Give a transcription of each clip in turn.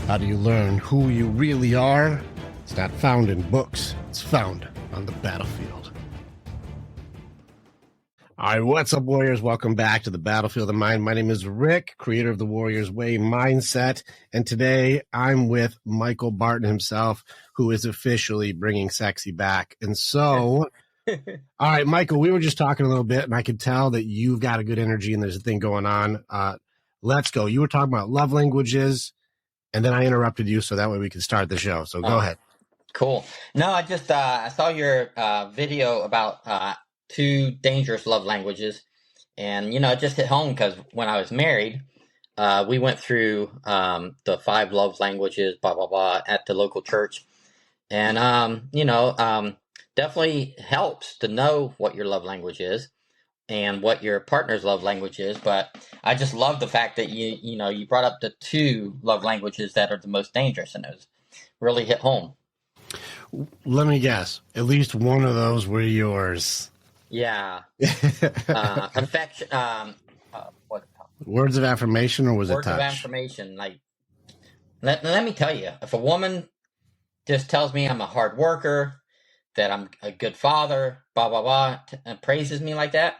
How do you learn who you really are? It's not found in books. It's found on the battlefield. All right, what's up, Warriors? Welcome back to the Battlefield of Mind. My name is Rick, creator of the Warriors Way mindset, and today I'm with Michael Barton himself, who is officially bringing sexy back. And so, all right, Michael, we were just talking a little bit, and I could tell that you've got a good energy and there's a thing going on. Let's go. You were talking about love languages, and then I interrupted you so that way we could start the show. So go ahead. Cool. No, I just I saw your video about 2 dangerous love languages, and it just hit home because when I was married, we went through the 5 love languages, blah blah blah, at the local church, and definitely helps to know what your love language is and what your partner's love language is. But I just love the fact that you brought up the 2 love languages that are the most dangerous, and it was really hit home. Let me guess. At least one of those were yours. Yeah. Affection. What? Words of affirmation, or was Words it touch? Words of affirmation. Like, let me tell you, if a woman just tells me I'm a hard worker, that I'm a good father, blah blah blah, and praises me like that,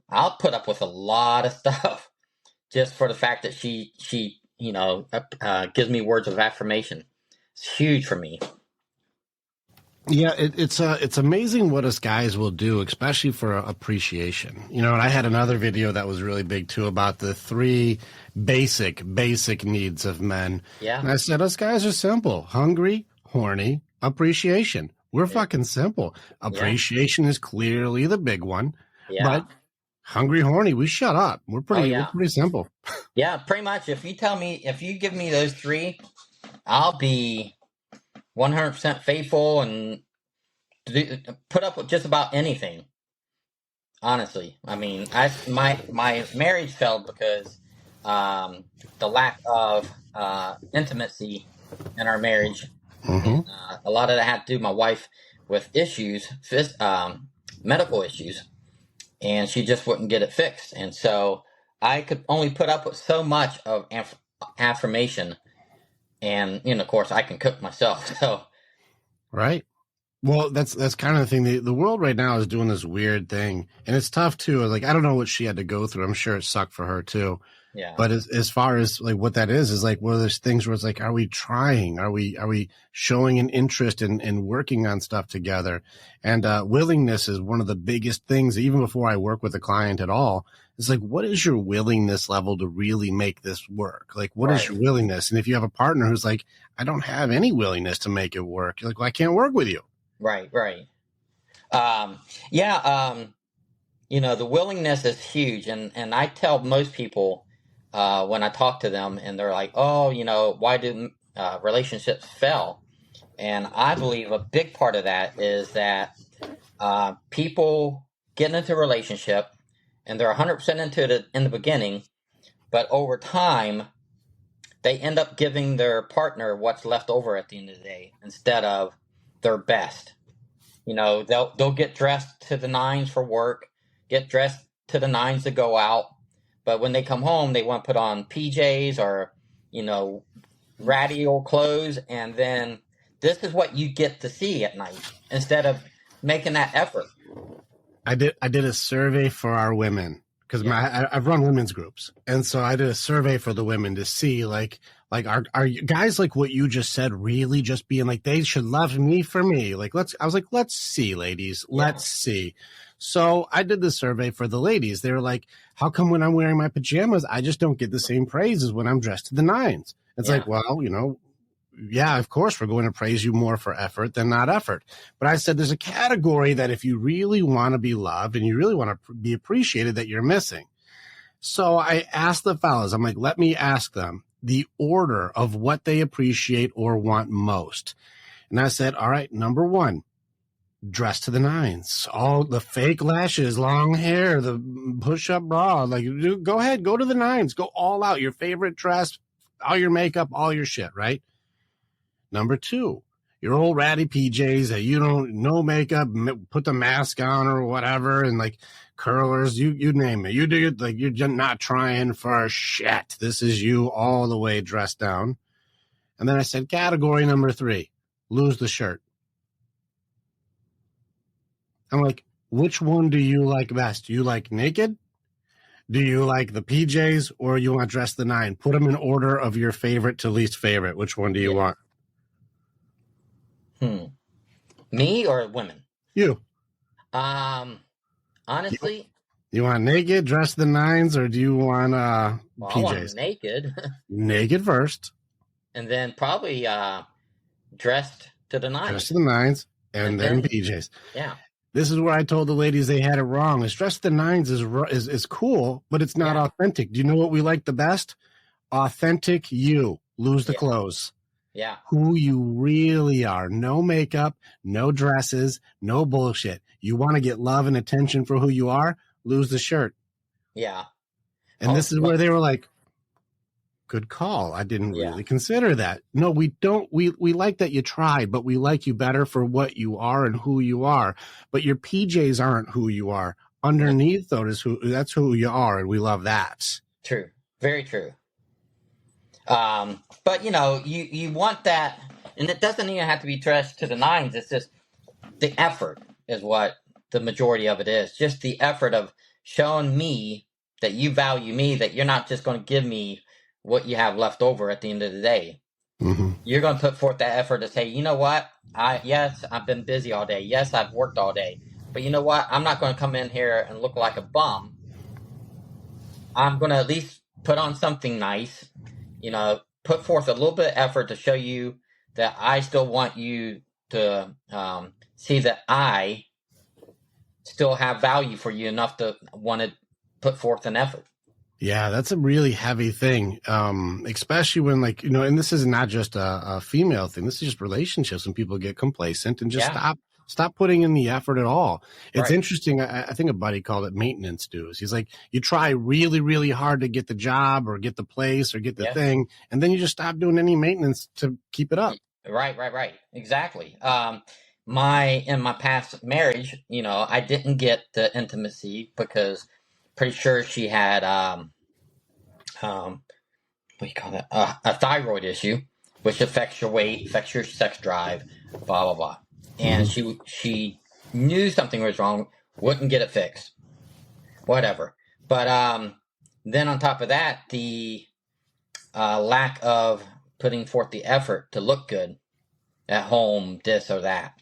I'll put up with a lot of stuff just for the fact that she gives me words of affirmation. It's huge for me. Yeah, it's amazing what us guys will do, especially for appreciation. And I had another video that was really big too about the 3 basic needs of men. Yeah. And I said, us guys are simple: hungry, horny, appreciation. We're fucking simple. Appreciation is clearly the big one. Yeah. But hungry, horny, we shut up. We're pretty simple. Yeah, pretty much. If you give me those 3, I'll be 100% faithful and put up with just about anything. Honestly, I mean, my marriage failed because the lack of intimacy in our marriage. Mm-hmm. And, a lot of that had to do with my wife with issues, medical issues, and she just wouldn't get it fixed. And so I could only put up with so much of affirmation. And, of course, I can cook myself. So, right. Well, that's kind of the thing. The world right now is doing this weird thing, and it's tough too. Like, I don't know what she had to go through. I'm sure it sucked for her too. Yeah. But as far as like what that is like, well, there's things where it's like, are we trying? Are we showing an interest in working on stuff together? And willingness is one of the biggest things. Even before I work with a client at all, it's like, what is your willingness level to really make this work? Like, what is your willingness? And if you have a partner who's like, I don't have any willingness to make it work, you're like, well, I can't work with you. Right. The willingness is huge. And I tell most people when I talk to them and they're like, oh, why do relationships fail? And I believe a big part of that is that people get into a relationship and they're 100% into it in the beginning, but over time, they end up giving their partner what's left over at the end of the day instead of their best. They'll get dressed to the nines for work, get dressed to the nines to go out, but when they come home, they want to put on PJs or, ratty old clothes, and then this is what you get to see at night instead of making that effort. I did a survey for our women because I've run women's groups, and so I did a survey for the women to see like are you guys like what you just said really just being like they should love me for me? Like let's see, ladies, let's see. So I did the survey for the ladies. They were like, how come when I'm wearing my pajamas I just don't get the same praise as when I'm dressed to the nines? It's like, well, yeah, of course, we're going to praise you more for effort than not effort. But I said there's a category that if you really want to be loved and you really want to be appreciated that you're missing. So I asked the fellas, I'm like, let me ask them the order of what they appreciate or want most. And I said, all right, number 1, dress to the nines. All the fake lashes, long hair, the push-up bra. Like, go ahead, go to the nines. Go all out. Your favorite dress, all your makeup, all your shit, right? Number 2, your old ratty PJs that you don't, no makeup, put the mask on or whatever, and like curlers, you name it. You do it like you're just not trying for shit. This is you all the way dressed down. And then I said, category number 3, lose the shirt. I'm like, which one do you like best? Do you like naked? Do you like the PJs, or you want to dress the 9? Put them in order of your favorite to least favorite. Which one do you want? Me or women? You. Honestly, you want naked, dress the 9s, or do you want PJs? I want naked. Naked first. And then probably dressed to the 9s. Dressed to the 9s, and then PJs. Yeah. This is where I told the ladies they had it wrong. Is dress the 9s is cool, but it's not authentic. Do you know what we like the best? Authentic you. Lose the clothes. Yeah. Who you really are. No makeup, no dresses, no bullshit. You want to get love and attention for who you are? Lose the shirt. Yeah. And this is where they were like, good call. I didn't really consider that. No, we don't. We like that you tried, but we like you better for what you are and who you are. But your PJs aren't who you are. Underneath, though, that's who you are, and we love that. True. Very true. But you want that, and it doesn't even have to be dressed to the 9s. It's just the effort is what the majority of it is. Just the effort of showing me that you value me, that you're not just going to give me what you have left over at the end of the day. Mm-hmm. You're going to put forth that effort to say, you know what? Yes, I've been busy all day. Yes, I've worked all day. But you know what? I'm not going to come in here and look like a bum. I'm going to at least put on something nice. Put forth a little bit of effort to show you that I still want you to see that I still have value for you enough to want to put forth an effort. Yeah, that's a really heavy thing, especially when, and this is not just a female thing. This is just relationships, when people get complacent and just stop putting in the effort at all. It's interesting. I think a buddy called it maintenance dues. He's like, you try really, really hard to get the job or get the place or get the thing, and then you just stop doing any maintenance to keep it up. Right. Exactly. In my past marriage, I didn't get the intimacy because pretty sure she had what do you call that? A thyroid issue, which affects your weight, affects your sex drive, blah blah blah. And she knew something was wrong, wouldn't get it fixed, whatever. But then on top of that, the lack of putting forth the effort to look good at home, this or that.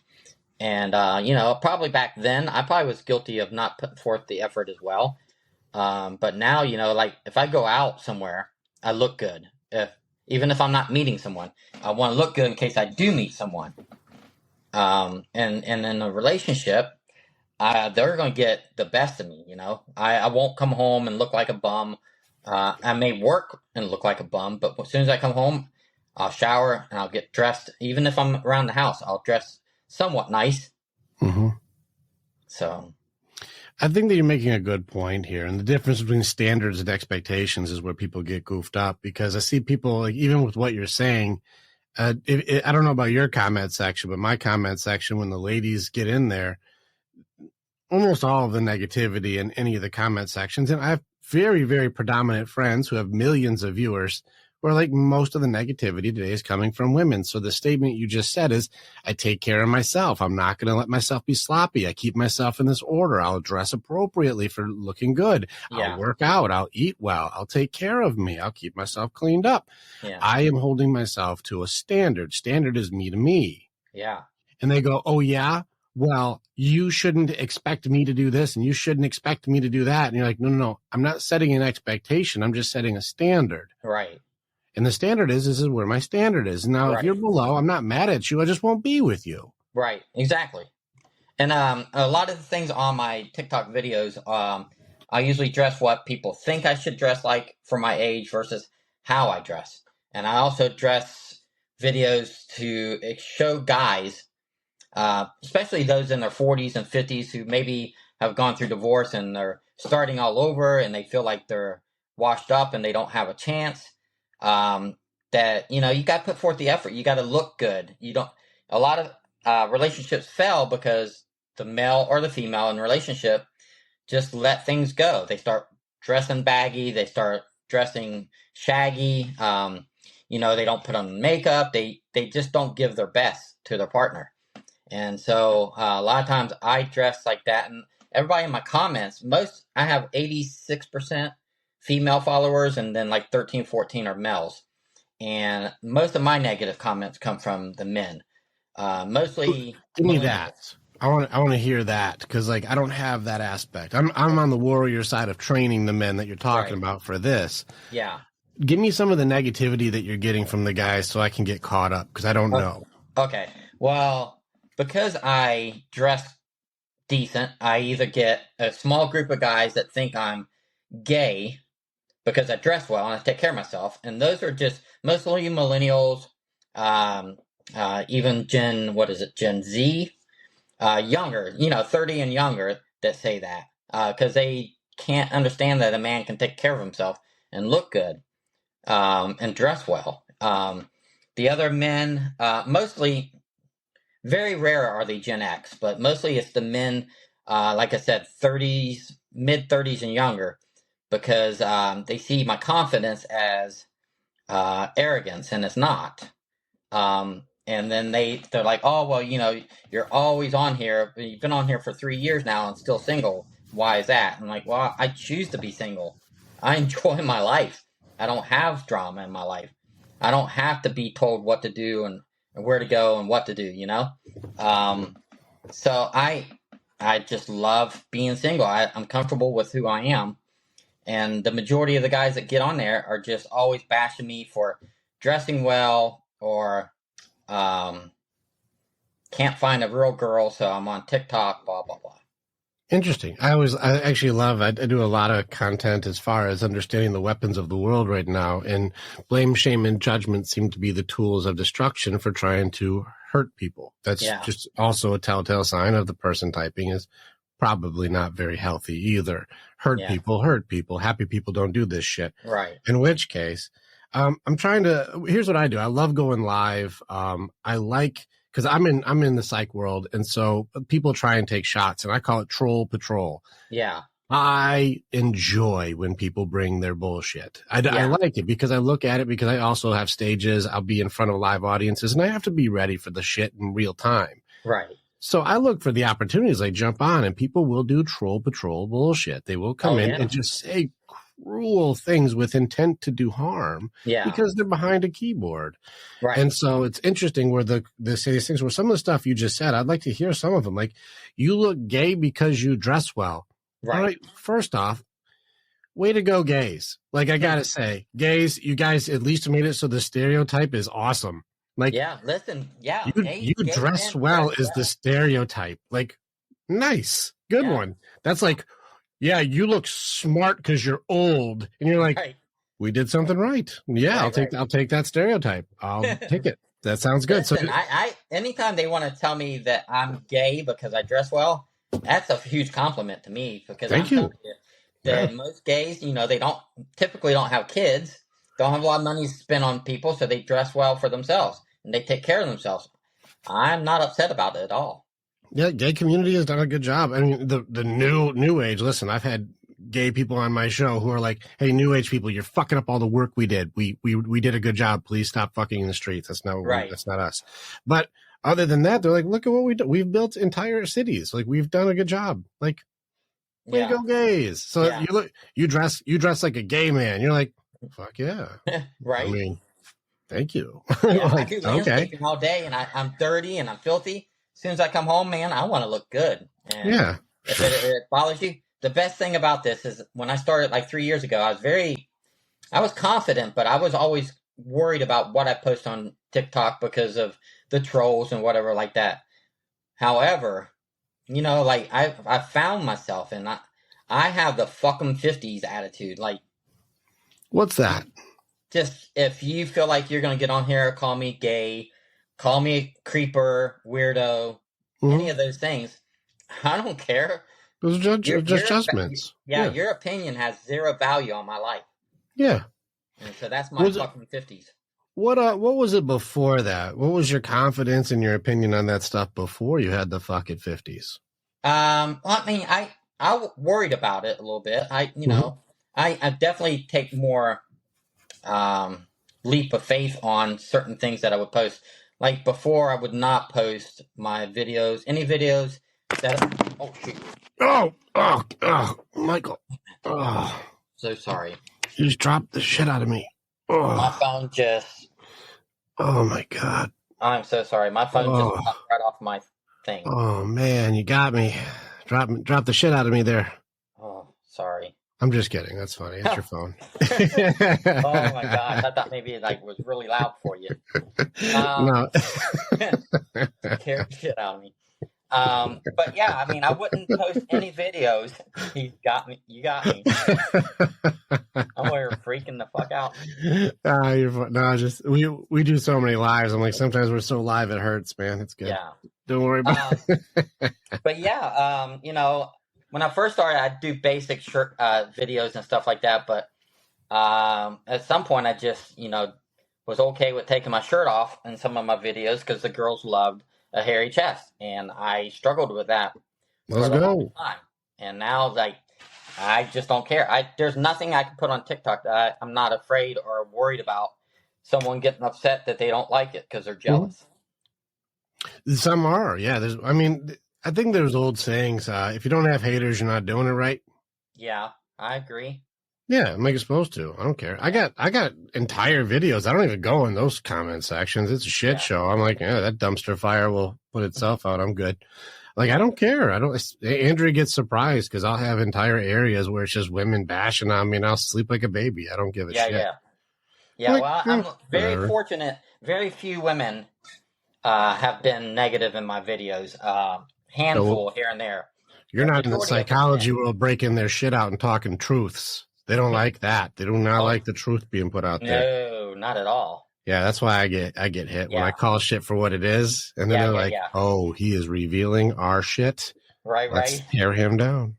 And probably back then I probably was guilty of not putting forth the effort as well. But now, if I go out somewhere, I look good. Even if I'm not meeting someone, I want to look good in case I do meet someone. And in a relationship, they're going to get the best of me. I won't come home and look like a bum. I may work and look like a bum, but as soon as I come home, I'll shower and I'll get dressed. Even if I'm around the house, I'll dress somewhat nice. Mm-hmm. So I think that you're making a good point here. And the difference between standards and expectations is where people get goofed up, because I see people, even with what you're saying, I don't know about your comment section, but my comment section, when the ladies get in there, almost all of the negativity in any of the comment sections, and I have very, very predominant friends who have millions of viewers, where most of the negativity today is coming from women. So the statement you just said is, I take care of myself. I'm not going to let myself be sloppy. I keep myself in this order. I'll dress appropriately for looking good. I'll work out. I'll eat well. I'll take care of me. I'll keep myself cleaned up. Yeah. I am holding myself to a standard. Standard is me to me. Yeah. And they go, oh yeah? Well, you shouldn't expect me to do this and you shouldn't expect me to do that. And you're like, no. I'm not setting an expectation. I'm just setting a standard. Right. And the standard is, this is where my standard is. Now, if you're below, I'm not mad at you. I just won't be with you. Right. Exactly. And a lot of the things on my TikTok videos, I usually dress what people think I should dress like for my age versus how I dress. And I also dress videos to show guys, especially those in their 40s and 50s who maybe have gone through divorce and they're starting all over and they feel like they're washed up and they don't have a chance. That, you got to put forth the effort. You got to look good. A lot of relationships fail because the male or the female in relationship just let things go. They start dressing baggy. They start dressing shaggy. they don't put on makeup. They just don't give their best to their partner. And so a lot of times I dress like that. And everybody in my comments, I have 86% female followers, and then like 13, 14 are males. And most of my negative comments come from the men, mostly Give me millennials. that. I want to hear that, because like I don't have that aspect. I'm on the warrior side of training the men that you're talking about for this. Yeah. Give me some of the negativity that you're getting from the guys so I can get caught up, because I don't know. Okay. Well, because I dress decent, I either get a small group of guys that think I'm gay because I dress well and I take care of myself, and those are just mostly millennials, even Gen Z, younger, 30 and younger, that say that because they can't understand that a man can take care of himself and look good, and dress well. The other men, mostly, very rare are the Gen X, but mostly it's the men, like I said, 30s, mid 30s and younger, because they see my confidence as arrogance, and it's not. And then they're like, oh, well, you're always on here. You've been on here for 3 years now and still single. Why is that? I'm like, well, I choose to be single. I enjoy my life. I don't have drama in my life. I don't have to be told what to do and where to go and what to do, So I just love being single. I'm comfortable with who I am. And the majority of the guys that get on there are just always bashing me for dressing well, or can't find a real girl, so I'm on TikTok, blah, blah, blah. Interesting. I actually love, I do a lot of content as far as understanding the weapons of the world right now, and blame, shame, and judgment seem to be the tools of destruction for trying to hurt people. That's just also a telltale sign of the person typing is probably not very healthy either. Hurt people. Happy people don't do this shit. Right. In which case, here's what I do. I love going live. I like, because I'm in the psych world, and so people try and take shots, and I call it troll patrol. Yeah. I enjoy when people bring their bullshit. I like it because I look at it, because I also have stages. I'll be in front of live audiences, and I have to be ready for the shit in real time. Right. So I look for the opportunities. I jump on, and people will do troll patrol bullshit. They will come in and just say cruel things with intent to do harm, because they're behind a keyboard. Right. And so it's interesting where they say these things, where some of the stuff you just said, I'd like to hear some of them. Like, you look gay because you dress well. Right. All right. First off, way to go, gays. Like, I got to say, gays, you guys at least made it so the stereotype is awesome. Like, listen, you dress well is the stereotype. Like, nice. Good one. That's like, yeah, you look smart because you're old, and you're like, we did something right. Yeah, I'll take that stereotype. I'll take it. That sounds good. Listen, So I anytime they want to tell me that I'm gay because I dress well, that's a huge compliment to me, because thank you. That most gays, they typically don't have kids, don't have a lot of money to spend on people, so they dress well for themselves and they take care of themselves. I'm not upset about it at all. Yeah, gay community has done a good job. I mean, the new age. Listen, I've had gay people on my show who are like, "Hey, new age people, you're fucking up all the work we did. We did a good job. Please stop fucking in the streets. That's not that's not us." But other than that, they're like, "Look at what we do. We've built entire cities. Like, we've done a good job. Like, way to go, gays." So you dress like a gay man. You're like, fuck yeah, right? I mean, thank you. I do landscaping all day, and I'm dirty and I'm filthy. As soon as I come home, man, I want to look good. And if it bothers you, the best thing about this is when I started like 3 years ago, I was confident, but I was always worried about what I post on TikTok because of the trolls and whatever like that. However, like I found myself, and I have the fucking 50s attitude. Like, what's that? Just, if you feel like you're going to get on here, call me gay, call me a creeper, weirdo, any of those things, I don't care. Those are just judgments. Your opinion has zero value on my life. Yeah. And so that's my fucking 50s. What was it before that? What was your confidence and your opinion on that stuff before you had the fucking 50s? I mean, I worried about it a little bit. I definitely take more leap of faith on certain things that I would post. Like before, I would not post my videos, any videos that. Oh shoot! Michael. Oh, So sorry. you just dropped the shit out of me. My Oh, phone just. oh my God. I'm so sorry. My phone just popped right off my thing. Oh man, you got me. Drop the shit out of me there. Oh, sorry. I'm just kidding. That's funny. It's your phone. Oh my gosh! I thought maybe it was really loud for you. No. Scared the shit out of me. But yeah, I mean, I wouldn't post any videos. You got me. I'm freaking the fuck out. We do so many lives. I'm like, sometimes we're so live it hurts, man. It's good. Yeah. Don't worry about it. But yeah, when I first started, I'd do basic shirt videos and stuff like that. But at some point, I just, was okay with taking my shirt off in some of my videos because the girls loved a hairy chest, and I struggled with that Let's for a long go. time. And now, I just don't care. There's nothing I can put on TikTok that I'm not afraid or worried about someone getting upset that they don't like it because they're jealous. Some are, yeah. I think there's old sayings. If you don't have haters, you're not doing it right. Yeah, I agree. Yeah, I'm like you're supposed to. I don't care. I got entire videos. I don't even go in those comment sections. It's a shit show. I'm like, yeah, that dumpster fire will put itself out. I'm good. Like, I don't care. Andrea gets surprised because I'll have entire areas where it's just women bashing on me and I'll sleep like a baby. I don't give a shit. Yeah, like, well, I'm very fortunate. Very few women have been negative in my videos. Handful here and there. You're not in the psychology world breaking their shit out and talking truths. They don't like that. They do not like the truth being put out there. No, not at all. Yeah, that's why I get hit when I call shit for what it is, and then they're like, "Oh, he is revealing our shit. Let's tear him down."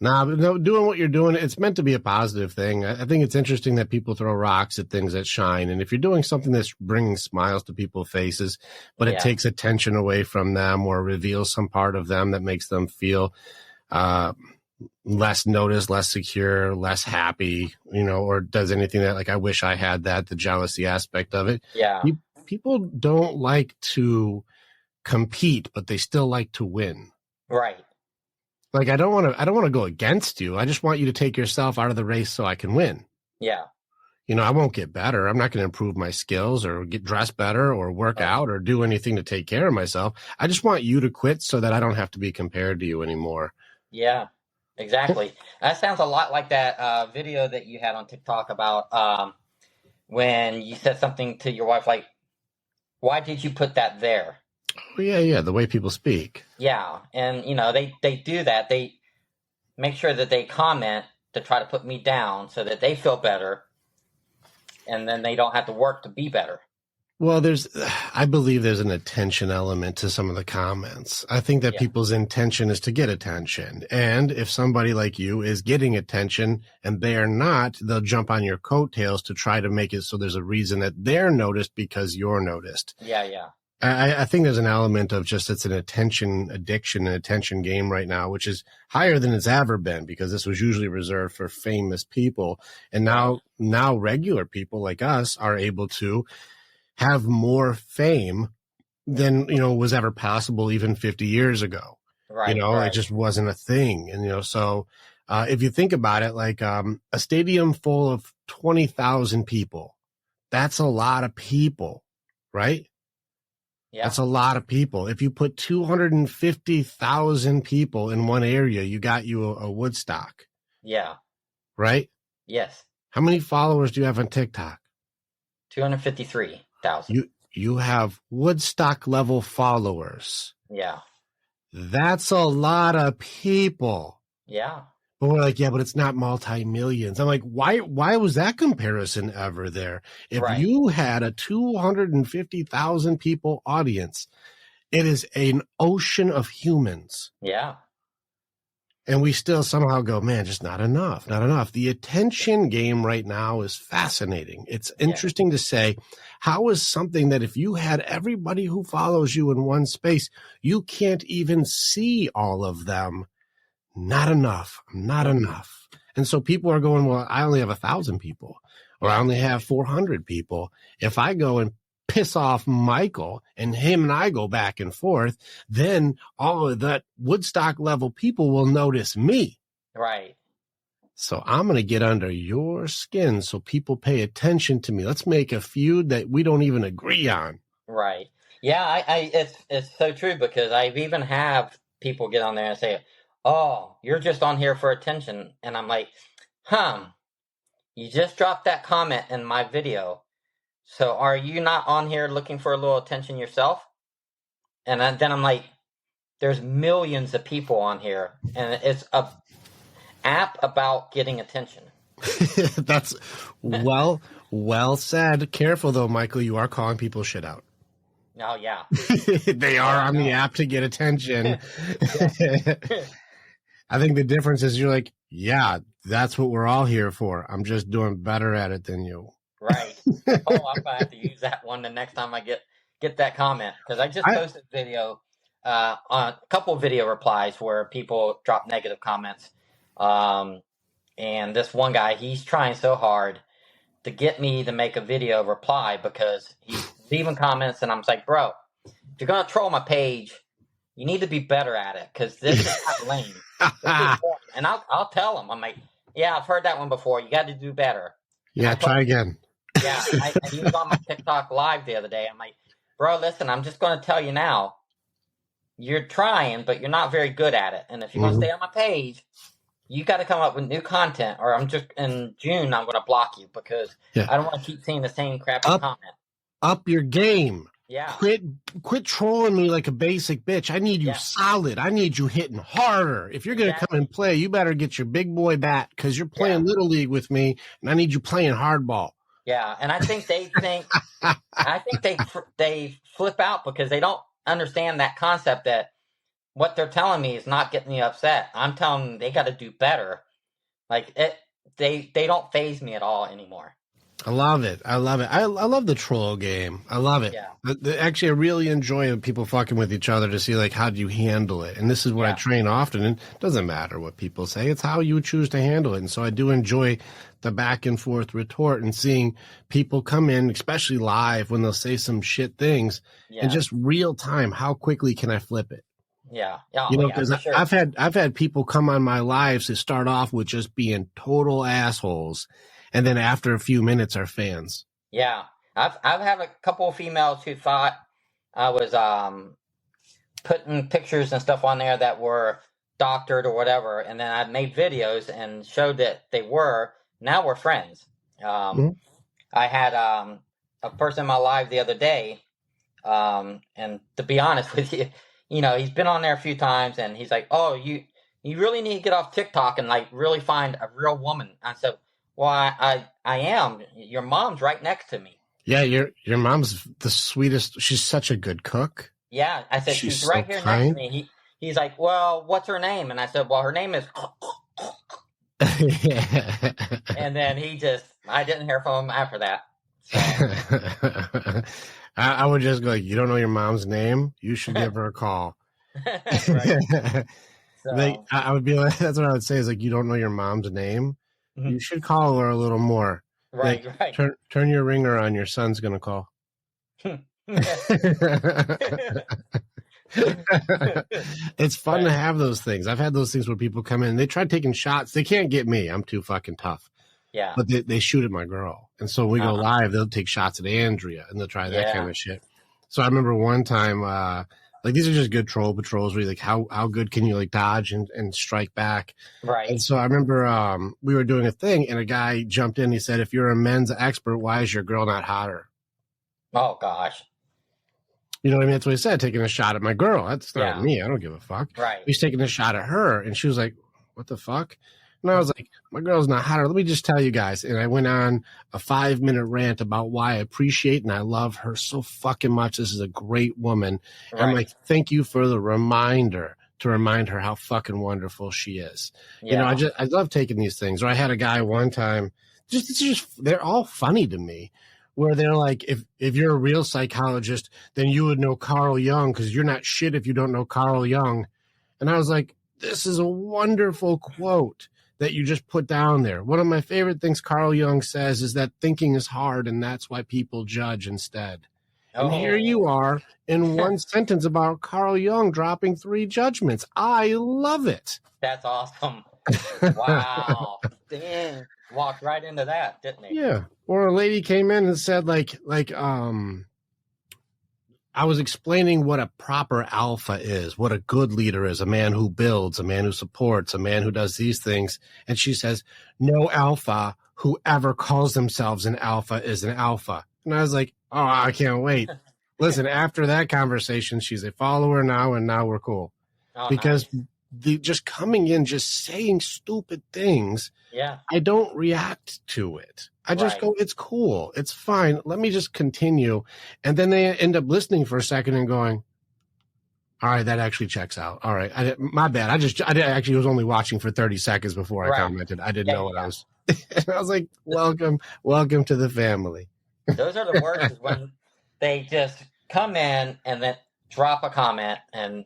Nah, but no, doing what you're doing, it's meant to be a positive thing. I think it's interesting that people throw rocks at things that shine, and if you're doing something that's bringing smiles to people's faces, but it takes attention away from them or reveals some part of them that makes them feel less noticed, less secure, less happy, or does anything that, like, I wish I had that, the jealousy aspect of it. Yeah. People don't like to compete, but they still like to win. Right. Like, I don't want to go against you. I just want you to take yourself out of the race so I can win. Yeah. I won't get better. I'm not going to improve my skills or get dressed better or work out or do anything to take care of myself. I just want you to quit so that I don't have to be compared to you anymore. Yeah. Exactly. That sounds a lot like that video that you had on TikTok about when you said something to your wife like, why did you put that there? Oh, yeah, the way people speak. Yeah, and, they do that. They make sure that they comment to try to put me down so that they feel better, and then they don't have to work to be better. Well, I believe there's an attention element to some of the comments. I think that people's intention is to get attention. And if somebody like you is getting attention and they are not, they'll jump on your coattails to try to make it so there's a reason that they're noticed because you're noticed. Yeah. I think there's an element of just it's an attention addiction, an attention game right now, which is higher than it's ever been because this was usually reserved for famous people. And now regular people like us are able to have more fame than, was ever possible even 50 years ago. Right. It just wasn't a thing. And, so if you think about it, like a stadium full of 20,000 people, that's a lot of people, right? Yeah. That's a lot of people. If you put 250,000 people in one area, you got you a Woodstock. Yeah. Right? Yes. How many followers do you have on TikTok? 253,000. You have Woodstock level followers. Yeah. That's a lot of people. Yeah. But we're like, yeah, but it's not multi-millions. I'm like, why was that comparison ever there? If you had a 250,000 people audience, it is an ocean of humans. Yeah. And we still somehow go, man, just not enough. The attention game right now is fascinating. It's interesting to say, how is something that if you had everybody who follows you in one space, you can't even see all of them? Not enough. And so people are going, well, I only have 1,000 people. or I only have 400 people. If I go and piss off Michael and him and I go back and forth, then all of that Woodstock level people will notice me. Right. So I'm going to get under your skin so people pay attention to me. Let's make a feud that we don't even agree on. Right. Yeah, it's so true, because I even have people get on there and say, "Oh, you're just on here for attention." And I'm like, you just dropped that comment in my video. So are you not on here looking for a little attention yourself? And then I'm like, there's millions of people on here, and it's a app about getting attention. That's well said. Careful though, Michael, you are calling people shit out. Oh yeah. They are on the app to get attention. I think the difference is you're like, yeah, that's what we're all here for. I'm just doing better at it than you. Right. Oh, I'm gonna have to use that one the next time I get that comment, because I just posted a video on a couple of video replies where people drop negative comments. And this one guy, he's trying so hard to get me to make a video reply, because he's leaving comments, and I'm like, bro, if you're gonna troll my page, you need to be better at it, because this is kind of lame. And I'll tell him, I'm like, yeah, I've heard that one before. You got to do better. Yeah, try again. Yeah, he was on my TikTok live the other day. I'm like, bro, listen, I'm just going to tell you now, you're trying, but you're not very good at it. And if you're going to stay on my page, you got to come up with new content, or I'm just, in June, I'm going to block you, because I don't want to keep seeing the same crappy comment. Up your game. Yeah. Quit trolling me like a basic bitch. I need you solid. I need you hitting harder. If you're going to come and play, you better get your big boy bat, because you're playing Little League with me, and I need you playing hardball. Yeah, and I think they flip out, because they don't understand that concept, that what they're telling me is not getting me upset. I'm telling them they got to do better. Like they don't faze me at all anymore. I love it. I love the troll game. I love it. Yeah. Actually, I really enjoy people fucking with each other to see, like, how do you handle it? And this is what I train often. And it doesn't matter what people say. It's how you choose to handle it. And so I do enjoy the back and forth retort and seeing people come in, especially live, when they'll say some shit things, and just real time, how quickly can I flip it? Yeah. You know, because I've had people come on my lives to start off with just being total assholes, and then after a few minutes are fans. Yeah. I've had a couple of females who thought I was putting pictures and stuff on there that were doctored or whatever, and then I made videos and showed that they were. Now we're friends. I had a person in my live the other day, and to be honest with you, you know, he's been on there a few times, and he's like, "Oh, you really need to get off TikTok and, like, really find a real woman." I said, "Well, I am. Your mom's right next to me." Yeah, your mom's the sweetest. She's such a good cook. Yeah, I said, she's right here next to me. He's like, "Well, what's her name?" And I said, "Well, her name is." And then I didn't hear from him after that. So. I would just go, "You don't know your mom's name? You should give her a call." So, I would be like, that's what I would say, is like, "You don't know your mom's name? You should call her a little more." Right, like, right. Turn your ringer on. Your son's going to call. It's fun to have those things. I've had those things where people come in, they try taking shots. They can't get me. I'm too fucking tough. Yeah. But they shoot at my girl. And so when we go live, they'll take shots at Andrea, and they'll try that kind of shit. So I remember one time, like, these are just good troll patrols where you're like, how good can you, like, dodge and strike back? Right. And so I remember we were doing a thing, and a guy jumped in. He said, "If you're a men's expert, why is your girl not hotter?" Oh, gosh. You know what I mean? That's what he said, taking a shot at my girl. That's not me. I don't give a fuck. Right. He's taking a shot at her, and she was like, "What the fuck?" And I was like, "My girl's not hotter. Let me just tell you guys." And I went on a 5-minute rant about why I appreciate and I love her so fucking much. This is a great woman. Right. I'm like, "Thank you for the reminder to remind her how fucking wonderful she is." Yeah. You know, I love taking these things. Or I had a guy one time, they're all funny to me, where they're like, if you're a real psychologist, then you would know Carl Jung, because you're not shit if you don't know Carl Jung. And I was like, this is a wonderful quote that you just put down there. One of my favorite things Carl Jung says is that thinking is hard, and that's why people judge instead. And here you are in one sentence about Carl Jung dropping 3 judgments. I love it. That's awesome. Wow. Dang. Walked right into that, didn't he? Yeah. Or a lady came in and said, I was explaining what a proper alpha is, what a good leader is, a man who builds, a man who supports, a man who does these things. And she says, no alpha, whoever calls themselves an alpha is an alpha. And I was like, oh, I can't wait. Listen, after that conversation, she's a follower now, and now we're cool. Oh, because nice. Just coming in, just saying stupid things, I don't react to it. I just go, it's cool. It's fine. Let me just continue. And then they end up listening for a second and going, all right, that actually checks out. All right. My bad. I actually was only watching for 30 seconds before I commented. I didn't know what I was. And I was like, welcome to the family. Those are the worst, is when they just come in and then drop a comment and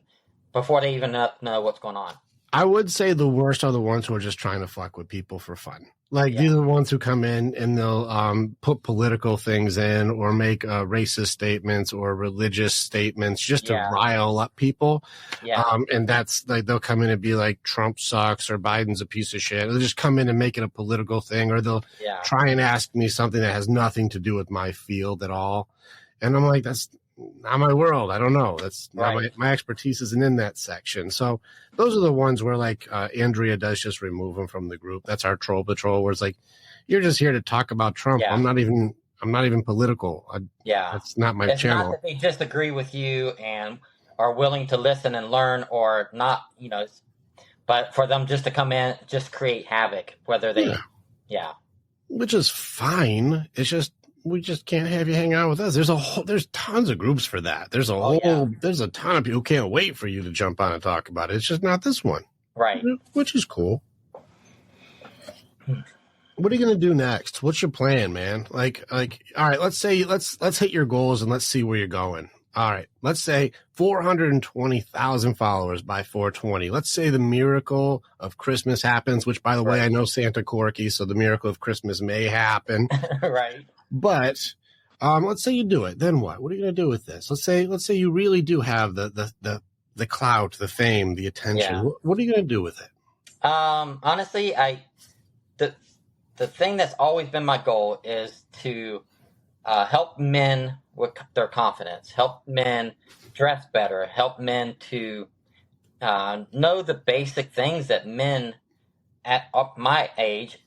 before they even know what's going on. I would say the worst are the ones who are just trying to fuck with people for fun. These are the ones who come in and they'll put political things in or make racist statements or religious statements just to rile up people. And that's like, they'll come in and be like, Trump sucks or Biden's a piece of shit. They'll just come in and make it a political thing, or they'll try and ask me something that has nothing to do with my field at all. And I'm like, that's not my world. I don't know. That's not my expertise isn't in that section. So those are the ones where Andrea does just remove them from the group. That's our troll patrol, where it's like, you're just here to talk about Trump. I'm not even political. That's not my channel. It's not that they disagree with you and are willing to listen and learn, or not, but for them just to come in, just create havoc, whether they, which is fine. It's just, we just can't have you hang out with us. There's tons of groups for that. There's a ton of people who can't wait for you to jump on and talk about it. It's just not this one. Right. Which is cool. What are you going to do next? What's your plan, man? All right, let's hit your goals and let's see where you're going. All right. Let's say 420,000 followers by 420. Let's say the miracle of Christmas happens, which, by the way, I know Santa Corky, so the miracle of Christmas may happen. Right. But let's say you do it. Then what? What are you going to do with this? Let's say you really do have the clout, the fame, the attention. Yeah. What are you going to do with it? Honestly, the thing that's always been my goal is to help men with their confidence, help men dress better, help men to know the basic things that men at my age,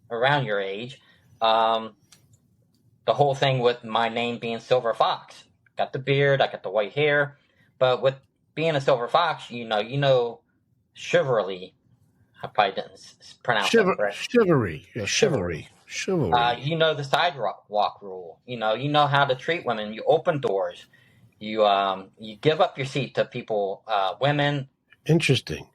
around your age, the whole thing with my name being Silver Fox. Got the beard, I got the white hair, but with being a Silver Fox, chivalry. I probably didn't pronounce that right. Chivalry. Yeah, chivalry. The sidewalk rule. You know how to treat women. You open doors. You give up your seat to people, women. Interesting.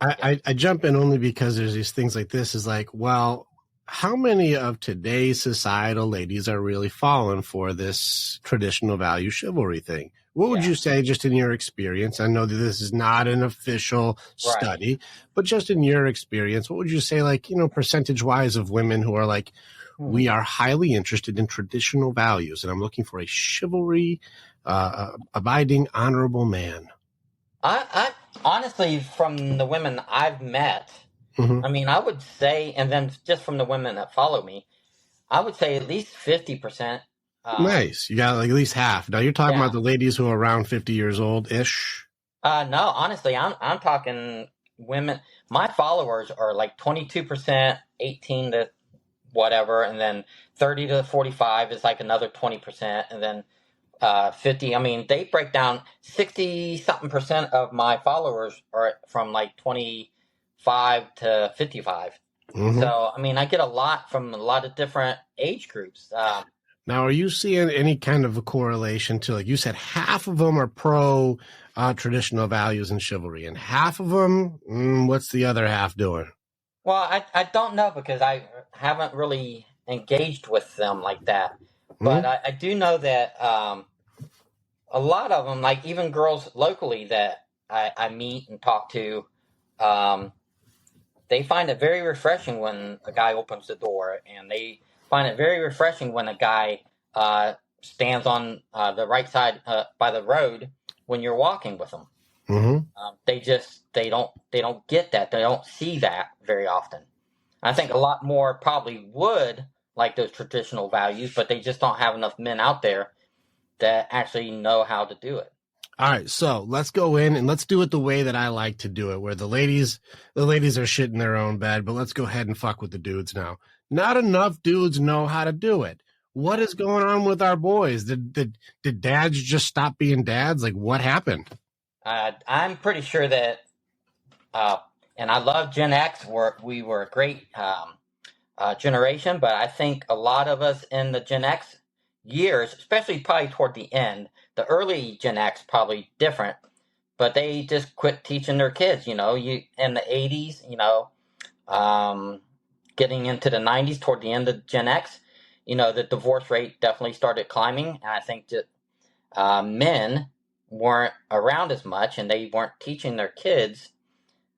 I jump in only because there's these things like this is like, well, how many of today's societal ladies are really falling for this traditional value chivalry thing? What would you say, just in your experience? I know that this is not an official study, but just in your experience, what would you say, percentage-wise of women who are like, we are highly interested in traditional values, and I'm looking for a chivalry, abiding, honorable man? I honestly, from the women I've met, I would say, and then just from the women that follow me, I would say at least 50%. Nice. You got at least half. Now you're talking about the ladies who are around 50 years old-ish? No, honestly, I'm talking women. My followers are like 22%, 18 to whatever, and then 30 to 45 is like another 20%, and then 50. They break down 60-something% of my followers are from like 25 to 55. So, I get a lot from a lot of different age groups. Now, are you seeing any kind of a correlation to, like you said, half of them are pro traditional values and chivalry, and half of them, what's the other half doing? Well, I don't know, because I haven't really engaged with them like that. But I do know that a lot of them, like even girls locally that I meet and talk to, they find it very refreshing when a guy opens the door, and they find it very refreshing when a guy stands on the right side by the road when you're walking with them. They don't get that. They don't see that very often. I think a lot more probably would like those traditional values, but they just don't have enough men out there that actually know how to do it. All right, so let's go in and let's do it the way that I like to do it, where the ladies are shit in their own bed, but let's go ahead and fuck with the dudes now. Not enough dudes know how to do it. What is going on with our boys? Did dads just stop being dads? Like, what happened? I'm pretty sure that, and I love Gen X. We were a great generation, but I think a lot of us in the Gen X years, especially probably toward the end, the early Gen X probably different, but they just quit teaching their kids. In the 80s, getting into the 90s, toward the end of Gen X, the divorce rate definitely started climbing, and I think that men weren't around as much, and they weren't teaching their kids,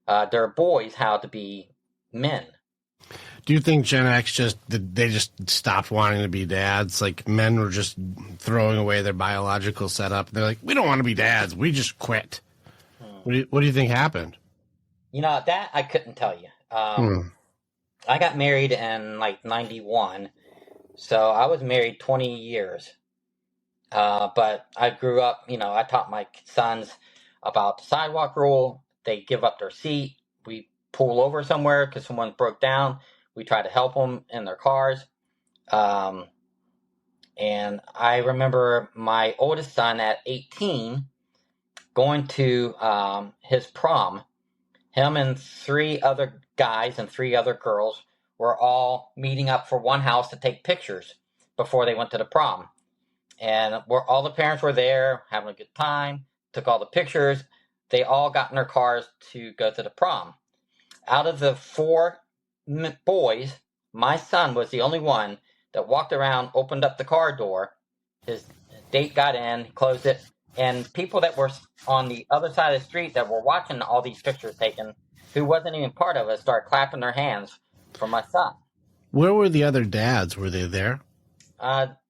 their boys, how to be men. Do you think Gen X just stopped wanting to be dads? Like, men were just throwing away their biological setup. They're like, we don't want to be dads. We just quit. What do you think happened? That I couldn't tell you. I got married in like 91, so I was married 20 years. But I grew up, I taught my sons about the sidewalk rule. They give up their seat. We pull over somewhere because someone broke down. We try to help them in their cars. And I remember my oldest son at 18 going to his prom. Him and 3 other guys and 3 other girls were all meeting up for one house to take pictures before they went to the prom. And all the parents were there having a good time, took all the pictures. They all got in their cars to go to the prom. Out of the 4 boys, my son was the only one that walked around, opened up the car door. His date got in, closed it, and people that were on the other side of the street that were watching all these pictures taken, who wasn't even part of it, started clapping their hands for my son. Where were the other dads? Were they there?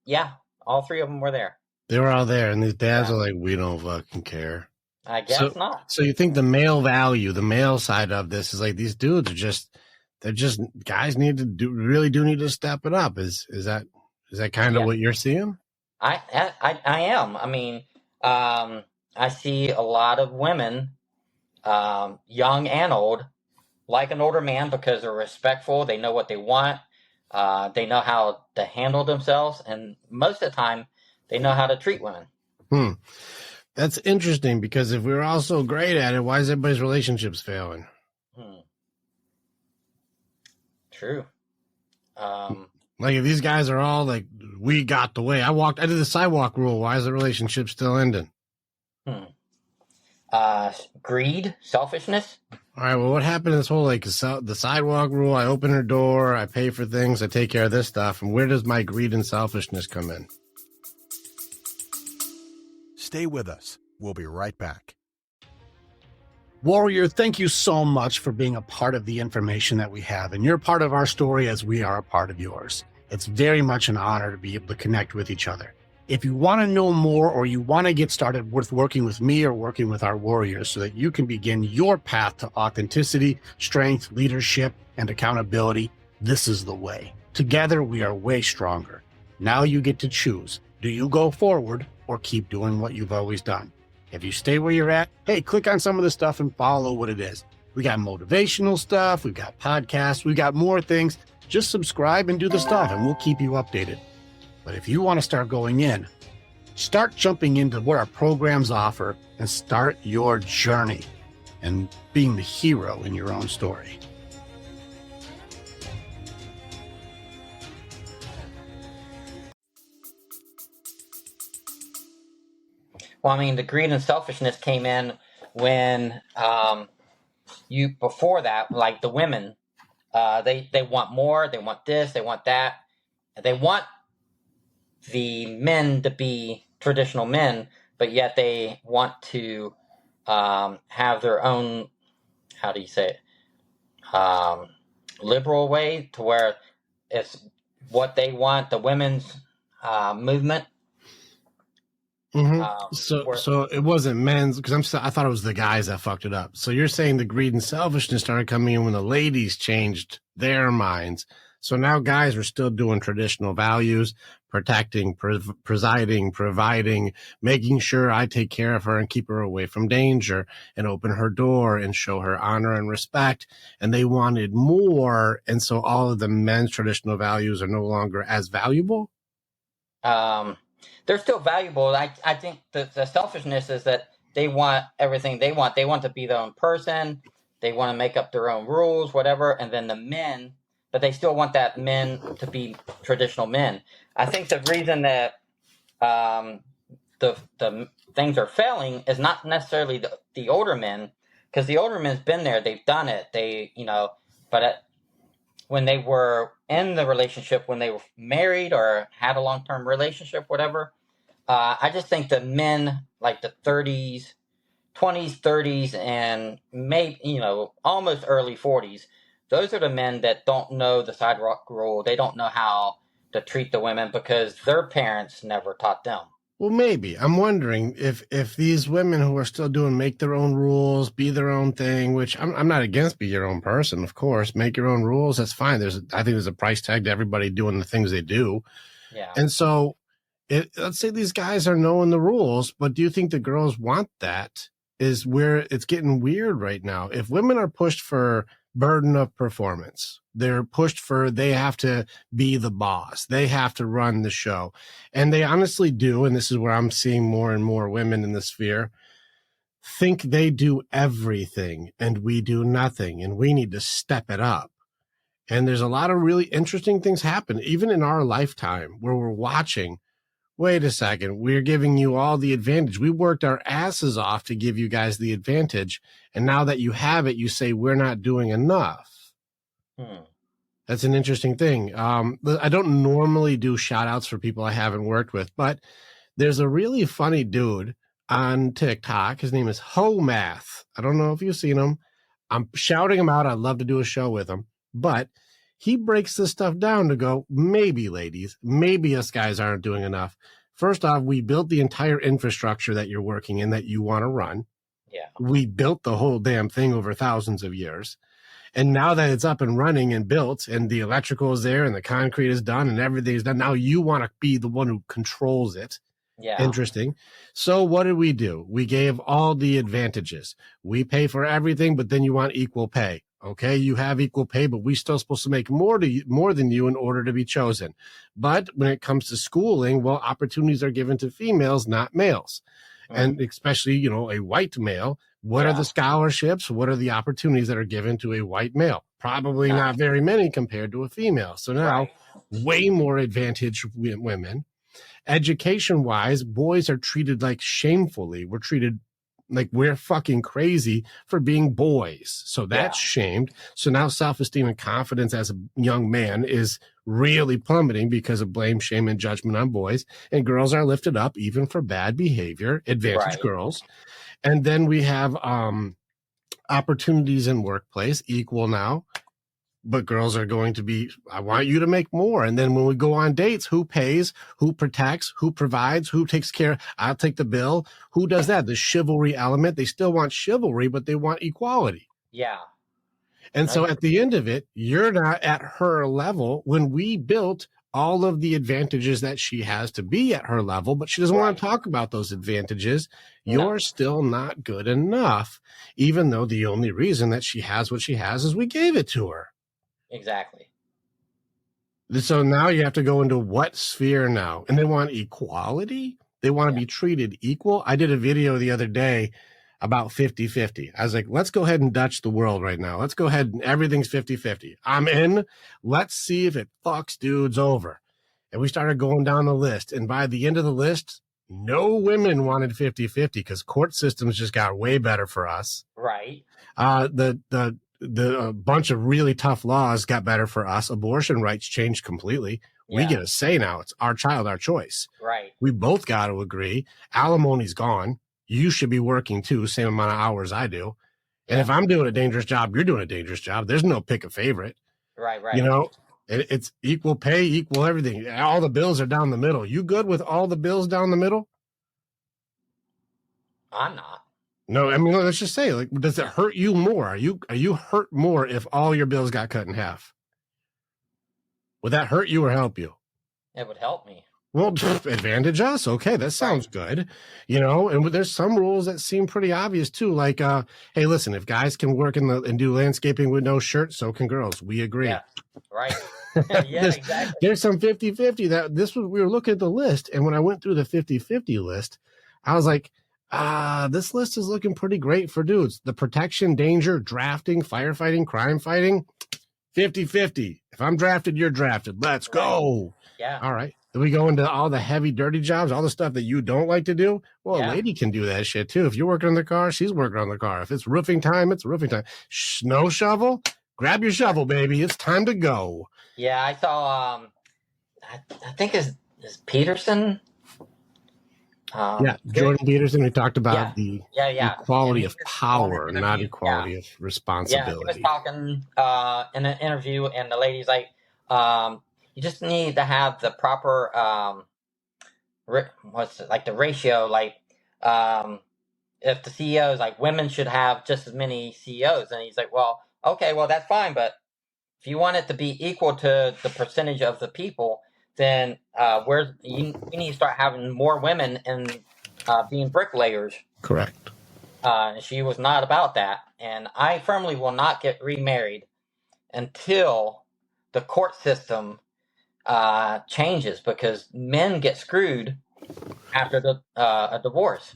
Yeah, all 3 of them were there. They were all there, and these dads are like, we don't fucking care. I guess not. So you think the male value, the male side of this is like these dudes they're just guys need to really need to step it up. Is that kind of what you're seeing? I am. I mean, I see a lot of women, young and old, like an older man because they're respectful. They know what they want. They know how to handle themselves, and most of the time, they know how to treat women. That's interesting because if we were all so great at it, why is everybody's relationships failing? True. Like if these guys are all like, we got the way. I did the sidewalk rule. Why is the relationship still ending? Greed, selfishness. All right. Well, what happened to this whole the sidewalk rule? I open her door, I pay for things, I take care of this stuff, and where does my greed and selfishness come in? Stay with us. We'll be right back. Warrior, thank you so much for being a part of the information that we have. And you're part of our story as we are a part of yours. It's very much an honor to be able to connect with each other. If you want to know more or you want to get started with working with me or working with our warriors so that you can begin your path to authenticity, strength, leadership, and accountability, this is the way. Together, we are way stronger. Now you get to choose. Do you go forward or keep doing what you've always done? If you stay where you're at, hey, click on some of the stuff and follow what it is. We got motivational stuff. We've got podcasts. We've got more things. Just subscribe and do the stuff and we'll keep you updated. But if you want to start going in, start jumping into what our programs offer and start your journey and being the hero in your own story. Well, I mean, the greed and selfishness came in when before that, like the women, they want more, they want this, they want that. They want the men to be traditional men, but yet they want to have their own, how do you say it? um, liberal way to where it's what they want, the women's movement. Where, So it wasn't men's, because I thought it was the guys that fucked it up. So you're saying the greed and selfishness started coming in when the ladies changed their minds. So now guys are still doing traditional values, protecting, presiding, providing, making sure I take care of her and keep her away from danger and open her door and show her honor and respect. And they wanted more. And so all of the men's traditional values are no longer as valuable. They're still valuable. I think the selfishness is that they want everything they want. They want to be their own person. They want to make up their own rules, whatever. And then the men, but they still want that men to be traditional men. I think the reason that the things are failing is not necessarily the older men, because the older men's been there. They've done it. But when they were in the relationship, when they were married or had a long-term relationship, whatever, I just think the men, like the 30s, 20s, 30s, and maybe, almost early 40s, those are the men that don't know the sidewalk rule. They don't know how to treat the women because their parents never taught them. Well, maybe. I'm wondering if these women who are still doing make their own rules, be their own thing, which I'm not against, be your own person, of course. Make your own rules, that's fine. I think there's a price tag to everybody doing the things they do. Yeah. And so let's say these guys are knowing the rules, but do you think the girls want that? Is where it's getting weird right now. If women are pushed for burden of performance, they're pushed for, they have to be the boss, they have to run the show, and they honestly do, and this is where I'm seeing more and more women in the sphere think they do everything and we do nothing, and we need to step it up. And there's a lot of really interesting things happen even in our lifetime where we're watching, wait a second, we're giving you all the advantage. We worked our asses off to give you guys the advantage. And now that you have it, you say we're not doing enough. That's an interesting thing. I don't normally do shout outs for people I haven't worked with, but there's a really funny dude on TikTok. His name is Homath. I don't know if you've seen him. I'm shouting him out. I'd love to do a show with him, but he breaks this stuff down to go, maybe ladies, maybe us guys aren't doing enough. First off, we built the entire infrastructure that you're working in that you want to run. Yeah. We built the whole damn thing over thousands of years. And now that it's up and running and built and the electrical is there and the concrete is done and everything is done, now you want to be the one who controls it. Yeah. Interesting. So what did we do? We gave all the advantages. We pay for everything, but then you want equal pay. Okay, you have equal pay, but we're still supposed to make more than you in order to be chosen. But when it comes to schooling, well, opportunities are given to females, not males. And especially, a white male. What are the scholarships? What are the opportunities that are given to a white male? Probably not very many compared to a female. So now way more advantage with women. Education wise, boys are treated like shamefully. We're treated like we're fucking crazy for being boys. So that's shamed. So now self-esteem and confidence as a young man is really plummeting because of blame, shame, and judgment on boys. And girls are lifted up even for bad behavior, advantage girls. And then we have opportunities in workplace equal now. But girls are going to be, I want you to make more. And then when we go on dates, who pays, who protects, who provides, who takes care? I'll take the bill. Who does that? The chivalry element. They still want chivalry, but they want equality. Yeah. And so at the end of it, you're not at her level when we built all of the advantages that she has to be at her level, but she doesn't want to talk about those advantages. You're still not good enough, even though the only reason that she has what she has is we gave it to her. Exactly. So now you have to go into what sphere now? And they want equality? They want to be treated equal? I did a video the other day about 50-50. I was like, let's go ahead and Dutch the world right now. Let's go ahead and everything's 50-50. I'm in. Let's see if it fucks dudes over. And we started going down the list. And by the end of the list, no women wanted 50-50 because court systems just got way better for us. Right. The bunch of really tough laws got better for us. Abortion rights changed completely. We get a say now. It's our child, our choice. Right. We both got to agree. Alimony's gone. You should be working too, same amount of hours I do. And if I'm doing a dangerous job, you're doing a dangerous job. There's no pick a favorite. Right. You know, it's equal pay, equal everything. All the bills are down the middle. You good with all the bills down the middle? I'm not. No, I mean, let's just say, like, does it hurt you more? Are you hurt more if all your bills got cut in half? Would that hurt you or help you? It would help me. Well, advantage us. Okay, that sounds good. You know, and there's some rules that seem pretty obvious too. Like, hey, listen, if guys can work and do landscaping with no shirt, so can girls. We agree. Yeah. Right. Exactly. There's some 50-50 that we were looking at the list. And when I went through the 50-50 list, I was like, this list is looking pretty great for dudes. The protection, danger, drafting, firefighting, crime fighting, 50-50. If I'm drafted, you're drafted. Let's go. Yeah. All right. Then we go into all the heavy, dirty jobs, all the stuff that you don't like to do. Well, Yeah. a lady can do that shit too. If you're working on the car, she's working on the car. If it's roofing time, it's roofing time. Snow shovel, grab your shovel, baby. It's time to go. Yeah, I saw. I think is Peterson. Jordan Peterson. We talked about the equality of power, not equality of responsibility. Yeah, he was talking in an interview, and the lady's like, "You just need to have the proper the ratio? Like, if the CEOs, like, women should have just as many CEOs." And he's like, "Well, okay, well that's fine, but if you want it to be equal to the percentage of the people, then we need to start having more women and being bricklayers." Correct. She was not about that, and I firmly will not get remarried until the court system changes, because men get screwed after a divorce.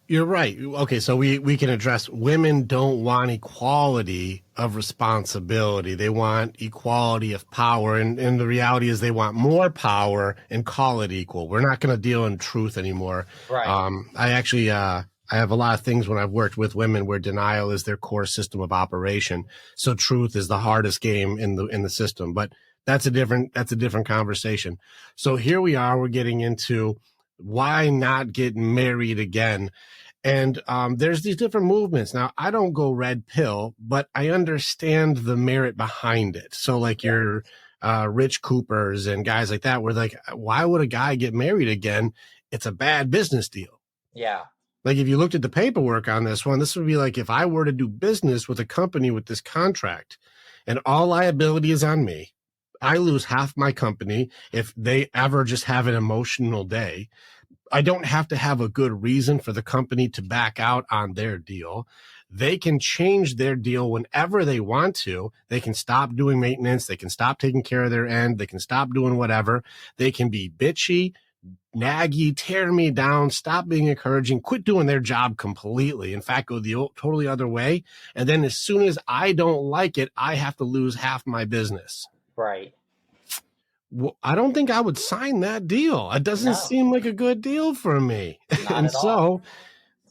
You're right. Okay, so we can address women don't want equality of responsibility. They want equality of power, and the reality is they want more power and call it equal. We're not going to deal in truth anymore. Right. I actually I have a lot of things when I've worked with women where denial is their core system of operation. So truth is the hardest game in the system. But that's a different conversation. So here we are. We're getting into why not get married again. And there's these different movements. Now, I don't go red pill, but I understand the merit behind it. So like your Rich Coopers and guys like that, where like, why would a guy get married again? It's a bad business deal. Yeah. Like if you looked at the paperwork on this one, this would be like if I were to do business with a company with this contract and all liability is on me, I lose half my company if they ever just have an emotional day. I don't have to have a good reason for the company to back out on their deal. They can change their deal whenever they want to. They can stop doing maintenance. They can stop taking care of their end. They can stop doing whatever. They can be bitchy, naggy, tear me down, stop being encouraging, quit doing their job completely. In fact, go the totally other way. And then as soon as I don't like it, I have to lose half my business. Right. Well, I don't think I would sign that deal. It doesn't seem like a good deal for me. And so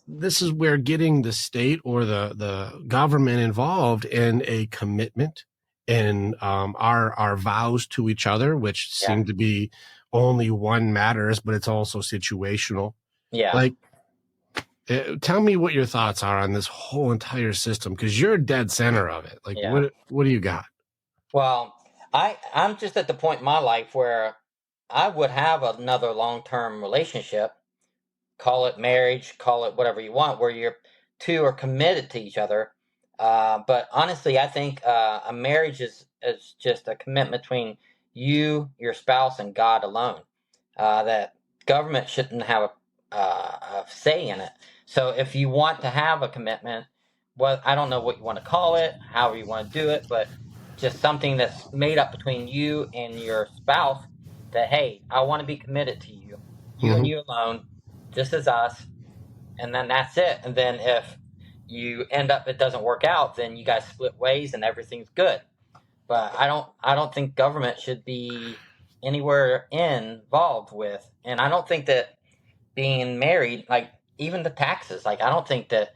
this is where getting the state or the government involved in a commitment and our vows to each other, which seem to be only one matters, but it's also situational. Yeah. Like, tell me what your thoughts are on this whole entire system, because you're dead center of it. Like, what do you got? Well, I'm just at the point in my life where I would have another long-term relationship, call it marriage, call it whatever you want, where you're two are committed to each other. But honestly, I think a marriage is just a commitment between you, your spouse, and God alone. That government shouldn't have a say in it. So if you want to have a commitment, well, I don't know what you want to call it, however you want to do it, but just something that's made up between you and your spouse, that, hey, I want to be committed to you, and you alone, just as us, and then that's it. And then if you end up, it doesn't work out, then you guys split ways and everything's good. But I don't think government should be anywhere involved with, and I don't think that being married, like even the taxes, like I don't think that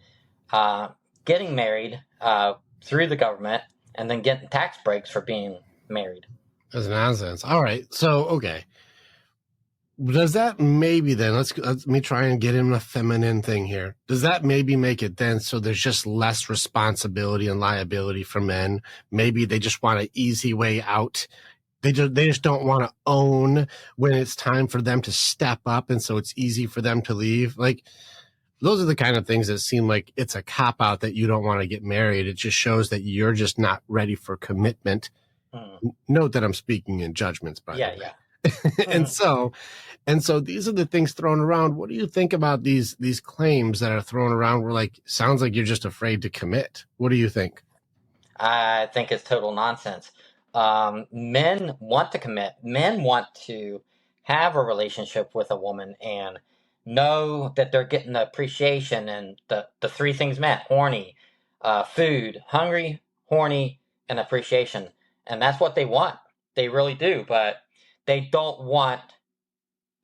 getting married through the government and then getting tax breaks for being married. That's nonsense. All right. So, okay. Does that maybe then, let me try and get in a feminine thing here. Does that maybe make it then so there's just less responsibility and liability for men? Maybe they just want an easy way out. They just don't want to own when it's time for them to step up, and so it's easy for them to leave. Like, those are the kind of things that seem like it's a cop out that you don't want to get married. It just shows that you're just not ready for commitment. Note that I'm speaking in judgments, by the way. Yeah. and so these are the things thrown around. What do you think about these claims that are thrown around where, like, sounds like you're just afraid to commit? What do you think? I think it's total nonsense. Men want to commit. Men want to have a relationship with a woman and know that they're getting the appreciation and the three things met: horny, food, hungry, horny, and appreciation. And that's what they want. They really do. But they don't want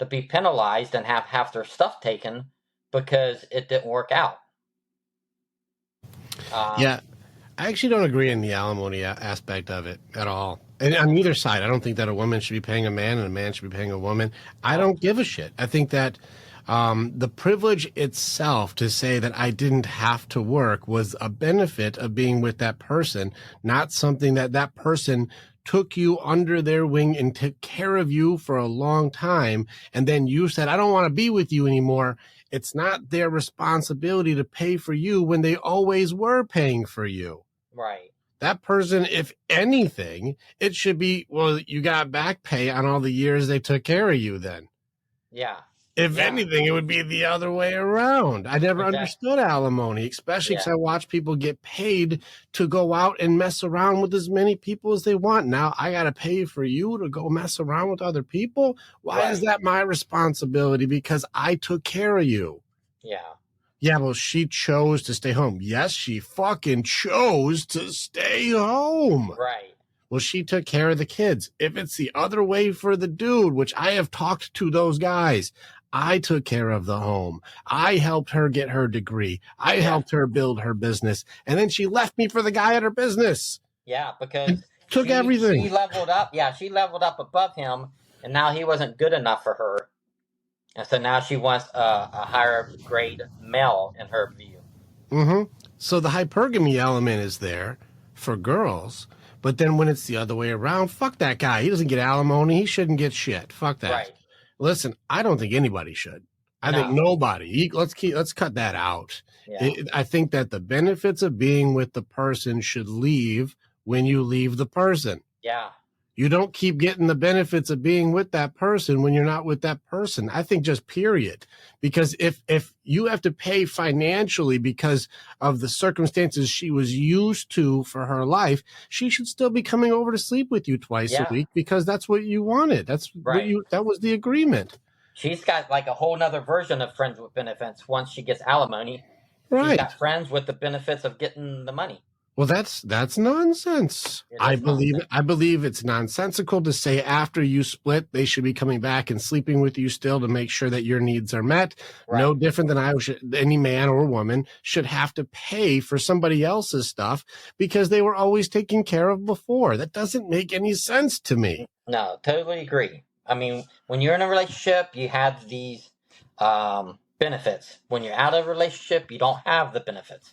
to be penalized and have half their stuff taken because it didn't work out. Yeah, I actually don't agree in the alimony aspect of it at all. And on either side, I don't think that a woman should be paying a man and a man should be paying a woman. I don't give a shit. I think that the privilege itself to say that I didn't have to work was a benefit of being with that person, not something that person took you under their wing and took care of you for a long time. And then you said, I don't want to be with you anymore. It's not their responsibility to pay for you when they always were paying for you. Right. That person, if anything, it should be, well, you got back pay on all the years they took care of you then. Yeah. If anything, it would be the other way around. I never understood alimony, especially because I watch people get paid to go out and mess around with as many people as they want. Now I got to pay for you to go mess around with other people. Why is that my responsibility? Because I took care of you. Yeah. Yeah, well, she chose to stay home. Yes, she fucking chose to stay home. Right. Well, she took care of the kids. If it's the other way for the dude, which I have talked to those guys, I took care of the home. I helped her get her degree. I helped her build her business. And then she left me for the guy at her business. Yeah, because took everything. She leveled up. Yeah, she leveled up above him, and now he wasn't good enough for her. And so now she wants a higher grade male in her view. Mm-hmm. So the hypergamy element is there for girls. But then when it's the other way around, fuck that guy. He doesn't get alimony. He shouldn't get shit. Fuck that. Right. Listen, I don't think anybody should. I think nobody. Let's cut that out. Yeah. I think that the benefits of being with the person should leave when you leave the person. Yeah. You don't keep getting the benefits of being with that person when you're not with that person. I think just period. Because if you have to pay financially because of the circumstances she was used to for her life, she should still be coming over to sleep with you twice a week because that's what you wanted. That's that was the agreement. She's got like a whole nother version of friends with benefits once she gets alimony. Right. She's got friends with the benefits of getting the money. Well, that's nonsense. I believe it's nonsensical to say after you split, they should be coming back and sleeping with you still to make sure that your needs are met. Right. No different than any man or woman should have to pay for somebody else's stuff because they were always taken care of before. That doesn't make any sense to me. No, totally agree. I mean, when you're in a relationship, you have these benefits. When you're out of a relationship, you don't have the benefits.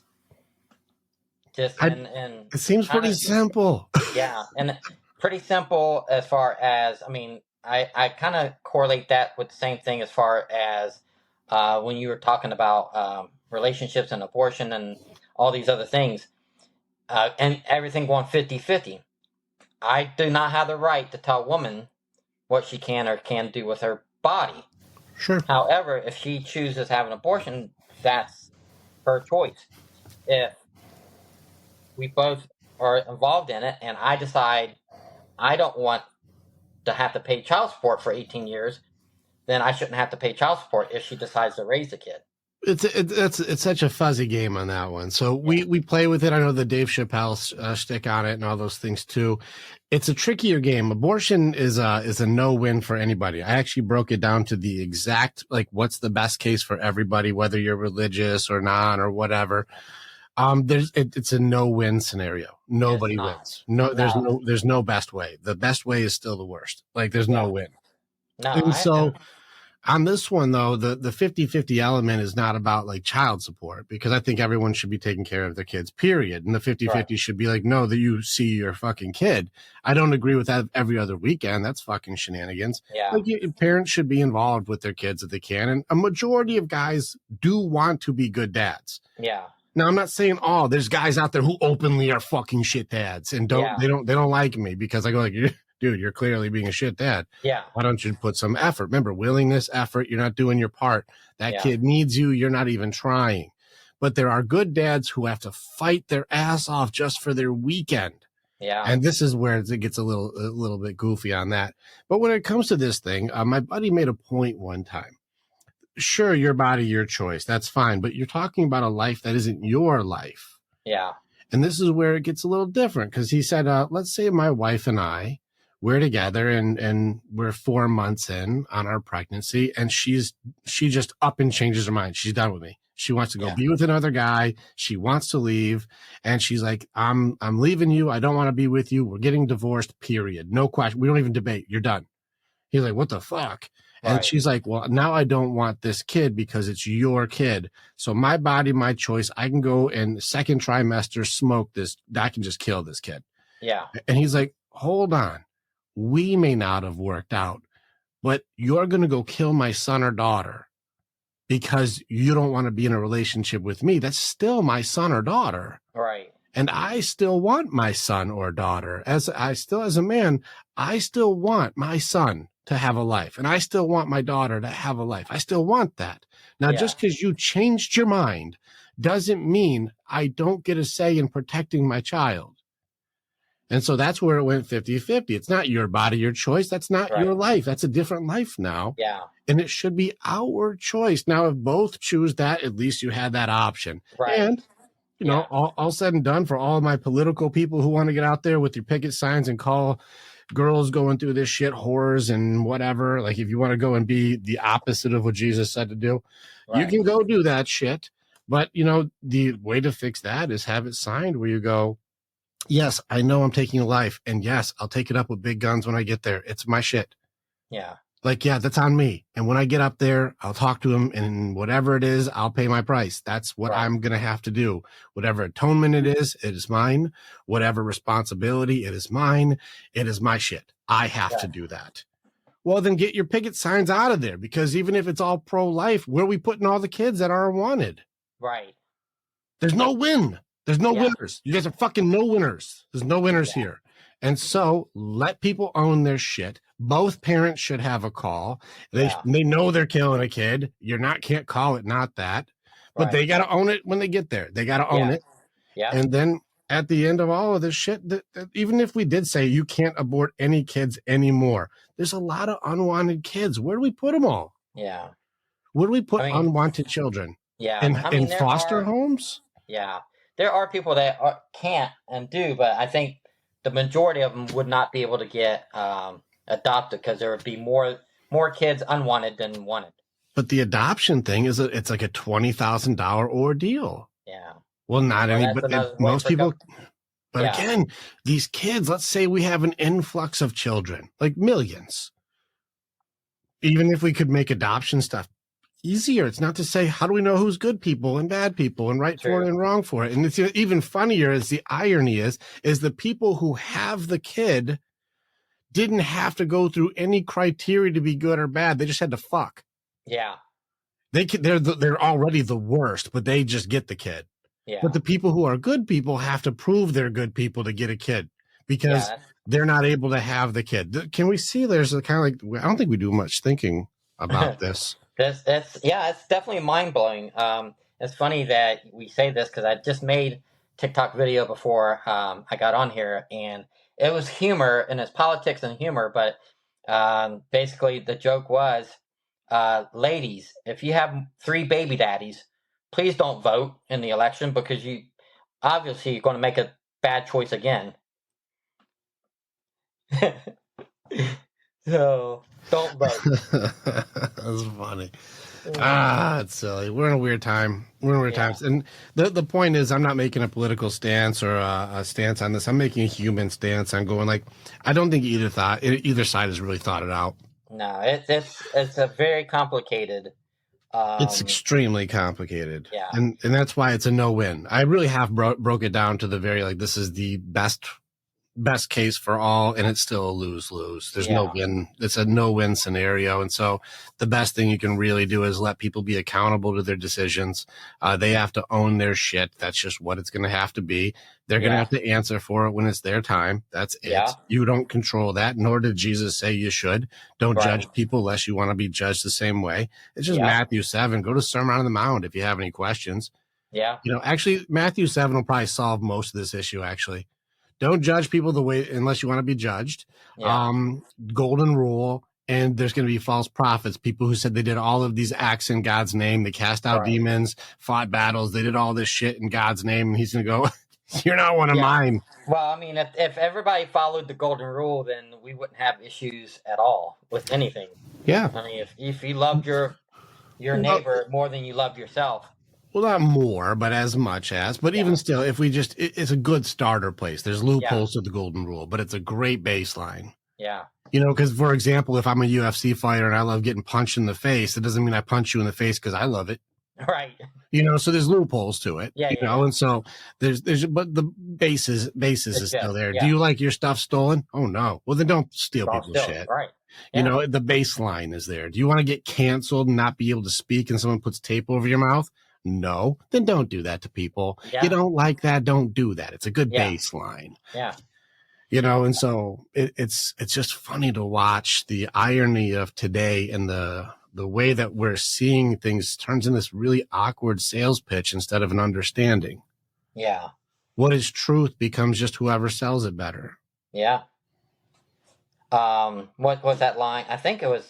It seems pretty simple. Yeah, and pretty simple as far as, I mean, I kind of correlate that with the same thing as far as when you were talking about relationships and abortion and all these other things, and everything going 50-50. I do not have the right to tell a woman what she can or can't do with her body. Sure. However, if she chooses to have an abortion, that's her choice. If we both are involved in it, and I decide I don't want to have to pay child support for 18 years, then I shouldn't have to pay child support if she decides to raise the kid. It's such a fuzzy game on that one. So we play with it. I know the Dave Chappelle stick on it and all those things too. It's a trickier game. Abortion is a no-win for anybody. I actually broke it down to the exact, like, what's the best case for everybody, whether you're religious or not or whatever. It's a no-win scenario. Nobody wins. There's no best way. The best way is still the worst. Like, there's no win. No, On this one, though, the 50-50 element is not about like child support, because I think everyone should be taking care of their kids, period. And the 50-50 Right. should be like, no, that you see your fucking kid. I don't agree with that every other weekend. That's fucking shenanigans. Yeah. Like, parents should be involved with their kids if they can. And a majority of guys do want to be good dads. Yeah. Now, I'm not saying all. There's guys out there who openly are fucking shit dads and they don't like me because I go like, dude, you're clearly being a shit dad. Yeah. Why don't you put some effort? Remember, willingness, effort. You're not doing your part. That kid needs you. You're not even trying. But there are good dads who have to fight their ass off just for their weekend. Yeah. And this is where it gets a little bit goofy on that. But when it comes to this thing, my buddy made a point one time. Sure, your body, your choice. That's fine. But you're talking about a life that isn't your life. Yeah. And this is where it gets a little different, because he said, let's say my wife and I, we're together and we're 4 months in on our pregnancy, and she just up and changes her mind. She's done with me. She wants to go be with another guy. She wants to leave. And she's like, I'm leaving you. I don't want to be with you. We're getting divorced, period. No question. We don't even debate. You're done. He's like, what the fuck? And Right. she's like, well, now I don't want this kid because it's your kid. So my body, my choice. I can go and second trimester smoke this. I can just kill this kid. Yeah. And he's like, hold on. We may not have worked out, but you're going to go kill my son or daughter because you don't want to be in a relationship with me. That's still my son or daughter. Right. And I still want my son or daughter. As a man, I still want my son to have a life, and I still want my daughter to have a life. I still want that. Now, just because you changed your mind doesn't mean I don't get a say in protecting my child. And so that's where it went 50-50. It's not your body, your choice. That's not your life. That's a different life now. Yeah. And it should be our choice. Now, if both choose that, at least you had that option. Right. And you know, all said and done, for all of my political people who want to get out there with your picket signs and call girls going through this shit whores and whatever, like if you want to go and be the opposite of what Jesus said to do, you can go do that shit. But, you know, the way to fix that is have it signed where you go, yes, I know I'm taking a life, and yes, I'll take it up with big guns when I get there. It's my shit. Yeah. Like, yeah, that's on me. And when I get up there, I'll talk to him, and whatever it is, I'll pay my price. That's what I'm going to have to do. Whatever atonement it is mine. Whatever responsibility, it is mine. It is my shit. I have to do that. Well, then get your picket signs out of there, because even if it's all pro-life, where are we putting all the kids that aren't wanted? Right. There's no win. There's no winners. You guys are fucking no winners. There's no winners here. And so let people own their shit. Both parents should have a call. They know they're killing a kid. Can't call it not that. But they got to own it when they get there. They got to own it. Yeah. And then at the end of all of this shit, even if we did say you can't abort any kids anymore, there's a lot of unwanted kids. Where do we put them all? Yeah. Where do we put unwanted children? Yeah. In foster homes? Yeah. There are people that can't and do, but I think the majority of them would not be able to get adopted because there would be more kids unwanted than wanted. But the adoption thing it's like a $20,000 ordeal. Yeah. Well, not any, but most people. But again, these kids, let's say we have an influx of children, like millions. Even if we could make adoption stuff easier, it's not to say, how do we know who's good people and bad people and right for it and wrong for it? And it's even funnier is the irony is the people who have the kid didn't have to go through any criteria to be good or bad. They just had to fuck. Yeah. They're already the worst, but they just get the kid. Yeah. But the people who are good people have to prove they're good people to get a kid because they're not able to have the kid. Can we see there's a kind of like, I don't think we do much thinking about this. It's definitely mind blowing. It's funny that we say this because I just made TikTok video before I got on here, and it was humor and it's politics and humor. But basically, the joke was, ladies, if you have 3 baby daddies, please don't vote in the election because you obviously you're going to make a bad choice again. So don't vote. That's funny. It's silly. We're in a weird time. Times. And the point is, I'm not making a political stance or a stance on this. I'm making a human stance. I'm going like, I don't think either side has really thought it out. No, it's a very complicated. It's extremely complicated, Yeah. and that's why it's a no-win. I really have broke it down to the very, like, this is the best case for all, and it's still a lose-lose. There's no win. It's a no-win scenario. And so the best thing you can really do is let people be accountable to their decisions. They have to own their shit. That's just what it's going to have to be. They're going to have to answer for it when it's their time. That's it. Yeah. You don't control that, nor did Jesus say you should. Don't judge people unless you want to be judged the same way. It's just Matthew 7. Go to Sermon on the Mount if you have any questions. Yeah. You know, actually, Matthew 7 will probably solve most of this issue, actually. Don't judge people the way, unless you want to be judged. Yeah. Golden rule. And there's going to be false prophets, people who said they did all of these acts in God's name. They cast out demons, fought battles. They did all this shit in God's name. And he's going to go, you're not one of mine. Well, I mean, if everybody followed the golden rule, then we wouldn't have issues at all with anything. Yeah. I mean, if you loved your neighbor more than you love yourself. Well, not more, but as much as. But even still, if we just, it's a good starter place. There's loopholes to the golden rule, but it's a great baseline. Yeah. You know, because, for example, if I'm a UFC fighter and I love getting punched in the face, it doesn't mean I punch you in the face because I love it. Right. You know, so there's loopholes to it. Yeah. You know, and so there's, but the basis is still there. Yeah. Do you like your stuff stolen? Oh, no. Well, then don't steal people's shit. Right. You know, the baseline is there. Do you want to get canceled and not be able to speak and someone puts tape over your mouth? No, then don't do that to people. Yeah. You don't like that, don't do that. It's a good baseline. Yeah. You know, and so it's just funny to watch the irony of today and the way that we're seeing things turns in this really awkward sales pitch instead of an understanding. Yeah. What is truth becomes just whoever sells it better. Yeah. What was that line? I think the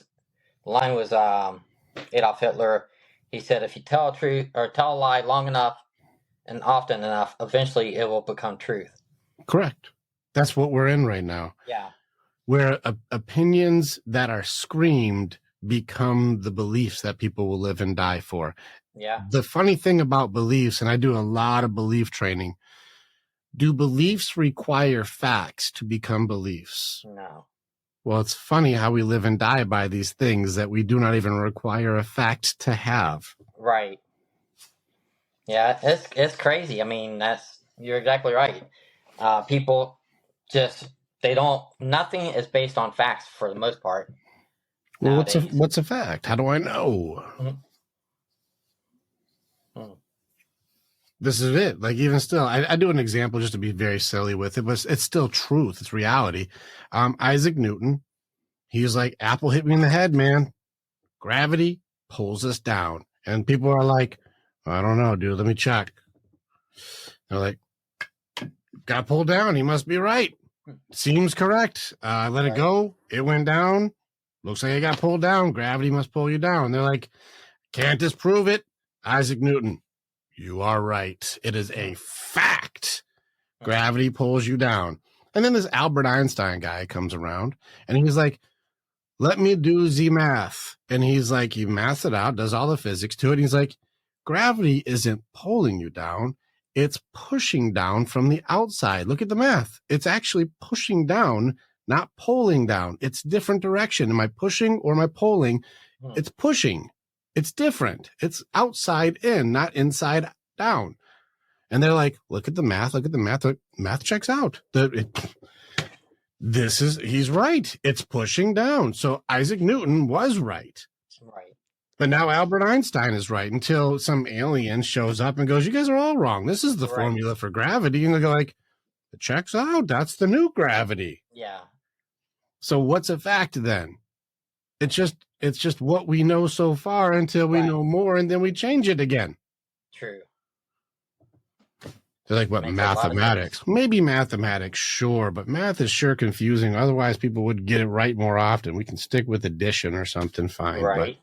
line was Adolf Hitler. He said, if you tell a truth or tell a lie long enough and often enough, eventually it will become truth. Correct. That's what we're in right now. Yeah. Where opinions that are screamed become the beliefs that people will live and die for. Yeah. The funny thing about beliefs, and I do a lot of belief training, do beliefs require facts to become beliefs? No. Well, it's funny how we live and die by these things that we do not even require a fact to have. Right. Yeah, it's crazy. I mean, you're exactly right. People nothing is based on facts for the most part. Well, what's a fact? How do I know? Mm-hmm. This is it. Like, even still, I do an example just to be very silly with it, but it's still truth. It's reality. Isaac Newton, he's like, apple hit me in the head, man. Gravity pulls us down. And people are like, I don't know, dude. Let me check. They're like, got pulled down. He must be right. Seems correct. Let it go. It went down. Looks like it got pulled down. Gravity must pull you down. They're like, can't disprove it. Isaac Newton, you are right. It is a fact. Gravity pulls you down. And then this Albert Einstein guy comes around and he's like, let me do the math. And he's like, he maths it out, does all the physics to it. And he's like, gravity isn't pulling you down. It's pushing down from the outside. Look at the math. It's actually pushing down, not pulling down. It's different direction. Am I pushing or am I pulling? It's pushing. It's different. It's outside in, not inside down. And they're like, look at the math. Look at the math. The math checks out. He's right. It's pushing down. So Isaac Newton was right. Right. But now Albert Einstein is right until some alien shows up and goes, you guys are all wrong. This is the formula for gravity. And they go like, it checks out. That's the new gravity. Yeah. So what's a fact then? It's just what we know so far until we know more, and then we change it again. True. They're like, what, mathematics? Maybe mathematics, sure, but math is sure confusing. Otherwise, people would get it right more often. We can stick with addition or something, fine. Right.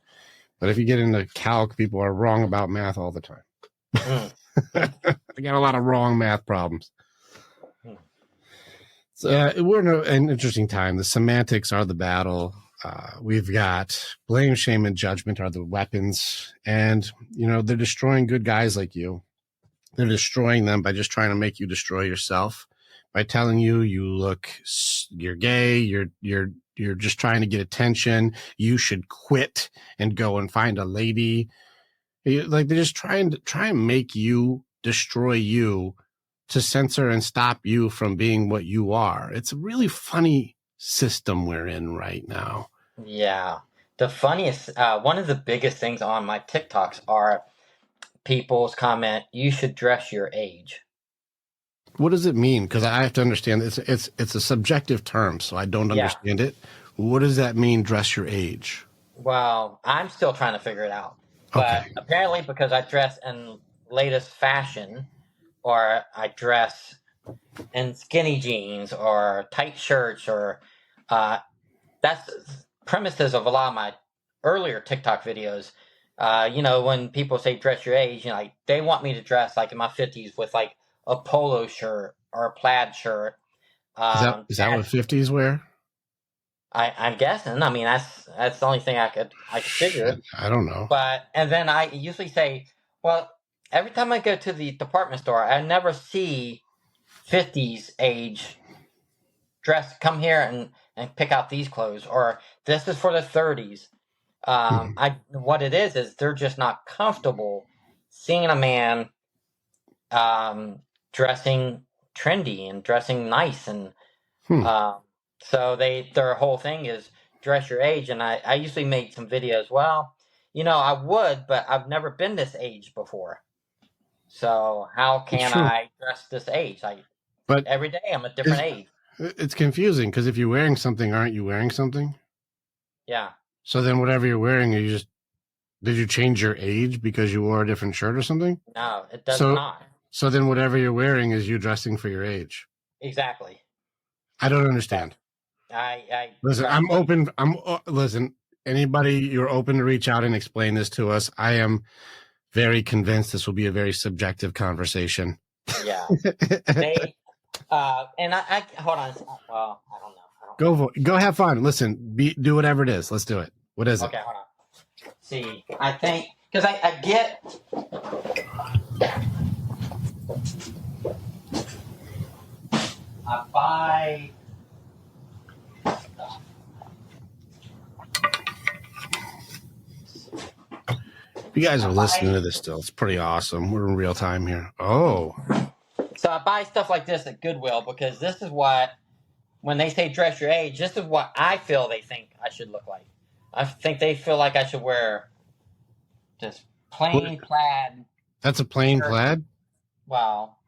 But if you get into calc, people are wrong about math all the time. I got a lot of wrong math problems. So we're in an interesting time. The semantics are the battle. We've got blame, shame, and judgment are the weapons. And, they're destroying good guys like you. They're destroying them by just trying to make you destroy yourself, by telling you you're gay, you're you're just trying to get attention. You should quit and go and find a lady. Like they're just try and make you, destroy you, to censor and stop you from being what you are. It's a really funny system we're in right now. Yeah. The funniest, one of the biggest things on my TikToks are people's comment, you should dress your age. What does it mean? Because I have to understand it's a subjective term, so I don't understand it. What does that mean, dress your age? Well, I'm still trying to figure it out. But Okay. apparently because I dress in latest fashion, or I dress in skinny jeans or tight shirts, or that's premises of a lot of my earlier TikTok videos. When people say dress your age, like they want me to dress like in my 50s with like a polo shirt or a plaid shirt. Is that what 50s wear? I'm guessing. I mean, that's the only thing I could figure. I don't know. And then I usually say, well, every time I go to the department store, I never see 50s age dress. Come here and pick out these clothes, or this is for the 30s. What it is they're just not comfortable seeing a man dressing trendy and dressing nice, and so their whole thing is dress your age. And I usually make some videos. Well, I would, but I've never been this age before. So how can I dress this age? But every day I'm a different age. It's confusing because if you're wearing something, aren't you wearing something? Yeah. So then whatever you're wearing, did you change your age because you wore a different shirt or something? No, it does not. So then whatever you're wearing is you dressing for your age. Exactly. I don't understand. Listen, I'm open. Listen, anybody, you're open to reach out and explain this to us. I am very convinced this will be a very subjective conversation. Yeah. And I hold on. Well, I don't know. Go have fun. Listen, do whatever it is. Let's do it. What is it? Okay, hold on. See, I think, because I get... I buy... You guys are listening to this still. It's pretty awesome. We're in real time here. Oh. So I buy stuff like this at Goodwill because this is what, when they say dress your age, this is what I feel they think I should look like. I think they feel like I should wear just plain plaid. That's a plain shirt. plaid? Well,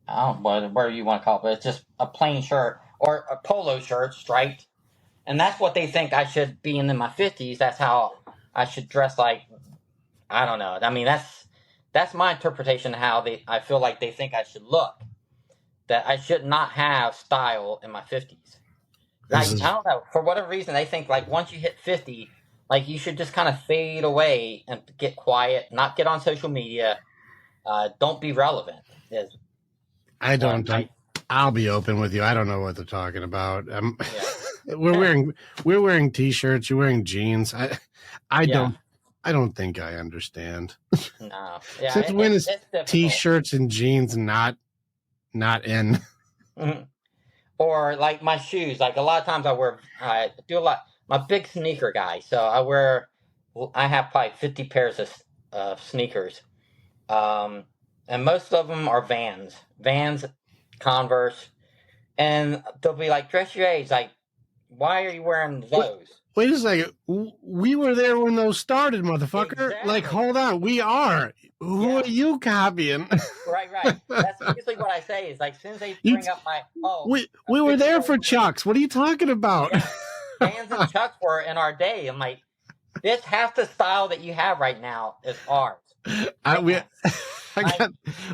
I don't know whatever you want to call it, but it's just a plain shirt or a polo shirt, striped. And that's what they think I should be in my 50s. That's how I should dress like. I don't know. I mean, that's my interpretation of how I feel like they think I should look. That I should not have style in my 50s. Like, I don't know. For whatever reason, they think like once you hit 50, like you should just kind of fade away and get quiet, not get on social media, don't be relevant. I'll be open with you. I don't know what they're talking about. We're wearing t-shirts. You're wearing jeans. I don't think I understand. No. Yeah, Since when is t-shirts and jeans not in? Mm-hmm. Or like my shoes. Like a lot of times I do a lot. I'm a big sneaker guy, so I have probably 50 pairs of sneakers. And most of them are Vans, Converse, and they'll be like, dress your age. Like, why are you wearing those? Wait a second. We were there when those started, motherfucker. Exactly. Like, hold on. We are. Who are you copying? Right. That's usually what I say is like, as soon as they bring up we were there for Chucks. What are you talking about? Yeah. Vans and Chucks were in our day. I'm like, this half the style that you have right now is ours.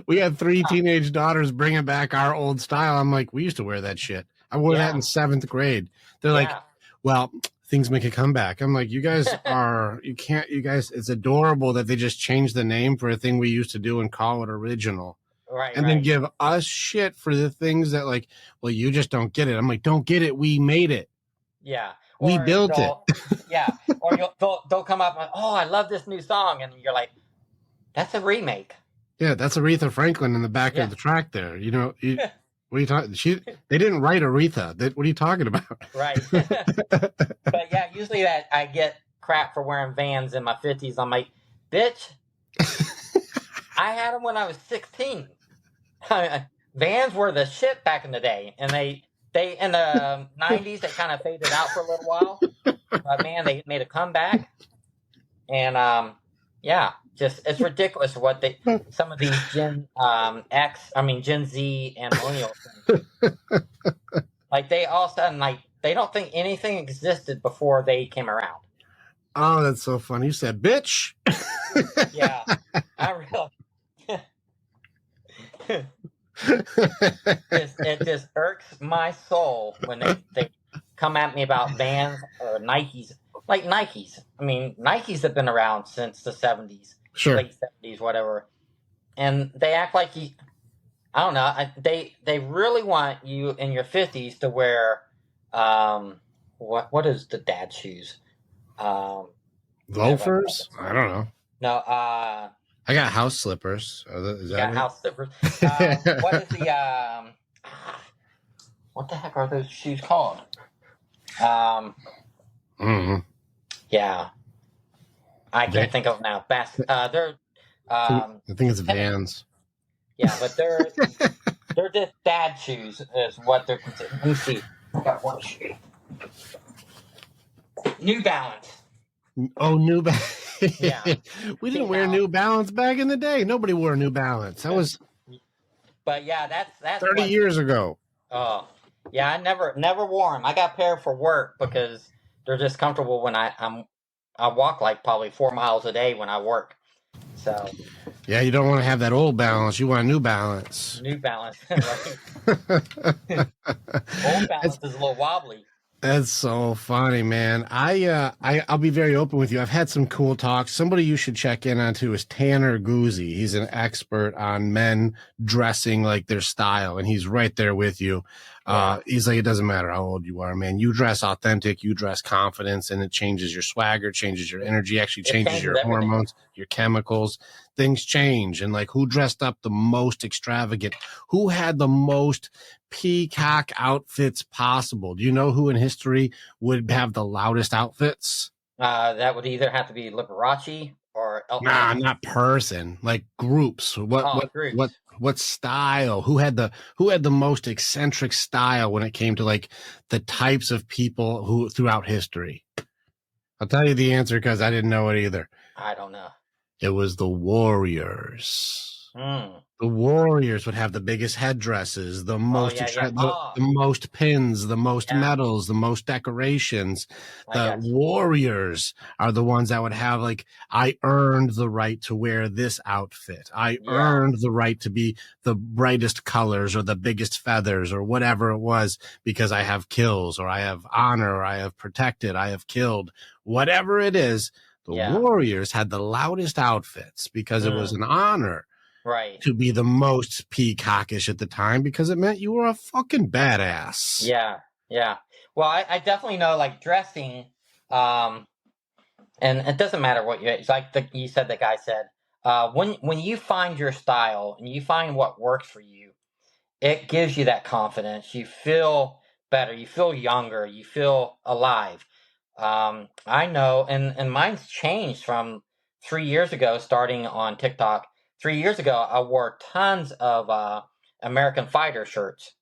We had 3 teenage daughters bringing back our old style. I'm like, we used to wear that shit. I wore that in 7th grade. They're like, well, things make a comeback. I'm like, you guys, it's adorable that they just changed the name for a thing we used to do and call it original. Right. And then give us shit for the things that like, well, you just don't get it. I'm like, don't get it. We made it. Yeah. We built it. Yeah. Or they'll come up and, oh, I love this new song. And you're like, that's a remake. Yeah, that's Aretha Franklin in the back of the track there. What are you talking? They didn't write Aretha. What are you talking about? Right. But yeah, usually that I get crap for wearing Vans in my 50s. I'm like, bitch, I had them when I was 16. Vans were the shit back in the day, and they in the 90s they kind of faded out for a little while, but man, they made a comeback, and just it's ridiculous what some of these Gen Z and millennials think. Like they all of a sudden they don't think anything existed before they came around. Oh, that's so funny. You said, bitch. Yeah, I really. It just irks my soul when they come at me about Vans or Nikes. Like Nikes. I mean, Nikes have been around since the 70s, Sure. late 70s, whatever. And they act like I don't know. They really want you in your 50s to wear what is the dad shoes? Loafers? I don't know. No, I got house slippers. house slippers. What is the what the heck are those shoes called? Yeah, I can't think of them now. They're I think it's Vans. Yeah, but they're just dad shoes is what they're considered. Let me see. I got one shoe. New Balance. Oh, New Balance. Yeah. We didn't wear New Balance back in the day. Nobody wore New Balance. That was. But yeah, that's 30 years ago. Oh, yeah. I never wore them. I got a pair for work because they're just comfortable when I walk like probably 4 miles a day when I work. So. Yeah, you don't want to have that old Balance. You want a New Balance. New Balance. Old Balance is a little wobbly. That's so funny, man. I'll be very open with you. I've had some cool talks. Somebody you should check in on too is Tanner Guzzi. He's an expert on men dressing like their style, and he's right there with you. He's like, it doesn't matter how old you are, man. You dress authentic, you dress confidence, and it changes your swagger, changes your energy, actually changes your hormones, your chemicals. Things change. And like, who dressed up the most extravagant? Who had the most peacock outfits possible? Do you know who in history would have the loudest outfits? That would either have to be Liberace or Elton. Nah, not person. Like groups. What style? Who had the most eccentric style when it came to like the types of people who throughout history? I'll tell you the answer because I didn't know it either. I don't know. It was the warriors. The warriors would have the biggest headdresses, the most, the most pins, the most medals, the most decorations. The warriors are the ones that would have like, I earned the right to wear this outfit. I earned the right to be the brightest colors or the biggest feathers or whatever it was because I have kills or I have honor or I have protected, I have killed, whatever it is. The warriors had the loudest outfits because it was an honor to be the most peacockish at the time because it meant you were a fucking badass. Yeah, yeah. Well, I definitely know like dressing, and it doesn't matter what it's like you said, the guy said, when you find your style and you find what works for you, it gives you that confidence. You feel better. You feel younger. You feel alive. I know, and mine's changed from 3 years ago, starting on TikTok. 3 years ago, I wore tons of American Fighter shirts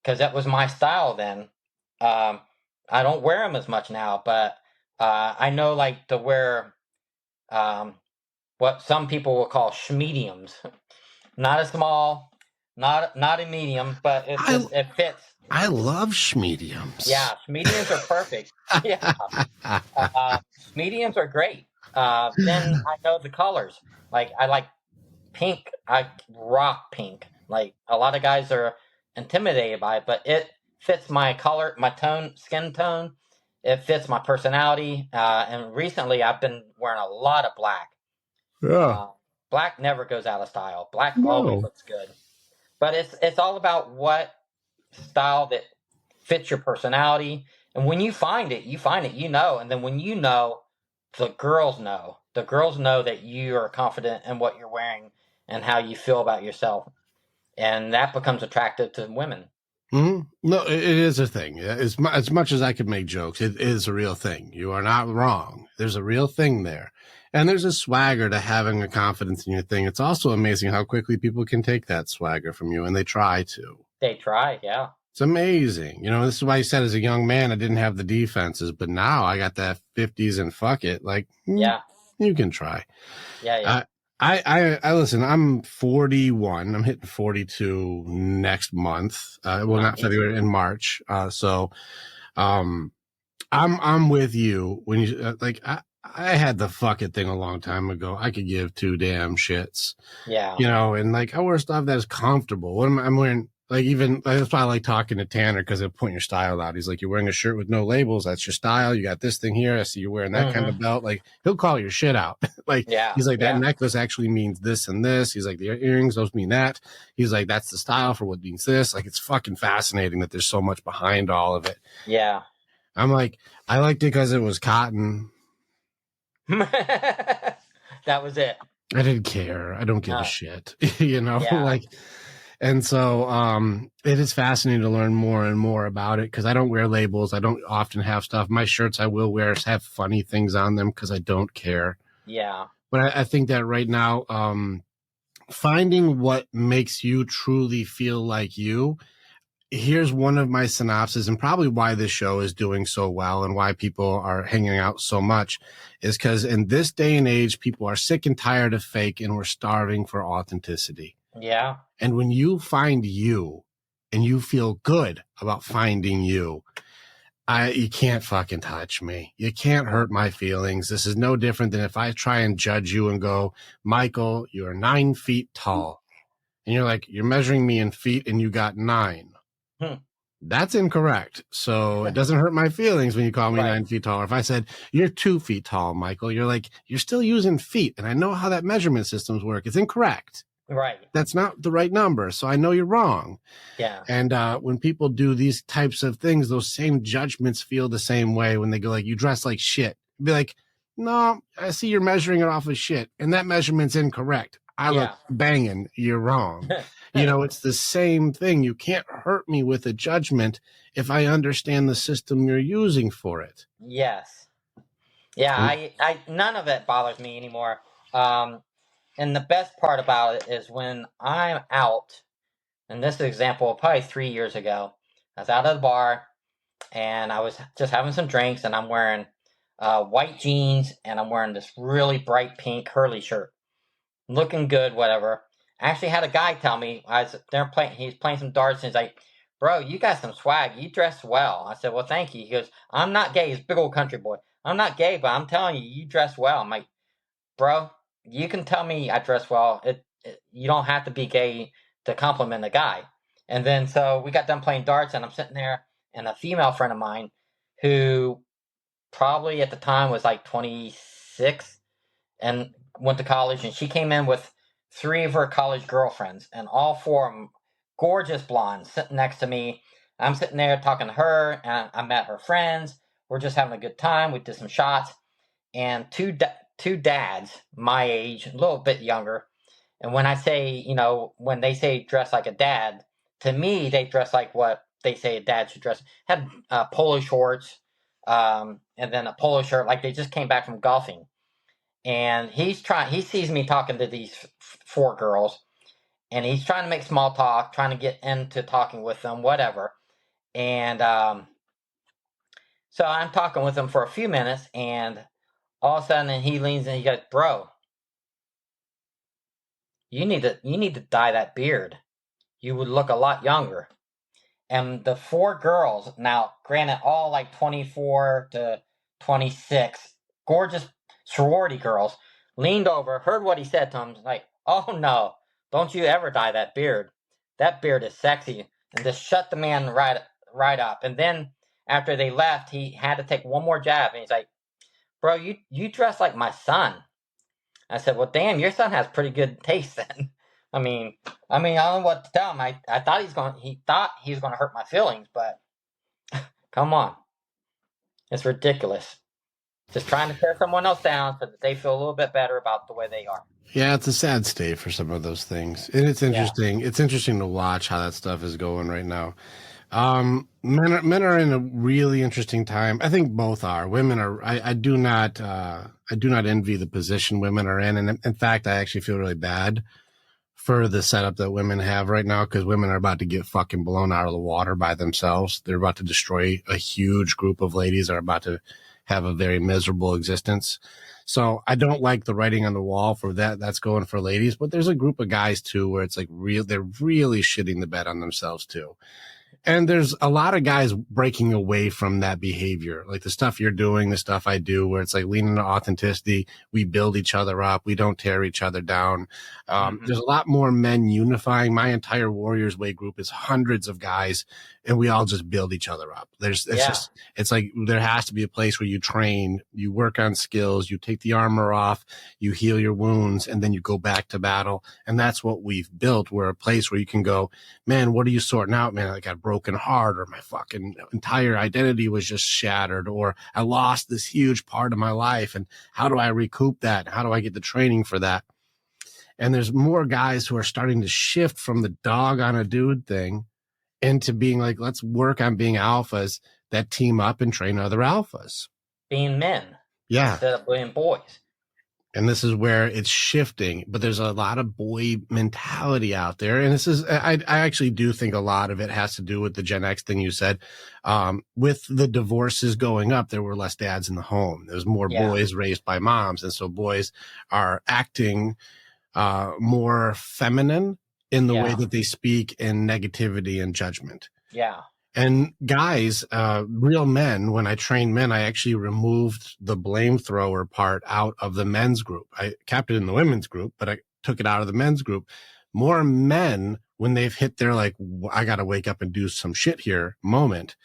because that was my style then. I don't wear them as much now, but I know like to wear what some people will call schmediums. Not a small, not a medium, but it fits. I love schmediums. Yeah, schmediums are perfect. Yeah, schmediums are great. Then I know the colors. Like I like pink. I rock pink. Like a lot of guys are intimidated by it, but it fits my color, my tone, skin tone. It fits my personality. And recently, I've been wearing a lot of black. Yeah, black never goes out of style. Black always looks good. But it's all about what style that fits your personality, and when you find it, you know, and then when you know, the girls know that you are confident in what you're wearing and how you feel about yourself. and that becomes attractive to women. No, it is a thing. As much as I could make jokes, it is a real thing. You are not wrong. There's a real thing there. And there's a swagger to having a confidence in your thing. It's also amazing how quickly people can take that swagger from you, and they try to. They try, yeah. It's amazing. You know, this is why you said as a young man, I didn't have the defenses, but now I got that 50s and fuck it. Like, Yeah. You can try. Yeah. I listen, I'm 41. I'm hitting 42 next month. Not February, in March. I'm with you when you I had the fuck it thing a long time ago. I could give two damn shits. Yeah. You know, and like I wear stuff that is comfortable. I'm wearing that's why I like talking to Tanner, because it'll point your style out. He's like, you're wearing a shirt with no labels. That's your style. You got this thing here. I see you're wearing that kind of belt. Like, he'll call your shit out. He's like, that necklace actually means this and this. He's like, the earrings, those mean that. He's like, that's the style for what means this. Like, it's fucking fascinating that there's so much behind all of it. Yeah. I'm like, I liked it because it was cotton. That was it. I didn't care. I don't give a shit, you know, and so, it is fascinating to learn more and more about it, because I don't wear labels. I don't often have stuff. My shirts I will wear have funny things on them because I don't care. Yeah. But I think that right now, finding what makes you truly feel like you, here's one of my synopses, and probably why this show is doing so well and why people are hanging out so much, is because in this day and age, people are sick and tired of fake, and we're starving for authenticity. Yeah. And when you find you and you feel good about finding you, you can't fucking touch me. You can't hurt my feelings. This is no different than if I try and judge you and go, Michael, you're 9 feet tall. And you're like, you're measuring me in feet and you got 9. That's incorrect. So it doesn't hurt my feelings when you call me 9 feet tall. Or if I said, you're 2 feet tall, Michael, you're like, you're still using feet. And I know how that measurement systems work. It's incorrect. Right. That's not the right number. So I know you're wrong. Yeah. And when people do these types of things, those same judgments feel the same way when they go like, you dress like shit. Be like, no, I see you're measuring it off of shit. And that measurement's incorrect. I look banging. You're wrong. You know, it's the same thing. You can't hurt me with a judgment if I understand the system you're using for it. Yes. Yeah, I none of it bothers me anymore. And the best part about it is when I'm out, and this is an example probably 3 years ago, I was out of the bar and I was just having some drinks, and I'm wearing white jeans and I'm wearing this really bright pink Hurley shirt. Looking good, whatever. I actually had a guy tell me, he's playing some darts, and he's like, bro, you got some swag. You dress well. I said, well, thank you. He goes, I'm not gay. He's a big old country boy. I'm not gay, but I'm telling you, you dress well. I'm like, bro, you can tell me I dress well. You don't have to be gay to compliment a guy. And then so we got done playing darts, and I'm sitting there, and a female friend of mine who probably at the time was like 26 and went to college, and she came in with 3 of her college girlfriends, and all 4 of them gorgeous blondes sitting next to me. I'm sitting there talking to her, and I met her friends. We're just having a good time. We did some shots, and two dads my age, a little bit younger. And when I say, when they say dress like a dad, to me, they dress like what they say a dad should dress. Had polo shorts, and then a polo shirt, like they just came back from golfing. And he sees me talking to these 4 girls, and he's trying to make small talk, trying to get into talking with them, whatever. And so I'm talking with him for a few minutes, and all of a sudden he leans in and he goes, bro, you need to dye that beard. You would look a lot younger. And the 4 girls, now granted all like 24 to 26, gorgeous sorority girls, leaned over, heard what he said to them, like, oh no, don't you ever dye that beard. That beard is sexy. And just shut the man right up. And then after they left, he had to take one more jab, and he's like, bro, you dress like my son. I said, well, damn, your son has pretty good taste then. I mean, I don't know what to tell him. I thought he thought he was going to hurt my feelings, but come on. It's ridiculous. Just trying to tear someone else down so that they feel a little bit better about the way they are. Yeah, it's a sad state for some of those things, and it's Yeah. interesting. It's interesting to watch how that stuff is going right now. Men are in a really interesting time. I think both are. Women are. I do not envy the position women are in, and in fact, I actually feel really bad for the setup that women have right now because women are about to get fucking blown out of the water by themselves. They're about to destroy a huge group of ladies. Are about to have a very miserable existence. So I don't like the writing on the wall for that. That's going for ladies, but there's a group of guys too where it's like they're really shitting the bed on themselves too. And there's a lot of guys breaking away from that behavior, like the stuff you're doing, the stuff I do, where it's like leaning to authenticity. We build each other up. We don't tear each other down. There's a lot more men unifying. My entire Warriors Way group is hundreds of guys, and we all just build each other up. It's like there has to be a place where you train, you work on skills, you take the armor off, you heal your wounds, and then you go back to battle. And that's what we've built. We're a place where you can go, man, what are you sorting out? Man, I got a broken heart, or my fucking entire identity was just shattered, or I lost this huge part of my life. And how do I recoup that? How do I get the training for that? And there's more guys who are starting to shift from the dog on a dude thing into being like, let's work on being alphas that team up and train other alphas. Being men. Yeah. Instead of being boys. And this is where it's shifting, but there's a lot of boy mentality out there. And this is, I actually do think a lot of it has to do with the Gen X thing you said. With the divorces going up, there were less dads in the home. There's more boys raised by moms. And so boys are acting, more feminine in the way that they speak in negativity and judgment. Yeah. And guys, real men, when I train men, I actually removed the blame thrower part out of the men's group. I kept it in the women's group, but I took it out of the men's group. More men, when they've hit their like, I got to wake up and do some shit here moment,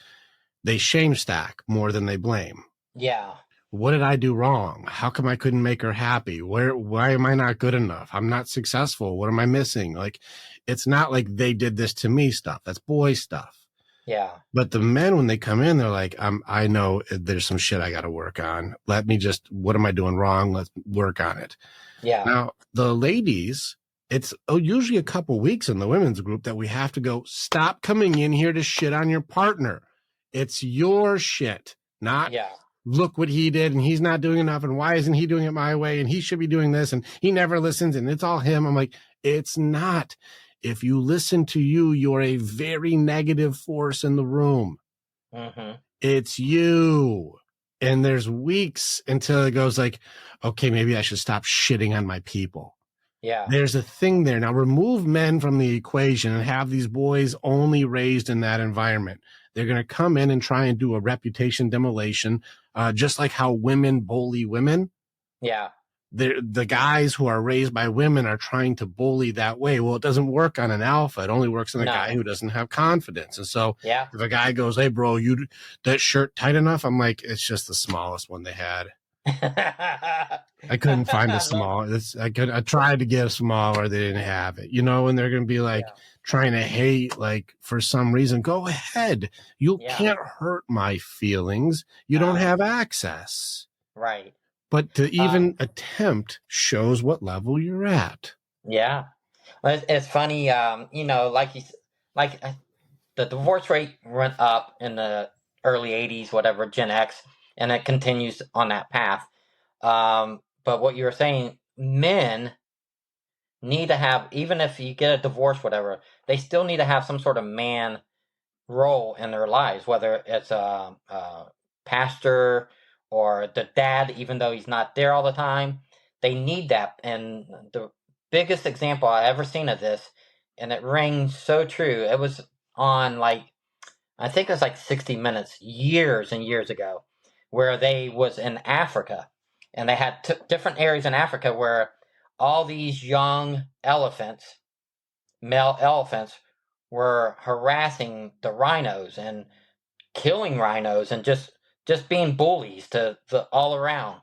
they shame stack more than they blame. Yeah. What did I do wrong? How come I couldn't make her happy? Why am I not good enough? I'm not successful. What am I missing? Like, it's not like they did this to me stuff. That's boy stuff. Yeah. But the men, when they come in, they're like, I know there's some shit I got to work on. What am I doing wrong? Let's work on it. Yeah. Now, the ladies, it's usually a couple weeks in the women's group that we have to go, stop coming in here to shit on your partner. It's your shit, not look what he did and he's not doing enough. And why isn't he doing it my way? And he should be doing this. And he never listens. And it's all him. I'm like, it's not. If you listen to you, you're a very negative force in the room. Mm-hmm. It's you. And there's weeks until it goes like, okay, maybe I should stop shitting on my people. Yeah. There's a thing there. Now remove men from the equation and have these boys only raised in that environment. They're going to come in and try and do a reputation demolition, just like how women bully women. Yeah. The guys who are raised by women are trying to bully that way. Well, it doesn't work on an alpha. It only works on a guy who doesn't have confidence. And so if a guy goes, hey, bro, that shirt tight enough? I'm like, it's just the smallest one they had. I couldn't find a small. I tried to get a smaller. They didn't have it, and they're going to be like trying to hate, like for some reason, go ahead. You can't hurt my feelings. You don't have access. Right. But to even attempt shows what level you're at. Yeah. Well, it's funny, like the divorce rate went up in the early 80s, whatever, Gen X, and it continues on that path. But what you were saying, men need to have, even if you get a divorce, whatever, they still need to have some sort of man role in their lives, whether it's a pastor or the dad, even though he's not there all the time. They need that. And the biggest example I ever seen of this, and it rings so true, it was on I think it was like 60 Minutes years and years ago, where they was in Africa, and they had different areas in Africa where all these young elephants, male elephants, were harassing the rhinos and killing rhinos and just being bullies to the all around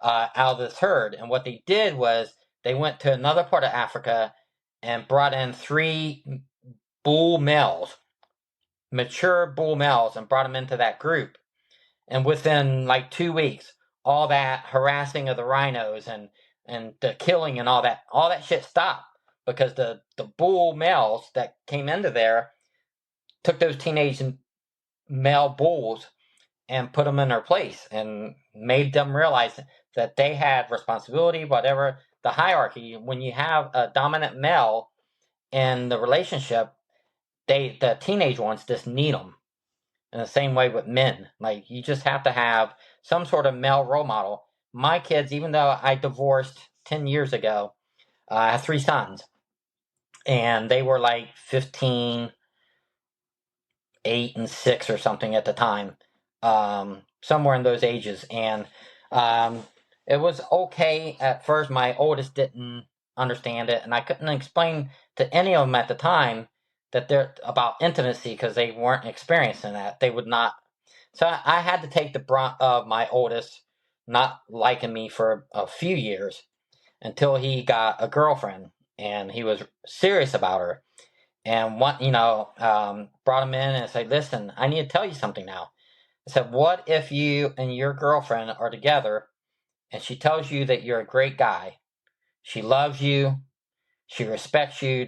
out of this herd. And what they did was they went to another part of Africa and brought in 3 bull males, mature bull males, and brought them into that group. And within 2 weeks, all that harassing of the rhinos and and the killing and all that shit stopped because the bull males that came into there took those teenage male bulls and put them in their place and made them realize that they had responsibility, whatever the hierarchy. When you have a dominant male in the relationship, the teenage ones just need them. In the same way with men, like you just have to have some sort of male role model. My kids, even though I divorced 10 years ago, I have 3 sons, and they were like 15, 8, and 6 or something at the time, somewhere in those ages. And um, it was okay at first. My oldest didn't understand it, and I couldn't explain to any of them at the time that they're about intimacy because they weren't experiencing that. They would not. So I had to take the brunt of my oldest not liking me for a few years until he got a girlfriend and he was serious about her. And brought him in and said, "Listen, I need to tell you something now." I said, "What if you and your girlfriend are together and she tells you that you're a great guy? She loves you, she respects you,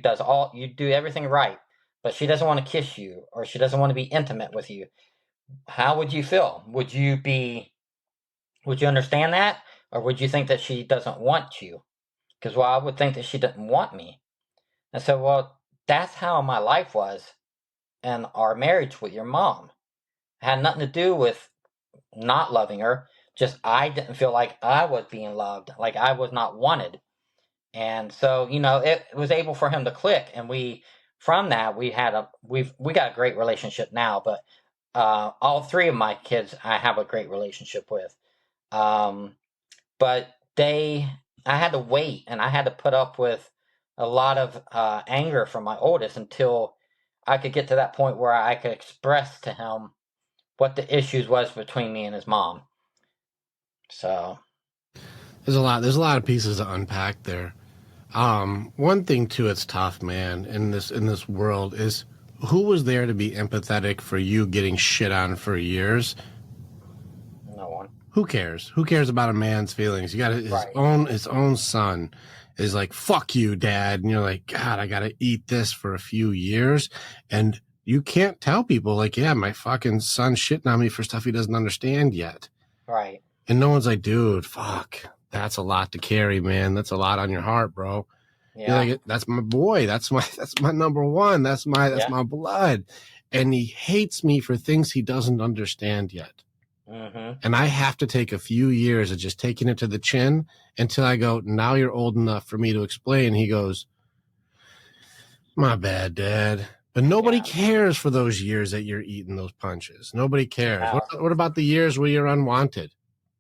you do everything right, but she doesn't want to kiss you or she doesn't want to be intimate with you. How would you feel? Would you understand that? Or would you think that she doesn't want you?" Because, well, I would think that she didn't want me. I said, "Well, that's how my life was in our marriage with your mom. It had nothing to do with not loving her. Just I didn't feel like I was being loved, like I was not wanted." And so, it was able for him to click. And from that, we got a great relationship now. But all 3 of my kids, I have a great relationship with. But I had to wait and I had to put up with a lot of anger from my oldest until I could get to that point where I could express to him what the issues was between me and his mom. So there's a lot of pieces to unpack there. One thing too, it's tough, man, in this world is who was there to be empathetic for you getting shit on for years? No one. Who cares? Who cares about a man's feelings? You got his own son is like, "Fuck you, dad." And you're like, "God, I got to eat this for a few years." And you can't tell people like, "Yeah, my fucking son's shitting on me for stuff he doesn't understand yet." Right. And no one's like, "Dude, fuck. That's a lot to carry, man. That's a lot on your heart, bro." Yeah. You're like, "That's my boy. That's my number one. That's my blood." And he hates me for things he doesn't understand yet. Mm-hmm. And I have to take a few years of just taking it to the chin until I go, "Now you're old enough for me to explain." He goes, "My bad, Dad." But nobody cares for those years that you're eating those punches. Nobody cares. Yeah. What about the years where you're unwanted?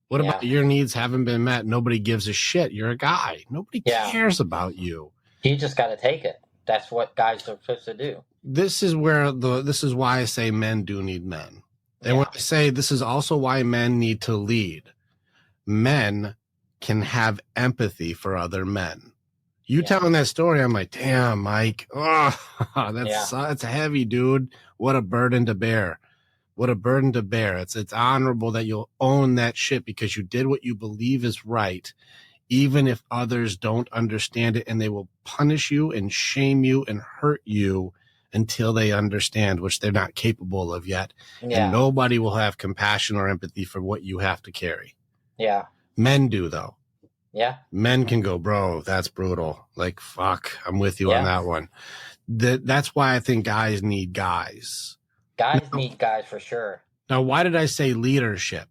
What about your needs haven't been met? Nobody gives a shit. You're a guy. Nobody cares about you. You just got to take it. That's what guys are supposed to do. This is why I say men do need men. And when I say this is also why men need to lead. Men can have empathy for other men. You telling that story, I'm like, damn, Mike. Oh, that's heavy, dude. What a burden to bear. What a burden to bear. It's honorable that you'll own that shit because you did what you believe is right, even if others don't understand it, and they will punish you and shame you and hurt you until they understand, which they're not capable of yet. Yeah. And nobody will have compassion or empathy for what you have to carry. Yeah. Men do, though. Yeah. Men can go, "Bro, that's brutal." Like, fuck, I'm with you on that one. That's why I think guys need guys. Guys need guys for sure. Now, why did I say leadership?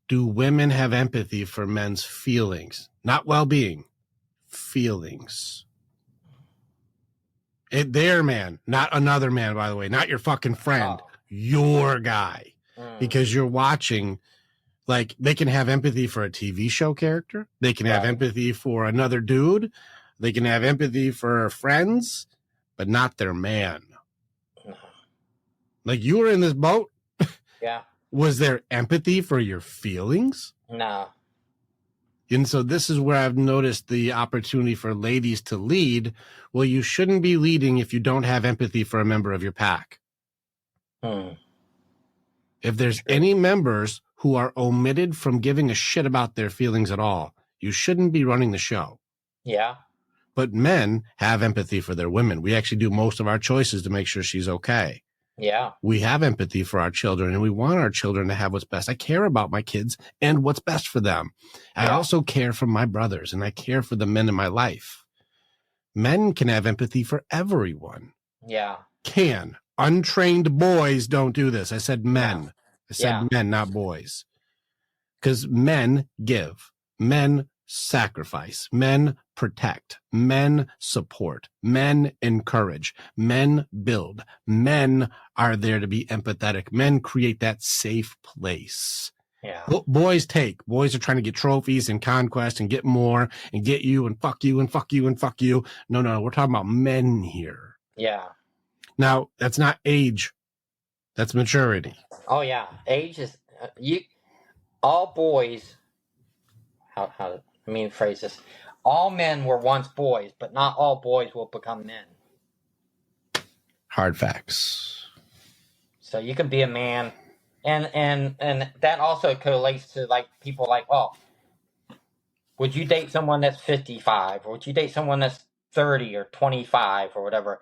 Do women have empathy for men's feelings? Not well-being. Feelings. Their man, not another man, by the way, not your fucking friend, your guy. Because you're watching, like, they can have empathy for a TV show character. They can have empathy for another dude. They can have empathy for friends, but not their man. Like, you were in this boat. Yeah. Was there empathy for your feelings? No. And so this is where I've noticed the opportunity for ladies to lead. Well, you shouldn't be leading if you don't have empathy for a member of your pack. If there's any members who are omitted from giving a shit about their feelings at all, You shouldn't be running the show. Yeah. But men have empathy for their women. We actually do most of our choices to make sure she's okay. Yeah. We have empathy for our children, and we want our children to have what's best. I care about my kids and what's best for them. I also care for my brothers, and I care for the men in my life. Men can have empathy for everyone. Yeah. Can. Untrained boys don't do this. I said men. No. I said men, not boys. Because men give. Men sacrifice. Men protect. Men support. Men encourage. Men build. Men are there to be empathetic. Men create that safe place. Yeah. Boys take. Boys are trying to get trophies and conquest and get more and get you and fuck you and fuck you and fuck you. No. We're talking about men here. Yeah. Now, that's not age. That's maturity. Oh, yeah. Age is... all boys... How let me phrase this. All men were once boys, but not all boys will become men. Hard facts. So you can be a man... And that also correlates to like people like, well, would you date someone that's 55, or would you date someone that's 30 or 25 or whatever?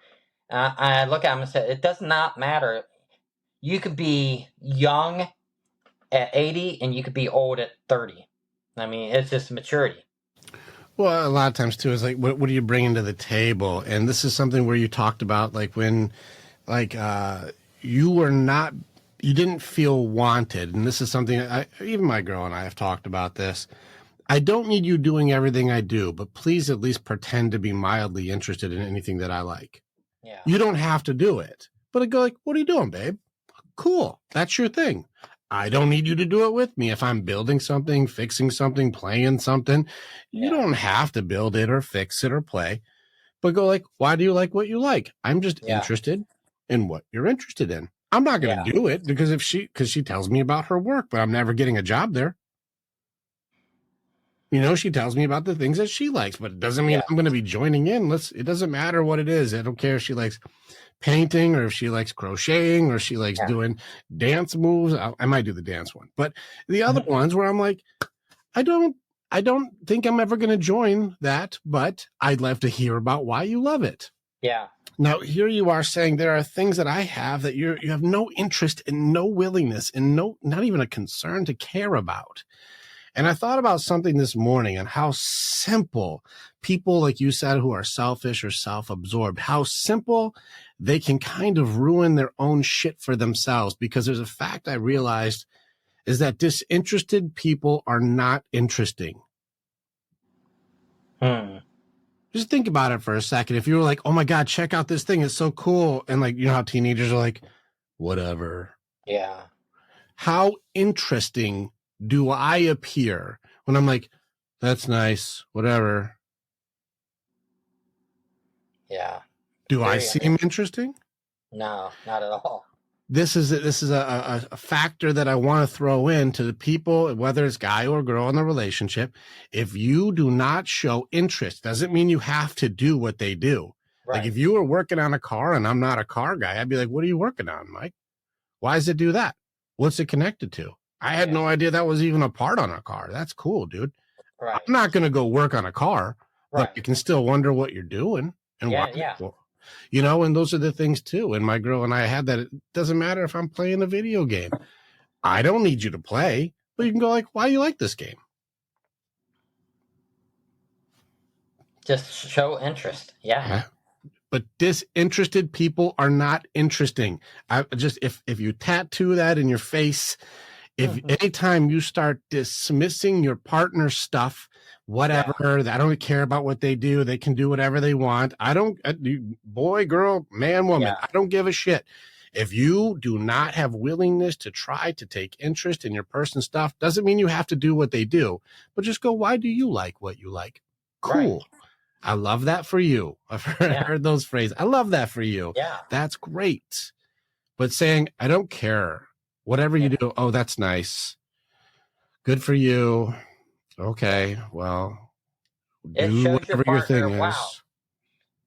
I look at them and say, it does not matter. You could be young at 80 and you could be old at 30. I mean, it's just maturity. Well, a lot of times too is like, what are you bringing to the table? And this is something where you talked about like when, like you were not. You didn't feel wanted. And this is something even my girl and I have talked about this. I don't need you doing everything I do, but please at least pretend to be mildly interested in anything that I like. Yeah. You don't have to do it, but I go like, what are you doing, babe? Cool. That's your thing. I don't need you to do it with me. If I'm building something, fixing something, playing something, you don't have to build it or fix it or play, but go like, why do you like what you like? I'm just interested in what you're interested in. I'm not going to do it because because she tells me about her work, but I'm never getting a job there. You know, she tells me about the things that she likes, but it doesn't mean I'm going to be joining in. It doesn't matter what it is. I don't care if she likes painting or if she likes crocheting or she likes doing dance moves. I might do the dance one, but the other ones where I'm like, I don't think I'm ever going to join that, but I'd love to hear about why you love it. Yeah. Now, here you are saying there are things that I have that you have no interest and no willingness and not even a concern to care about. And I thought about something this morning and how simple people, like you said, who are selfish or self-absorbed, how simple they can kind of ruin their own shit for themselves. Because there's a fact I realized is that disinterested people are not interesting. Just think about it for a second. If you were like, oh my God, check out this thing. It's so cool. And like, you know how teenagers are like, whatever. Yeah. How interesting do I appear when I'm like, that's nice, whatever. Yeah. Do I seem interesting? No, not at all. This is a factor that I want to throw in to the people, whether it's guy or girl in the relationship. If you do not show interest, doesn't mean you have to do what they do. Right. Like if you were working on a car and I'm not a car guy, I'd be like, what are you working on, Mike? Why does it do that? What's it connected to? I had no idea that was even a part on a car. That's cool, dude. Right. I'm not going to go work on a car, but you can still wonder what you're doing and why. You know, and those are the things too. And my girl and I had that. It doesn't matter if I'm playing a video game. I don't need you to play, but you can go like, why do you like this game? Just show interest. Yeah. But disinterested people are not interesting. If you tattoo that in your face, if anytime you start dismissing your partner's stuff, whatever, I don't care about what they do. They can do whatever they want. Boy, girl, man, woman, I don't give a shit. If you do not have willingness to try to take interest in your person's stuff, doesn't mean you have to do what they do, but just go, why do you like what you like? Cool. Right. I love that for you. I've heard those phrases. I love that for you. Yeah. That's great. But saying, I don't care, whatever you do, oh, that's nice. Good for you. Okay, well, do whatever your thing is. Wow,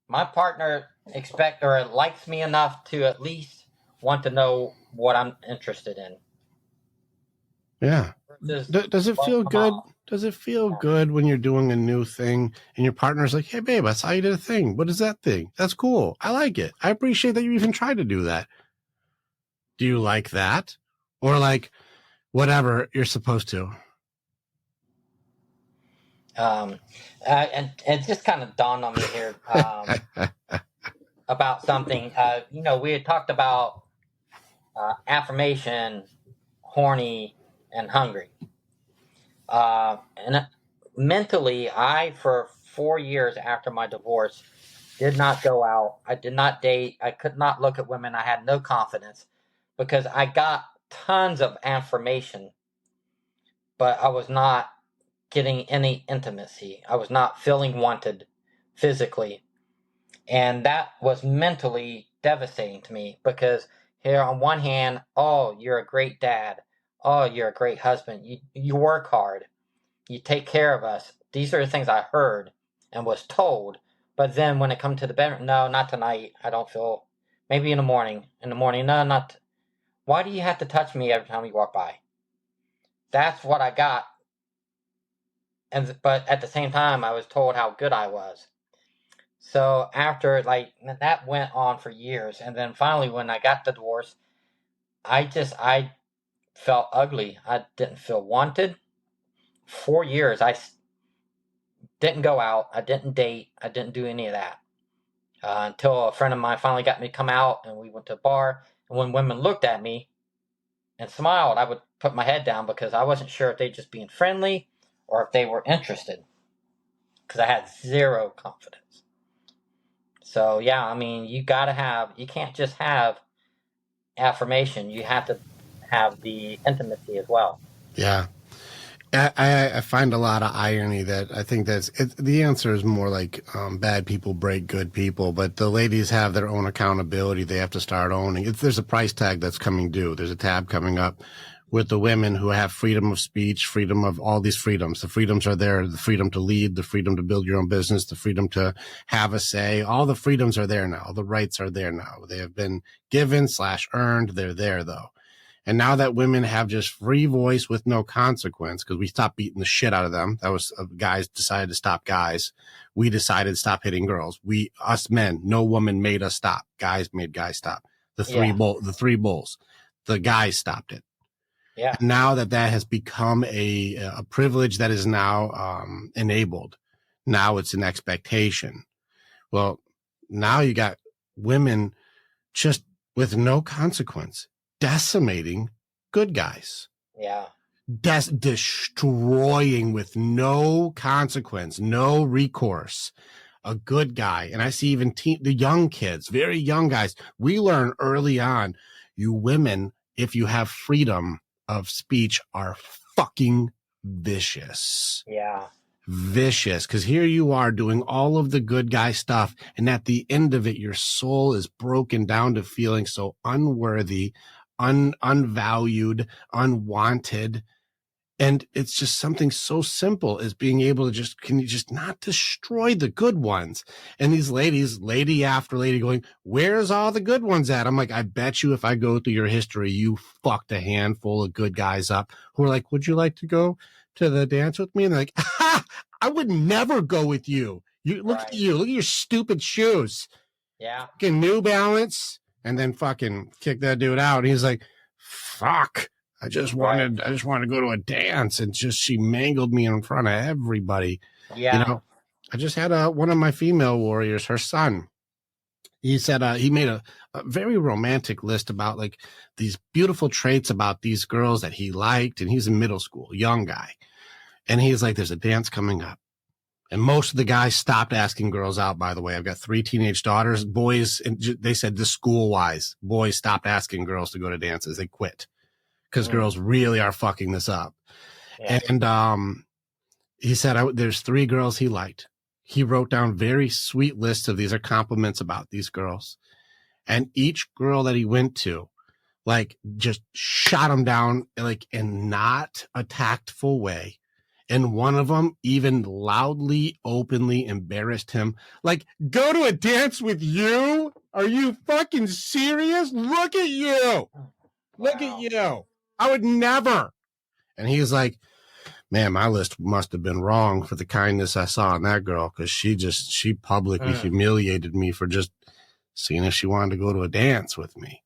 my partner expects or likes me enough to at least want to know what I'm interested in. Yeah. Does it feel good? Does it feel good when you're doing a new thing and your partner's like, hey, babe, I saw you did a thing. What is that thing? That's cool. I like it. I appreciate that you even tried to do that. Do you like that? Or like whatever you're supposed to? And it just kind of dawned on me here about something. We had talked about affirmation, horny, and hungry. And mentally, for 4 years after my divorce, did not go out. I did not date. I could not look at women. I had no confidence because I got tons of affirmation, but I was not getting any intimacy. I was not feeling wanted physically. And that was mentally devastating to me because here on one hand, oh, you're a great dad. Oh, you're a great husband. You work hard. You take care of us. These are the things I heard and was told. But then when it comes to the bedroom, no, not tonight. I don't feel, maybe in the morning. In the morning, no, not. Why do you have to touch me every time you walk by? That's what I got. But at the same time, I was told how good I was. So after that went on for years, and then finally when I got the divorce, I felt ugly. I didn't feel wanted. 4 years, I didn't go out. I didn't date. I didn't do any of that until a friend of mine finally got me to come out, and we went to a bar. And when women looked at me and smiled, I would put my head down because I wasn't sure if they just being friendly or if they were interested because I had zero confidence. So yeah, I mean, you can't just have affirmation. You have to have the intimacy as well. Yeah. I find a lot of irony that I think the answer is more like bad people break good people, but the ladies have their own accountability. They have to start owning. There's a price tag that's coming due. There's a tab coming up with the women who have freedom of speech, freedom of all these freedoms. The freedoms are there, the freedom to lead, the freedom to build your own business, the freedom to have a say. All the freedoms are there now. All the rights are there now. They have been given/earned. They're there though. And now that women have just free voice with no consequence, because we stopped beating the shit out of them. That was guys decided to stop guys. We decided to stop hitting girls. Us men, no woman made us stop. Guys made guys stop. The three bulls, the guys stopped it. Yeah. And now that has become a privilege that is now enabled. Now it's an expectation. Well, now you got women just with no consequence decimating good guys. Yeah. Destroying with no consequence, no recourse, a good guy. And I see even the young kids, very young guys. We learn early on, you women, if you have freedom of speech, are fucking vicious. Yeah. Vicious, because here you are doing all of the good guy stuff, and at the end of it, your soul is broken down to feeling so unworthy, unvalued, unwanted. And it's just something so simple as being able to can you just not destroy the good ones? And these ladies, lady after lady going, where's all the good ones at? I'm like, I bet you if I go through your history, you fucked a handful of good guys up who are like, would you like to go to the dance with me? And they're like, ha, I would never go with you. Look at you. Look at your stupid shoes. Yeah. Fucking New Balance. And then fucking kick that dude out. And he's like, fuck. I just wanted to go to a dance, and she mangled me in front of everybody. Yeah. I just had one of my female warriors, her son. He said he made a very romantic list about like these beautiful traits about these girls that he liked, and he's in middle school, young guy. And he's like, there's a dance coming up. And most of the guys stopped asking girls out, by the way. I've got 3 teenage daughters, boys, and they said this school-wise, boys stopped asking girls to go to dances. They quit. Because girls really are fucking this up. Yeah. And he said there's 3 girls he liked. He wrote down very sweet lists of these are compliments about these girls. And each girl that he went to, like, just shot him down, like, in not a tactful way. And one of them even loudly, openly embarrassed him. Like, go to a dance with you? Are you fucking serious? Look at you. Look at you. I would never. And he's like, Man, my list must have been wrong for the kindness I saw in that girl, because she publicly humiliated me for just seeing if she wanted to go to a dance with me.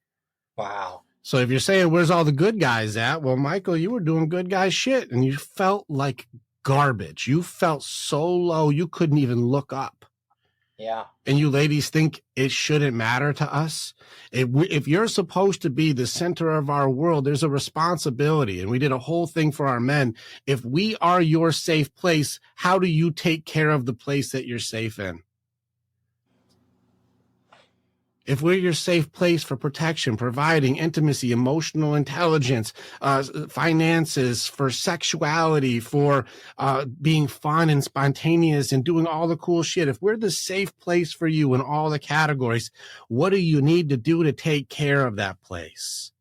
Wow. So if you're saying, where's all the good guys at? Well, Michael, you were doing good guy shit, and you felt like garbage. You felt so low, you couldn't even look up. Yeah. And you ladies think it shouldn't matter to us? If you're supposed to be the center of our world, there's a responsibility. And we did a whole thing for our men. If we are your safe place, how do you take care of the place that you're safe in? If we're your safe place for protection, providing intimacy, emotional intelligence, finances, for sexuality, for being fun and spontaneous and doing all the cool shit, if we're the safe place for you in all the categories, what do you need to do to take care of that place?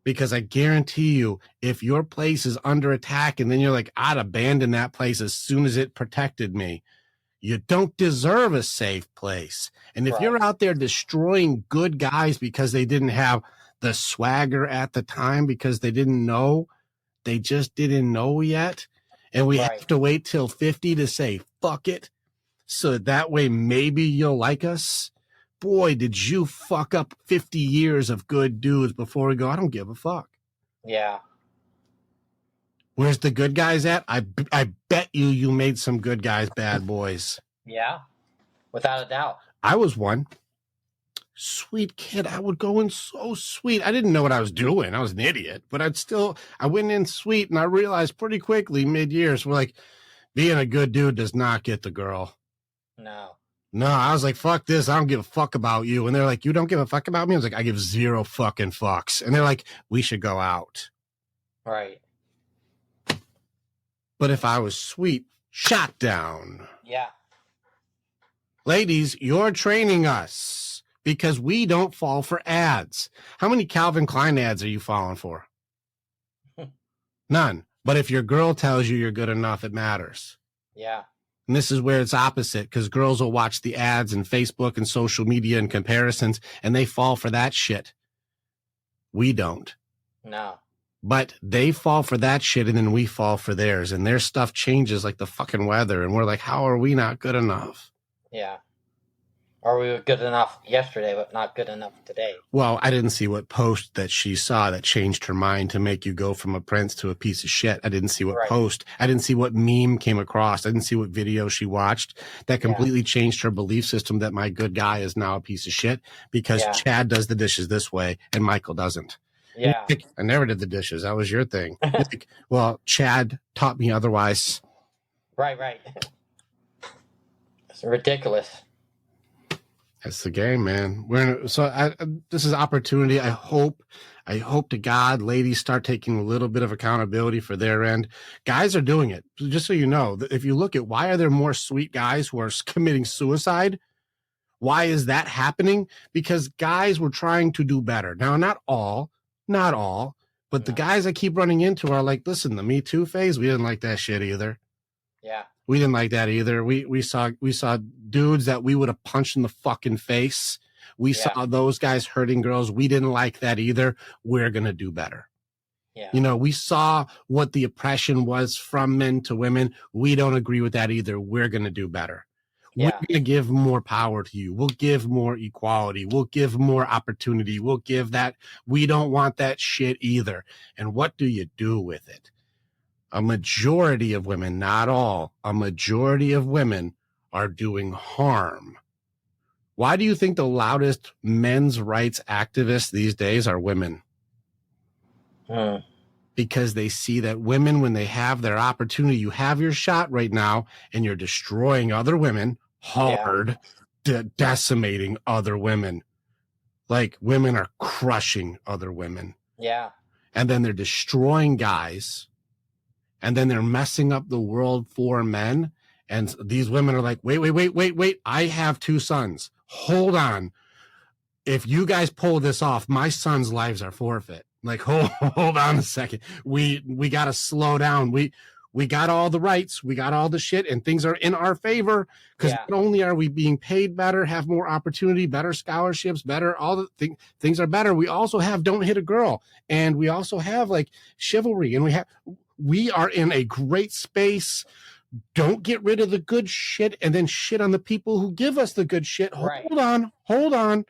Because I guarantee you, if your place is under attack and then you're like, I'd abandon that place as soon as it protected me. You don't deserve a safe place. And if you're out there destroying good guys because they didn't have the swagger at the time, because they didn't know, they just didn't know yet. And we have to wait till 50 to say, fuck it. So that way, maybe you'll like us. Boy, did you fuck up 50 years of good dudes before we go, I don't give a fuck. Yeah. Where's the good guys at? I bet you made some good guys bad boys. Yeah, without a doubt. I was one. Sweet kid. I would go in so sweet. I didn't know what I was doing. I was an idiot, but I went in sweet, and I realized pretty quickly mid-years, we're like, being a good dude does not get the girl. No, I was like, fuck this. I don't give a fuck about you. And they're like, you don't give a fuck about me? I was like, I give zero fucking fucks. And they're like, we should go out. Right. But if I was sweet, shot down. Yeah. Ladies, you're training us because we don't fall for ads. How many Calvin Klein ads are you falling for? None. But if your girl tells you you're good enough, it matters. Yeah. And this is where it's opposite, because girls will watch the ads and Facebook and social media and comparisons, and they fall for that shit. We don't. No. But they fall for that shit, and then we fall for theirs, and their stuff changes like the fucking weather, and we're like, how are we not good enough? Yeah. Or we were good enough yesterday, but not good enough today. Well, I didn't see what post that she saw that changed her mind to make you go from a prince to a piece of shit. I didn't see what post. I didn't see what meme came across. I didn't see what video she watched that completely changed her belief system that my good guy is now a piece of shit because Chad does the dishes this way and Michael doesn't. Yeah. I never did the dishes. That was your thing. Like, well, Chad taught me otherwise. Right. It's ridiculous. That's the game, man. This is opportunity. I hope to God ladies start taking a little bit of accountability for their end. Guys are doing it. Just so you know, if you look at why are there more sweet guys who are committing suicide? Why is that happening? Because guys were trying to do better. Now, not all, but the guys I keep running into are like, listen, the Me Too phase, we didn't like that shit either. Yeah. We didn't like that either. We saw dudes that we would have punched in the fucking face. We saw those guys hurting girls. We didn't like that either. We're going to do better. Yeah. You know, we saw what the oppression was from men to women. We don't agree with that either. We're going to do better. Yeah. We're going to give more power to you. We'll give more equality. We'll give more opportunity. We'll give that. We don't want that shit either. And what do you do with it? A majority of women, not all, a majority of women are doing harm. Why do you think the loudest men's rights activists these days are women? Because they see that women, when they have their opportunity, you have your shot right now and you're destroying other women hard, decimating other women. Like women are crushing other women. Yeah. And then they're destroying guys. And then they're messing up the world for men. And these women are like, wait. I have 2 sons. Hold on. If you guys pull this off, my sons' lives are forfeit. Like, hold on a second. We got to slow down. We got all the rights. We got all the shit and things are in our favor. Because not only are we being paid better, have more opportunity, better scholarships, better, all the things are better. We also have Don't Hit a Girl. And we also have like chivalry. And we are in a great space. Don't get rid of the good shit and then shit on the people who give us the good shit. Right. Hold on.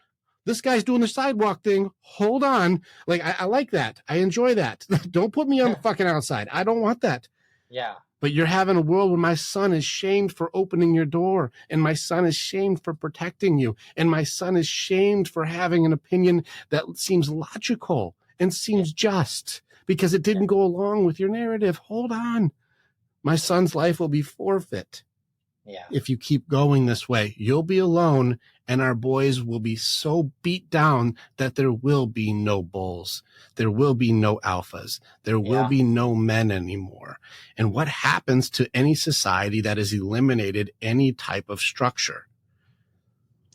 This guy's doing the sidewalk thing. Hold on. Like, I like that. I enjoy that. Don't put me on the fucking outside. I don't want that. Yeah. But you're having a world where my son is shamed for opening your door, and my son is shamed for protecting you, and my son is shamed for having an opinion that seems logical and seems just because it didn't go along with your narrative. Hold on. My son's life will be forfeit. Yeah. If you keep going this way, you'll be alone, and our boys will be so beat down that there will be no bulls. There will be no alphas. There will be no men anymore. And what happens to any society that has eliminated any type of structure?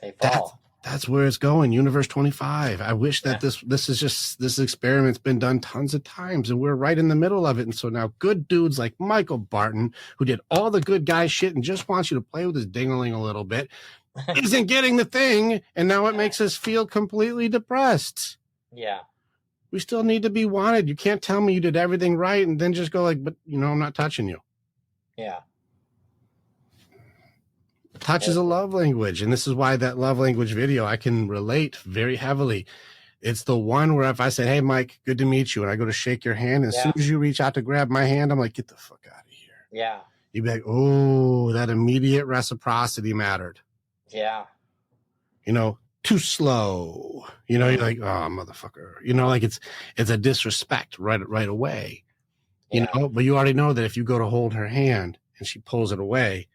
They fall. That's where it's going. Universe 25. I wish that this experiment's been done tons of times, and we're right in the middle of it. And so now good dudes like Michael Barton, who did all the good guy shit and just wants you to play with his dingling a little bit, isn't getting the thing. And now it makes us feel completely depressed. Yeah. We still need to be wanted. You can't tell me you did everything right and then just go like, but I'm not touching you. Yeah. Touch is a love language. And this is why that love language video, I can relate very heavily. It's the one where if I said, hey, Mike, good to meet you. And I go to shake your hand. And as soon as you reach out to grab my hand, I'm like, get the fuck out of here. Yeah. You'd be like, oh, that immediate reciprocity mattered. Yeah. Too slow. You're like, oh, motherfucker. Like it's a disrespect right away. But you already know that if you go to hold her hand and she pulls it away,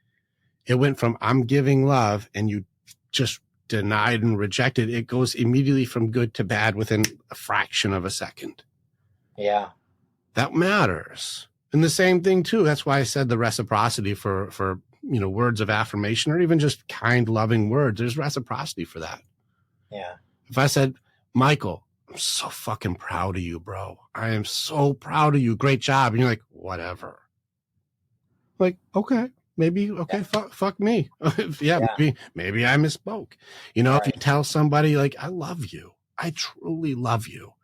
it went from I'm giving love and you just denied and rejected. It goes immediately from good to bad within a fraction of a second. Yeah. That matters. And the same thing too. That's why I said the reciprocity for words of affirmation or even just kind, loving words. There's reciprocity for that. Yeah. If I said, Michael, I'm so fucking proud of you, bro. I am so proud of you. Great job. And you're like, whatever. Like, okay. Maybe, okay, fuck me. Maybe I misspoke. If you tell somebody like, I love you, I truly love you.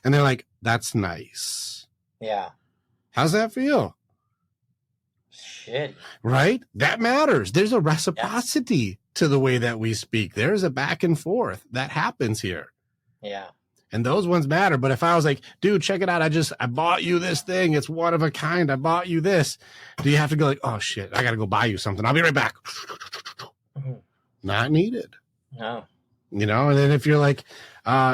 And they're like, that's nice. Yeah. How's that feel? Shit. Right? That matters. There's a reciprocity to the way that we speak. There's a back and forth that happens here. Yeah. And those ones matter. But if I was like, dude, check it out. I bought you this thing. It's one of a kind. I bought you this. Do you have to go like, oh shit, I got to go buy you something. I'll be right back. Not needed. No. And then if you're like,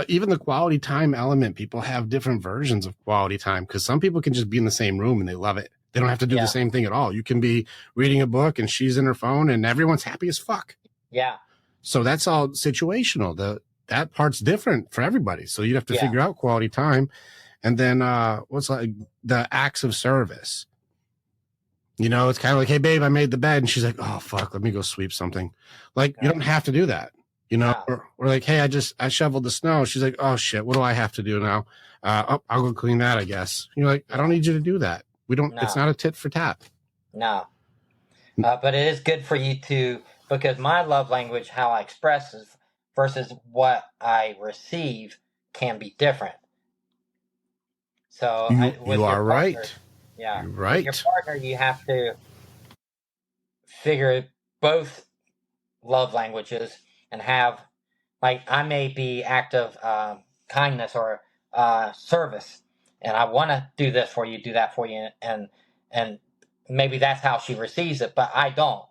even the quality time element, people have different versions of quality time because some people can just be in the same room and they love it. They don't have to do the same thing at all. You can be reading a book and she's in her phone and everyone's happy as fuck. Yeah. So that's all situational. That part's different for everybody. So you'd have to figure out quality time. And then what's like the acts of service? It's kind of like, hey, babe, I made the bed. And she's like, oh, fuck, let me go sweep something. Like, you don't have to do that. Or like, hey, I shoveled the snow. She's like, oh, shit, what do I have to do now? I'll go clean that, I guess. You're like, I don't need you to do that. It's not a tit for tat. No. But it is good for you because my love language, how I express versus what I receive can be different. So you are right. Yeah. You're right. With your partner, you have to figure both love languages and have, like, I may be act of kindness or service, and I want to do this for you, do that for you, and maybe that's how she receives it, but I don't.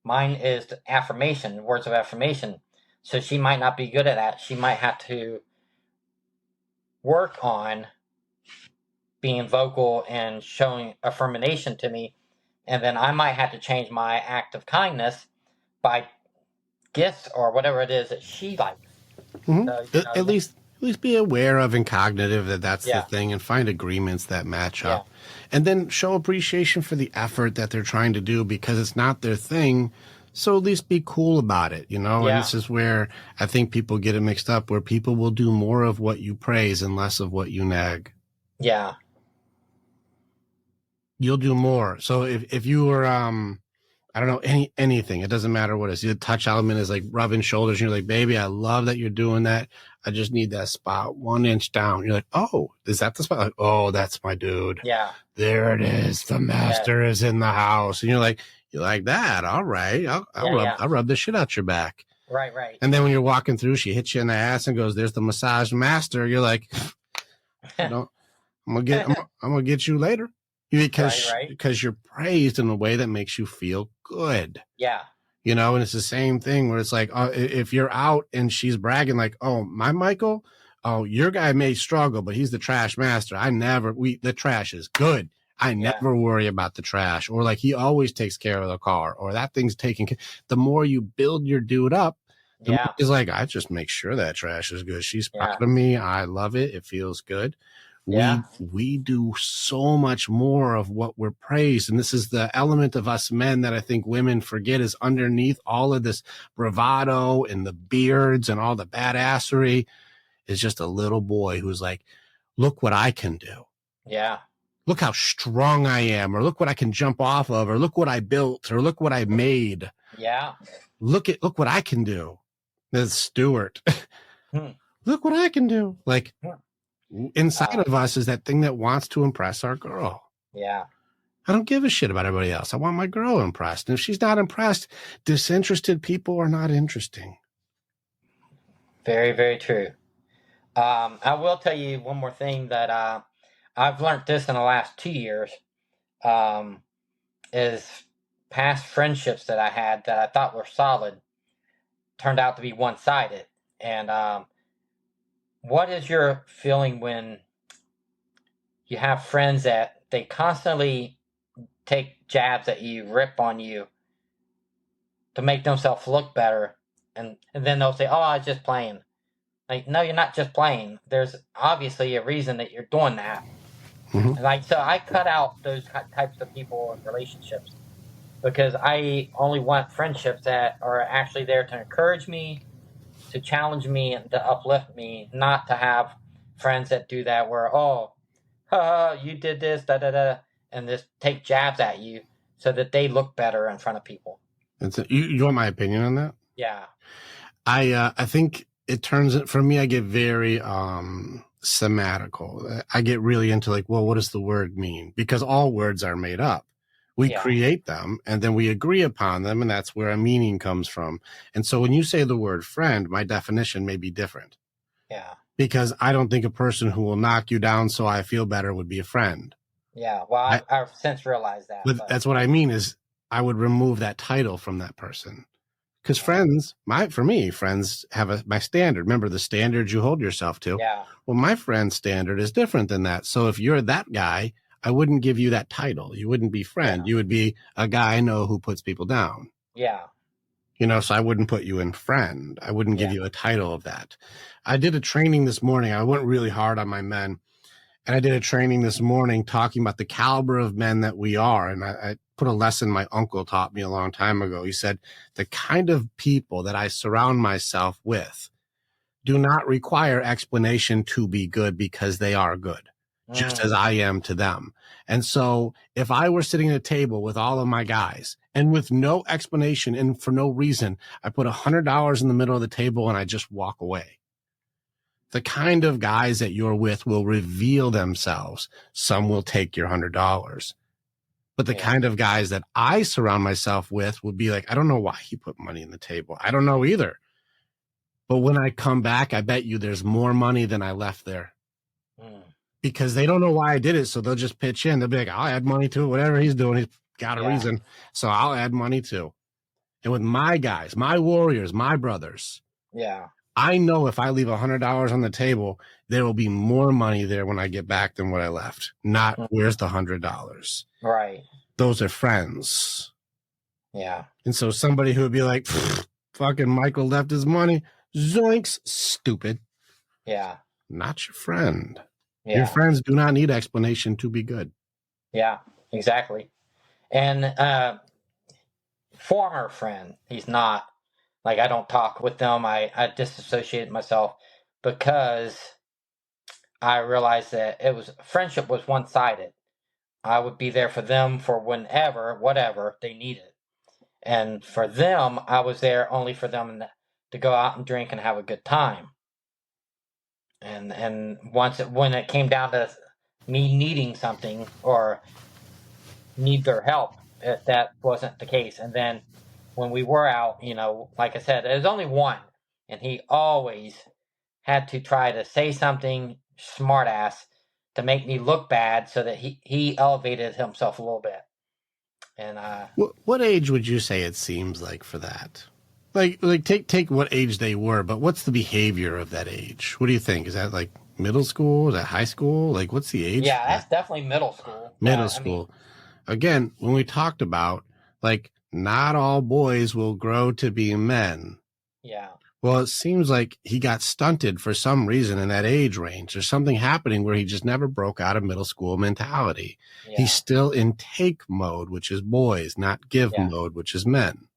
Mine is affirmation, words of affirmation. So she might not be good at that. She might have to work on being vocal and showing affirmation to me. And then I might have to change my act of kindness by gifts or whatever it is that she likes. Mm-hmm. So, at least be aware of and cognitive that that's the thing and find agreements that match up. And then show appreciation for the effort that they're trying to do because it's not their thing. So at least be cool about it, And this is where I think people get it mixed up, where people will do more of what you praise and less of what you nag. Yeah. You'll do more. So if you were, I don't know, anything, it doesn't matter what it is. The touch element is like rubbing shoulders. And you're like, baby, I love that you're doing that. I just need that spot 1 inch down. You're like, oh, is that the spot? Like, oh, that's my dude. Yeah. there it is. The master is in the house. And you're like that. All right. I'll rub the shit out your back. Right. And then when you're walking through, she hits you in the ass and goes, there's the massage master. You're like, I'm gonna get you later. Because you're praised in a way that makes you feel good. Yeah. You know, and it's the same thing where it's like, if you're out and she's bragging like, oh, my Michael, oh, your guy may struggle, but he's the trash master. The trash is good. I never worry about the trash. Or like, he always takes care of the car, or that thing's taken care. The more you build your dude up, the more he's like, I just make sure that trash is good. She's proud of me. I love it. It feels good. We do so much more of what we're praised. And this is the element of us men that I think women forget is underneath all of this bravado and the beards and all the badassery is just a little boy who's like, look what I can do. Yeah. Look how strong I am, or look what I can jump off of, or look what I built, or look what I made. Yeah. Look what I can do. That's Stuart. Look what I can do. Like, inside of us is that thing that wants to impress our girl. Yeah. I don't give a shit about everybody else. I want my girl impressed. And if she's not impressed, disinterested people are not interesting. Very, very true. I will tell you one more thing that I've learned this in the last 2 years, is past friendships that I had that I thought were solid turned out to be one-sided. And what is your feeling when you have friends that they constantly take jabs at you, rip on you to make themselves look better, and then they'll say, oh, I was just playing. Like, no, you're not just playing. There's obviously a reason that you're doing that. And so I cut out those types of people in relationships because I only want friendships that are actually there to encourage me, to challenge me, and to uplift me, not to have friends that do that where, you did this, and just take jabs at you so that they look better in front of people. You want my opinion on that? Yeah. I think it turns it, for me, I get very semantical. I get really into like, well, what does the word mean? Because all words are made up. We create them and then we agree upon them, and that's where a meaning comes from. And so when you say the word friend, my definition may be different. Yeah. Because I don't think a person who will knock you down so I feel better would be a friend. Yeah. Well, I've since realized that. But that's what I mean is I would remove that title from that person. Because friends, for me, friends have my standard. Remember the standard you hold yourself to? Yeah. Well, my friend's standard is different than that. So if you're that guy, I wouldn't give you that title. You wouldn't be friend. You would be a guy I know who puts people down. Yeah. You know, so I wouldn't put you in friend. I wouldn't give you a title of that. I did a training this morning. I went really hard on my men. And I did a training this morning talking about the caliber of men that we are. And I put a lesson my uncle taught me a long time ago. He said, the kind of people that I surround myself with do not require explanation to be good because they are good, just as I am to them. And so if I were sitting at a table with all of my guys and with no explanation and for no reason, I put $100 in the middle of the table and I just walk away. The kind of guys that you're with will reveal themselves. Some will take your $100. But the kind of guys that I surround myself with would be like, I don't know why he put money in the table. I don't know either. But when I come back, I bet you there's more money than I left there. Because they don't know why I did it. So they'll just pitch in. They'll be like, I'll add money to it. Whatever he's doing, he's got a reason. So I'll add money too. And with my guys, my warriors, my brothers. Yeah. I know if I leave $100 on the table, there will be more money there when I get back than what I left. Not where's the $100. Right. Those are friends. Yeah. And so somebody who would be like, fucking Michael left his money. Zoinks, stupid. Yeah. Not your friend. Yeah. Your friends do not need explanation to be good. Yeah, exactly. And former friend, he's not. Like, I don't talk with them. I disassociated myself because I realized that friendship was one-sided. I would be there for them for whenever, whatever they needed. And for them, I was there only for them to go out and drink and have a good time. And when it came down to me needing something or need their help if that wasn't the case. And then when we were out, like I said, there's only one, and he always had to try to say something smartass to make me look bad so that he elevated himself a little bit. And what age would you say it seems like for that? Like take what age they were, but what's the behavior of that age? What do you think? Is that like middle school? Is that high school? Like, what's the age? yeah, that's definitely middle school. Middle school. Again, when we talked about, like, not all boys will grow to be men. Yeah. Well, it seems like he got stunted for some reason in that age range. There's something happening where he just never broke out of middle school mentality. Yeah. He's still in take mode, which is boys, not give mode, which is men.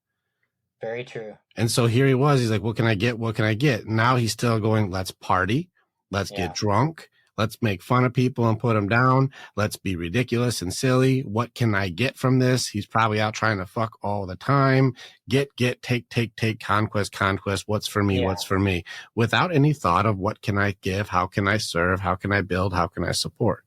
Very true. And so here he was. He's like, what can I get? What can I get? Now he's still going, let's party. Let's get drunk. Let's make fun of people and put them down. Let's be ridiculous and silly. What can I get from this? He's probably out trying to fuck all the time. Get, take, conquest. What's for me? What's for me? Without any thought of what can I give? How can I serve? How can I build? How can I support?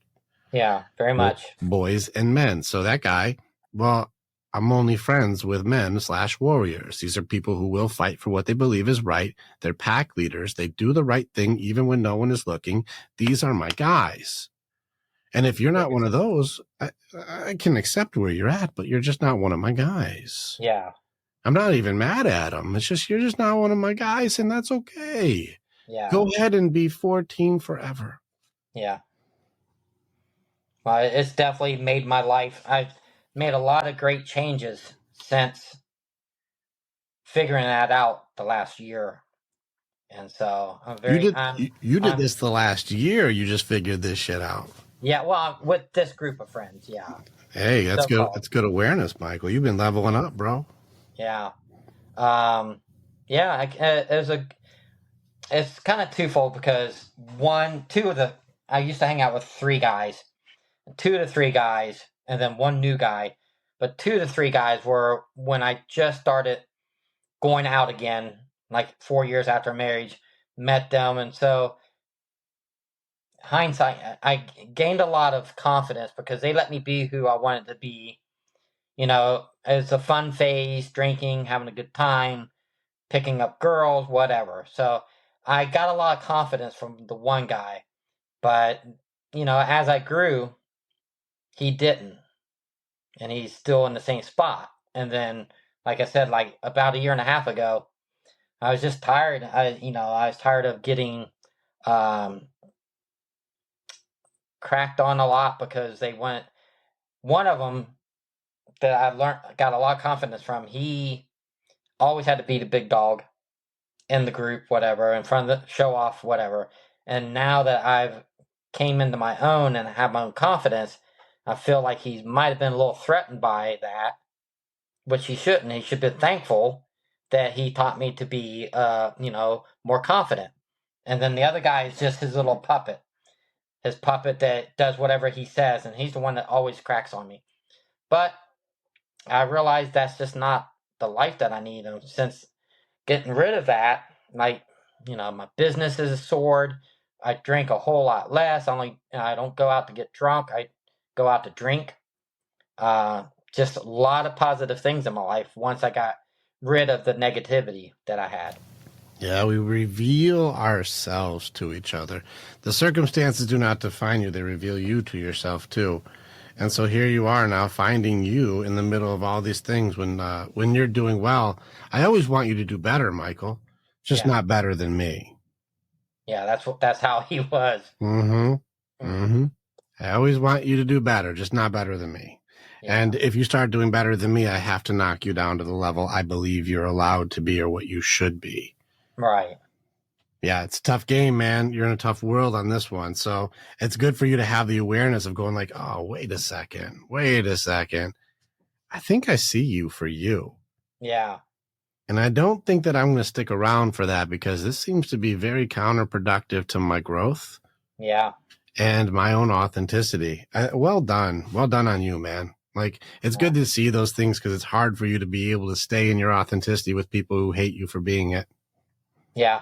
Yeah, very much. Boys and men. So that guy, well, I'm only friends with men/warriors. These are people who will fight for what they believe is right. They're pack leaders. They do the right thing even when no one is looking. These are my guys. And if you're not one of those, I can accept where you're at, but you're just not one of my guys. Yeah. I'm not even mad at them. It's just, you're just not one of my guys, and that's okay. Yeah. Go ahead and be 14 forever. Yeah. Well, it's definitely made my life. I've made a lot of great changes since figuring that out the last year. And so I'm very... You did this the last year. You just figured this shit out. Yeah, well, with this group of friends, yeah. Hey, that's good. That's good awareness, Michael. You've been leveling up, bro. Yeah. It's kind of twofold because I used to hang out with 3 guys, 2 to 3 guys, and then 1 new guy. But 2 to 3 guys were when I just started going out again, like 4 years after marriage, met them. And so, hindsight, I gained a lot of confidence because they let me be who I wanted to be. It's a fun phase, drinking, having a good time, picking up girls, whatever. So I got a lot of confidence from the one guy. But, as I grew, he didn't. And he's still in the same spot. And then, like I said, like about a year and a half ago, I was just tired. I was tired of getting cracked on a lot because one of them that got a lot of confidence from, he always had to be the big dog in the group, whatever, in front of the show off, whatever. And now that I've came into my own and have my own confidence, I feel like he might have been a little threatened by that, which he shouldn't. He should be thankful that he taught me to be, more confident. And then the other guy is just his little puppet. His puppet that does whatever he says, and he's the one that always cracks on me. But I realized that's just not the life that I need. And since getting rid of that, my business is soared. I drink a whole lot less. I don't go out to get drunk. I go out to drink. Just a lot of positive things in my life once I got rid of the negativity that I had. Yeah, we reveal ourselves to each other. The circumstances do not define you. They reveal you to yourself, too. And so here you are now finding you in the middle of all these things when you're doing well. I always want you to do better, Michael. Just not better than me. Yeah, that's how he was. I always want you to do better, just not better than me. Yeah. And if you start doing better than me, I have to knock you down to the level I believe you're allowed to be or what you should be. Right. Yeah, it's a tough game, man. You're in a tough world on this one. So it's good for you to have the awareness of going like, oh, wait a second. I think I see you for you. Yeah. And I don't think that I'm going to stick around for that because this seems to be very counterproductive to my growth. Yeah. And my own authenticity. Well done. Well done on you, man. Like, it's good to see those things because it's hard for you to be able to stay in your authenticity with people who hate you for being it. Yeah.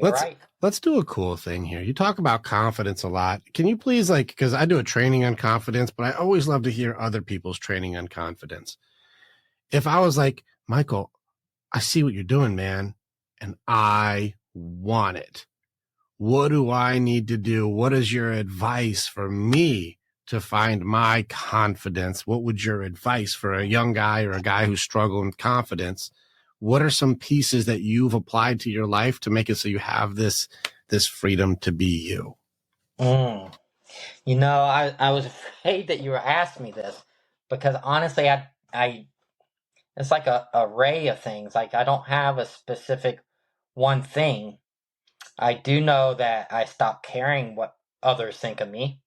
You're right. Let's do a cool thing here. You talk about confidence a lot. Can you please, like, because I do a training on confidence, but I always love to hear other people's training on confidence. If I was like, Michael, I see what you're doing, man, and I want it. What do I need to do? What is your advice for me to find my confidence? What would your advice for a young guy or a guy who's struggling with confidence? What are some pieces that you've applied to your life to make it so you have this freedom to be you? Mm. You know, I was afraid that you were asking me this because honestly, I it's like a array of things. Like I don't have a specific one thing. I do know that I stopped caring what others think of me.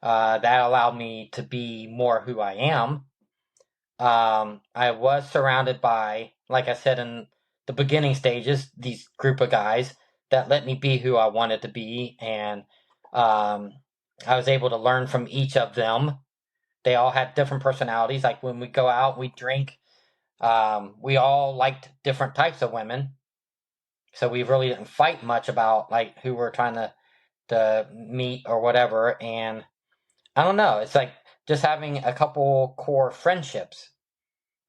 That allowed me to be more who I am. I was surrounded by, like I said in the beginning stages, these group of guys that let me be who I wanted to be, and I was able to learn from each of them. They all had different personalities. Like when we go out, we drink. We all liked different types of women, so we really didn't fight much about like who we're trying to meet or whatever. And I don't know. It's like just having a couple core friendships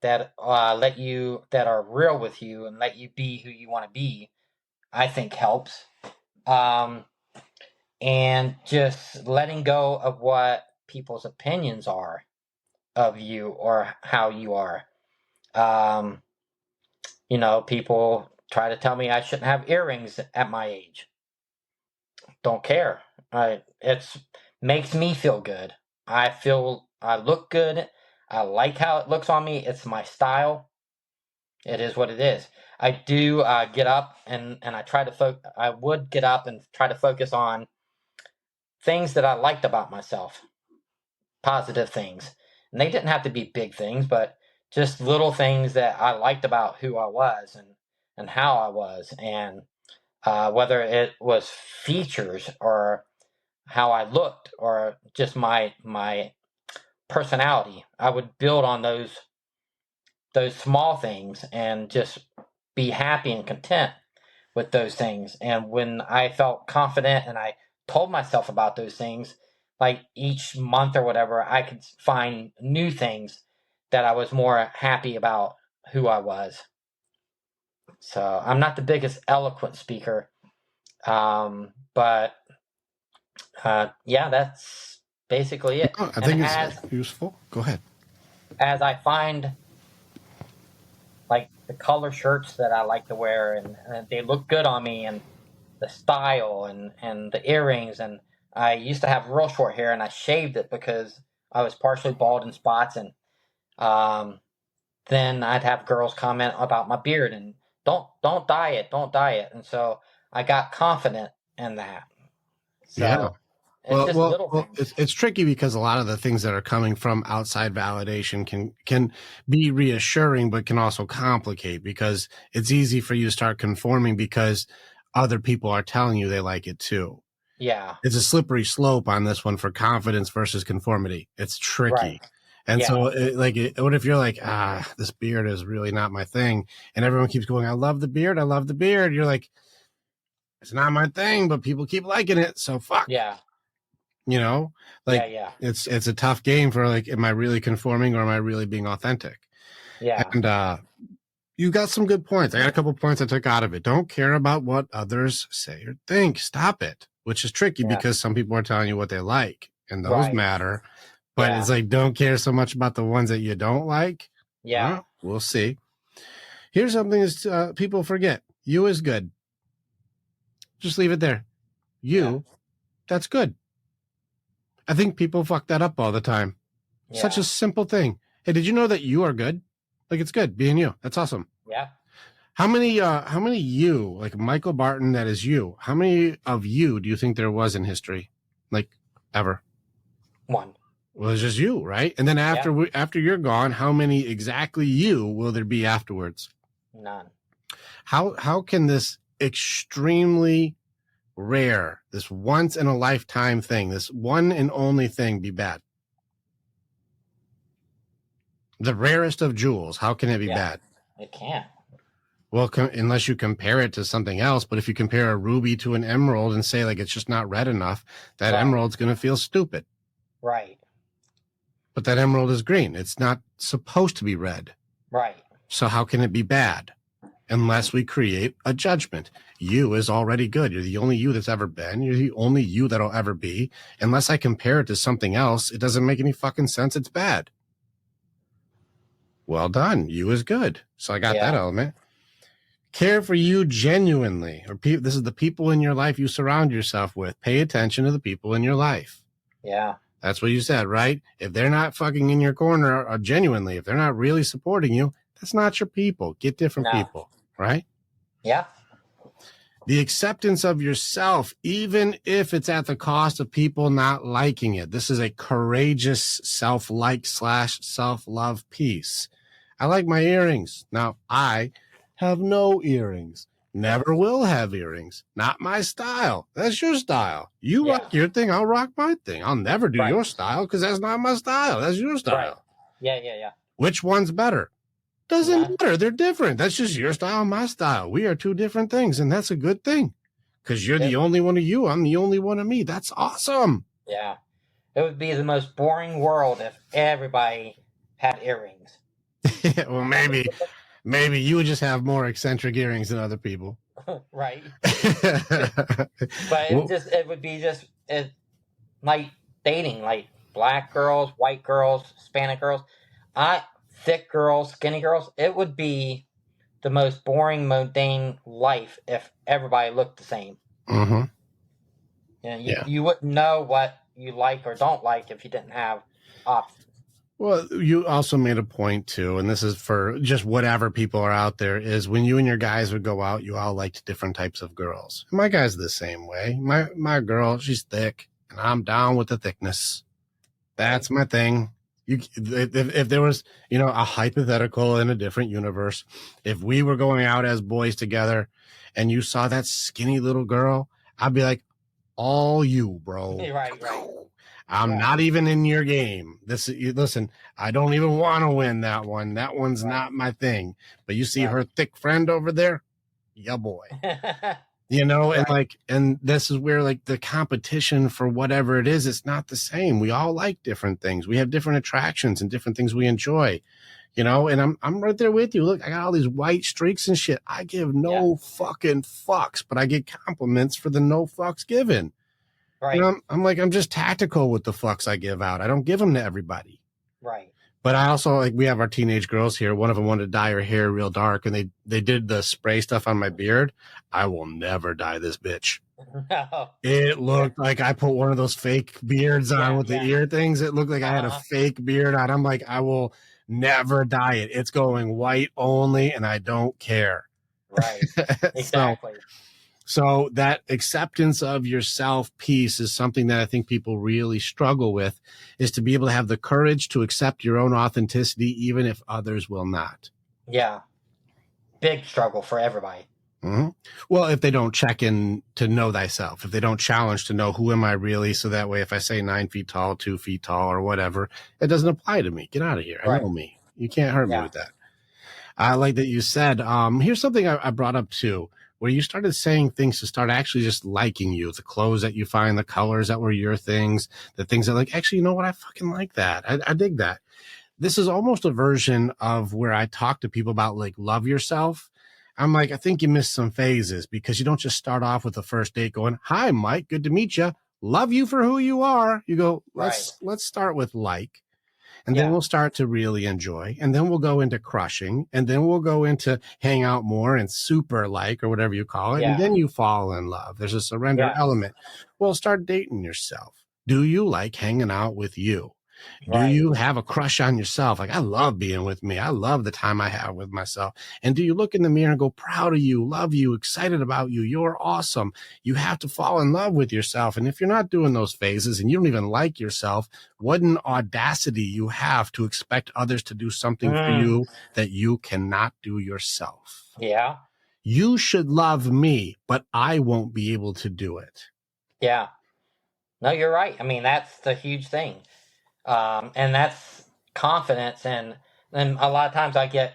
that that are real with you and let you be who you want to be, I think helps. And just letting go of what people's opinions are of you or how you are. Um, you know, people try to tell me I shouldn't have earrings at my age. Don't care. It's makes me feel good. I feel I look good. I like how it looks on me. It's my style. It is what it is. I do get up and I try to I would get up and try to focus on things that I liked about myself, positive things. And they didn't have to be big things, but just little things that I liked about who I was and how I was, and whether it was features or how I looked or just my personality. I would build on those small things and just be happy and content with those things. And when I felt confident and I told myself about those things, like each month or whatever, I could find new things that I was more happy about who I was. So I'm not the biggest eloquent speaker, but yeah, that's basically it. Oh, I think it's useful. Go ahead. As I find like the color shirts that I like to wear and they look good on me, and the style and the earrings, and I used to have real short hair and I shaved it because I was partially bald in spots, and then I'd have girls comment about my beard and don't dye it, and so I got confident in that. So Yeah. it's just little things. It's tricky because a lot of the things that are coming from outside validation can be reassuring, but can also complicate because it's easy for you to start conforming because other people are telling you they like it too. Yeah. It's a slippery slope on this one for confidence versus conformity. It's tricky. Right. And Yeah. so what if you're like, this beard is really not my thing. And everyone keeps going, I love the beard. I love the beard. You're like, it's not my thing, but people keep liking it. So fuck. Yeah. You know, like yeah. it's a tough game for like, am I really conforming or am I really being authentic? Yeah. And you got some good points. I got a couple points I took out of it. Don't care about what others say or think. Stop it, which is tricky because some people are telling you what they like and those matter. But it's like, don't care so much about the ones that you don't like. Yeah. Well, we'll see. Here's something that people forget. You is good. Just leave it there. That's good. I think people fuck that up all the time. Yeah. Such a simple thing. Hey, did you know that you are good? Like, it's good being you. That's awesome. Yeah. How many you, like Michael Barton, that is you, how many of you do you think there was in history? Like, ever? One. Well, it's just you, right? And then after you're gone, how many exactly you will there be afterwards? None. How can this extremely rare, this once in a lifetime thing, this one and only thing be bad? The rarest of jewels, how can it be bad? It can't. Well, unless you compare it to something else, but if you compare a ruby to an emerald and say like it's just not red enough, that emerald's going to feel stupid. Right. But that emerald is green. It's not supposed to be red. Right. So how can it be bad? Unless we create a judgment. You is already good. You're the only you that's ever been. You're the only you that'll ever be. Unless I compare it to something else, it doesn't make any fucking sense. It's bad. Well done. You is good. So I got that element. Care for you genuinely. Or this is the people in your life you surround yourself with. Pay attention to the people in your life. Yeah. That's what you said, right? If they're not fucking in your corner or genuinely, if they're not really supporting you, that's not your people. Get different people, right? Yeah. The acceptance of yourself, even if it's at the cost of people not liking it. This is a courageous self-like / self-love piece. I like my earrings. Now, I have no earrings. Never will have earrings. Not my style. That's your style. You rock your thing, I'll rock my thing. I'll never do your style because that's not my style. That's your style. Right. Yeah. Which one's better? Doesn't matter. They're different. That's just your style and my style. We are two different things, and that's a good thing because you're the only one of you. I'm the only one of me. That's awesome. Yeah. It would be the most boring world if everybody had earrings. Well, maybe you would just have more eccentric earrings than other people. Right. But it would be just like dating, like black girls, white girls, Hispanic girls. Thick girls, skinny girls. It would be the most boring, mundane life if everybody looked the same. Mm-hmm. You wouldn't know what you like or don't like if you didn't have options. Well, you also made a point too, and this is for just whatever people are out there, is when you and your guys would go out, you all liked different types of girls. My guy's the same way. My girl, she's thick, and I'm down with the thickness. That's my thing. If there was, a hypothetical in a different universe, if we were going out as boys together and you saw that skinny little girl, I'd be like, all you, bro. Right. I'm not even in your game. Listen, I don't even want to win that one. That one's not my thing. But you see her thick friend over there? Yeah, boy. And this is where the competition for whatever it is, it's not the same. We all like different things. We have different attractions and different things we enjoy, and I'm right there with you. Look, I got all these white streaks and shit. I give no fucking fucks, but I get compliments for the no fucks given. Right. I'm just tactical with the fucks I give out. I don't give them to everybody. Right. But I also, we have our teenage girls here. One of them wanted to dye her hair real dark, and they did the spray stuff on my beard. I will never dye this bitch. No. It looked like I put one of those fake beards on with the ear things. It looked like I had a fake beard on. I'm like, I will never dye it. It's going white only, and I don't care. Right. Exactly. So that acceptance of yourself piece is something that I think people really struggle with, is to be able to have the courage to accept your own authenticity, even if others will not. Yeah. Big struggle for everybody. Mm-hmm. Well, if they don't check in to know thyself, if they don't challenge to know who am I really, so that way if I say 9 feet tall, 2 feet tall, or whatever, it doesn't apply to me. Get out of here. I know me. You can't hurt me with that. I like that you said, here's something I brought up too, where you started saying things to start actually just liking you, the clothes that you find, the colors that were your things, the things that actually, you know what? I fucking like that. I dig that. This is almost a version of where I talk to people about love yourself. I'm like, I think you missed some phases, because you don't just start off with the first date going, hi, Mike, good to meet you. Love you for who you are. You go, let's start with and then we'll start to really enjoy, and then we'll go into crushing, and then we'll go into hang out more and super or whatever you call it. And then you fall in love. There's a surrender element. Well, start dating yourself. Do you like hanging out with you? Do you have a crush on yourself? I love being with me. I love the time I have with myself. And do you look in the mirror and go, proud of you, love you, excited about you? You're awesome. You have to fall in love with yourself. And if you're not doing those phases and you don't even like yourself, what an audacity you have to expect others to do something for you that you cannot do yourself. Yeah. You should love me, but I won't be able to do it. Yeah. No, you're right. I mean, that's the huge thing. And that's confidence. And a lot of times I get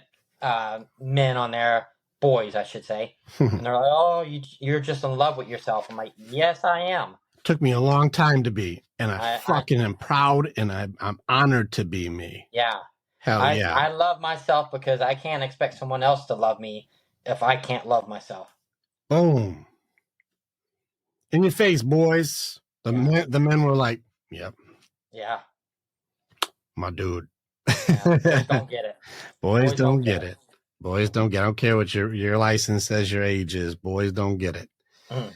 men on there boys, I should say. And they're like, "Oh, you're just in love with yourself." I'm like, "Yes, I am." Took me a long time to be, and I I fucking am proud, and I'm honored to be me. yeah. Hell yeah. I love myself because I can't expect someone else to love me if I can't love myself. Boom. In your face, boys. The men were like, "Yep, Yeah. my dude." Yeah. Boys don't get it. Boys don't get it. Boys don't get it. I don't care what your license says your age is. Boys don't get it. Mm.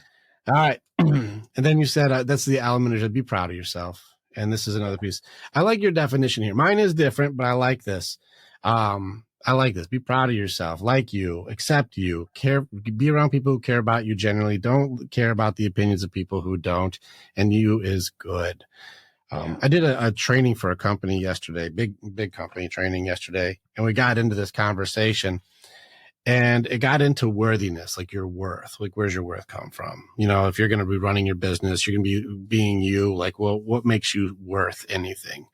All right. And then you said that's the element of be proud of yourself. And this is another piece. I like your definition here. Mine is different, but I like this. I like this. Be proud of yourself. Like you. Accept you. Care. Be around people who care about you generally. Don't care about the opinions of people who don't. And you is good. I did a training for a company yesterday, big company training yesterday, and we got into this conversation, and it got into worthiness, like your worth, like where's your worth come from? You know, if you're going to be running your business, you're going to be being you, like, well, what makes you worth anything?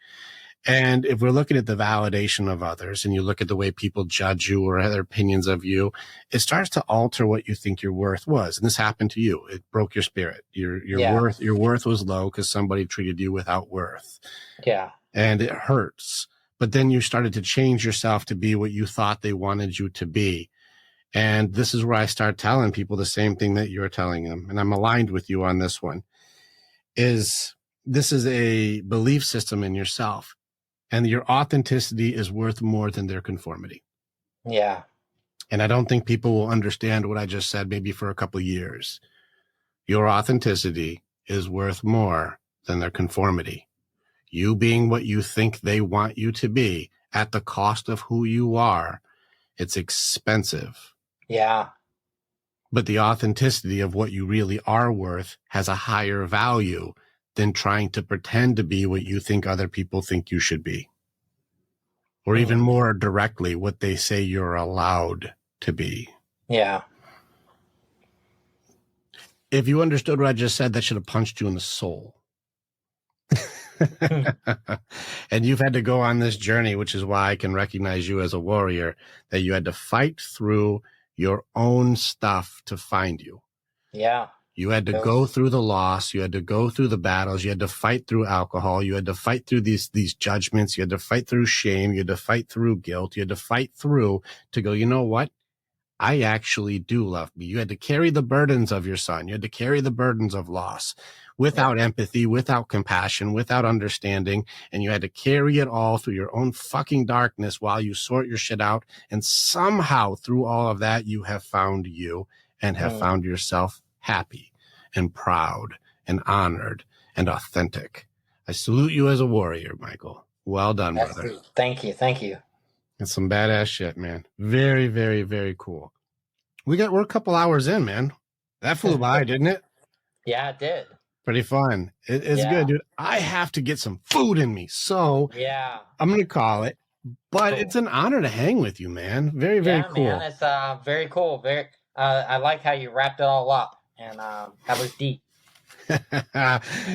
And if we're looking at the validation of others and you look at the way people judge you or other opinions of you, it starts to alter what you think your worth was. And this happened to you. It broke your spirit. Your worth was low because somebody treated you without worth. Yeah. And it hurts. But then you started to change yourself to be what you thought they wanted you to be. And this is where I start telling people the same thing that you're telling them. And I'm aligned with you on this one. This is a belief system in yourself. And your authenticity is worth more than their conformity. Yeah. And I don't think people will understand what I just said maybe for a couple of years. Your authenticity is worth more than their conformity. You being what you think they want you to be at the cost of who you are, it's expensive. Yeah. But the authenticity of what you really are worth has a higher value than trying to pretend to be what you think other people think you should be. Or even more directly, what they say you're allowed to be. Yeah. If you understood what I just said, that should have punched you in the soul. And you've had to go on this journey, which is why I can recognize you as a warrior, that you had to fight through your own stuff to find you. Yeah. You had to go through the loss. You had to go through the battles. You had to fight through alcohol. You had to fight through these judgments. You had to fight through shame. You had to fight through guilt. You had to fight through to go, you know what? I actually do love me. You had to carry the burdens of your son. You had to carry the burdens of loss without empathy, without compassion, without understanding. And you had to carry it all through your own fucking darkness while you sort your shit out. And somehow through all of that, you have found you and have found yourself happy and proud and honored and authentic. I salute you as a warrior, Michael. Well done, brother. Sweet. Thank you. Thank you. It's some badass shit, man. Very, very, very cool. We're a couple hours in, man. That flew by, didn't it? Yeah, it did. Pretty fun. It's good, dude. I have to get some food in me, so I'm going to call it. But it's an honor to hang with you, man. Very, very cool. Man, it's very cool. Very. I like how you wrapped it all up, and that was deep.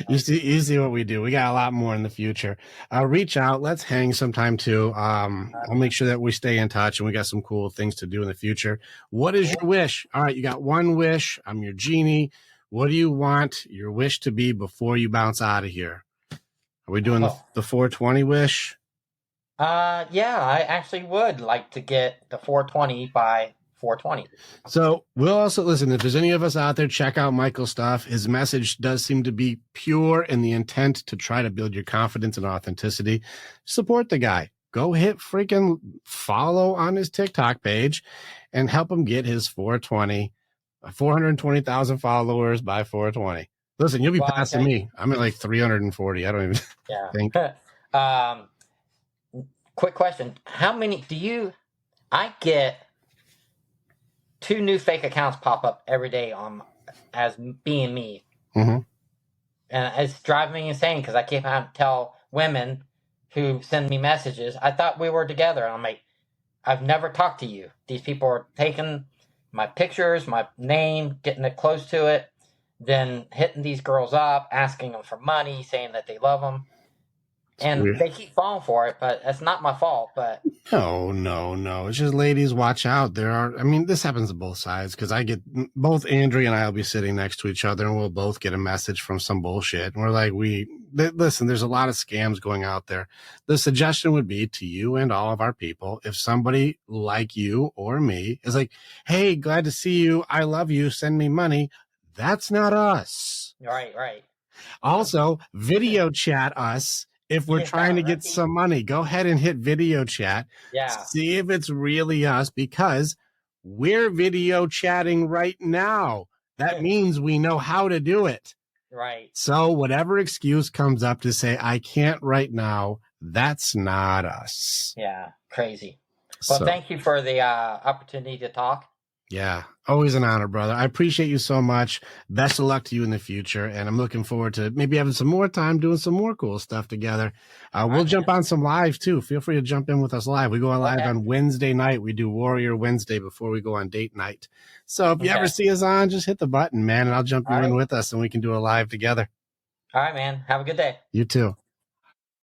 You see what we do. We got a lot more in the future. Reach out. Let's hang sometime too. I'll make sure that we stay in touch, and we got some cool things to do in the future. What is your wish? All right, you got one wish. I'm your genie. What do you want your wish to be before you bounce out of here? Are we doing the 420 wish? Yeah, I actually would like to get the 420 by 420. So we'll also listen. If there's any of us out there, check out Michael's stuff. His message does seem to be pure in the intent to try to build your confidence and authenticity. Support the guy. Go hit freaking follow on his TikTok page and help him get his 420, 420,000 followers by 420. Listen, you'll be passing me. I'm at like 340. I don't even think. Quick question. How many I get 2 new fake accounts pop up every day as being me. Mm-hmm. And it's driving me insane because I keep having to tell women who send me messages, I thought we were together. And I'm like, I've never talked to you. These people are taking my pictures, my name, getting it close to it, then hitting these girls up, asking them for money, saying that they love them. And weird. they keep falling for it, but that's not my fault. But No. It's just ladies, watch out. This happens to both sides because both Andrea and I will be sitting next to each other and we'll both get a message from some bullshit. And we're like, listen, there's a lot of scams going out there. The suggestion would be to you and all of our people, if somebody like you or me is like, hey, glad to see you. I love you. Send me money. That's not us. right. Also, video chat us. If we're trying to get some money, go ahead and hit video chat. Yeah. See if it's really us because we're video chatting right now. That means we know how to do it. Right. So whatever excuse comes up to say, I can't right now, that's not us. Yeah. Crazy. Well, thank you for the opportunity to talk. Yeah, always an honor, brother. I appreciate you so much. Best of luck to you in the future. And I'm looking forward to maybe having some more time doing some more cool stuff together. We'll jump on some live too. Feel free to jump in with us live. We go on live on Wednesday night. We do Warrior Wednesday before we go on date night. So if you ever see us on, just hit the button, man, and I'll jump you in with us and we can do a live together. All right, man. Have a good day. You too.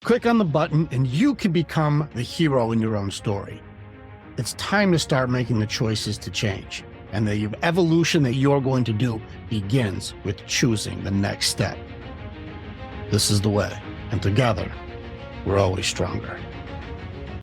Click on the button and you can become the hero in your own story. It's time to start making the choices to change. And the evolution that you're going to do begins with choosing the next step. This is the way. And together, we're always stronger.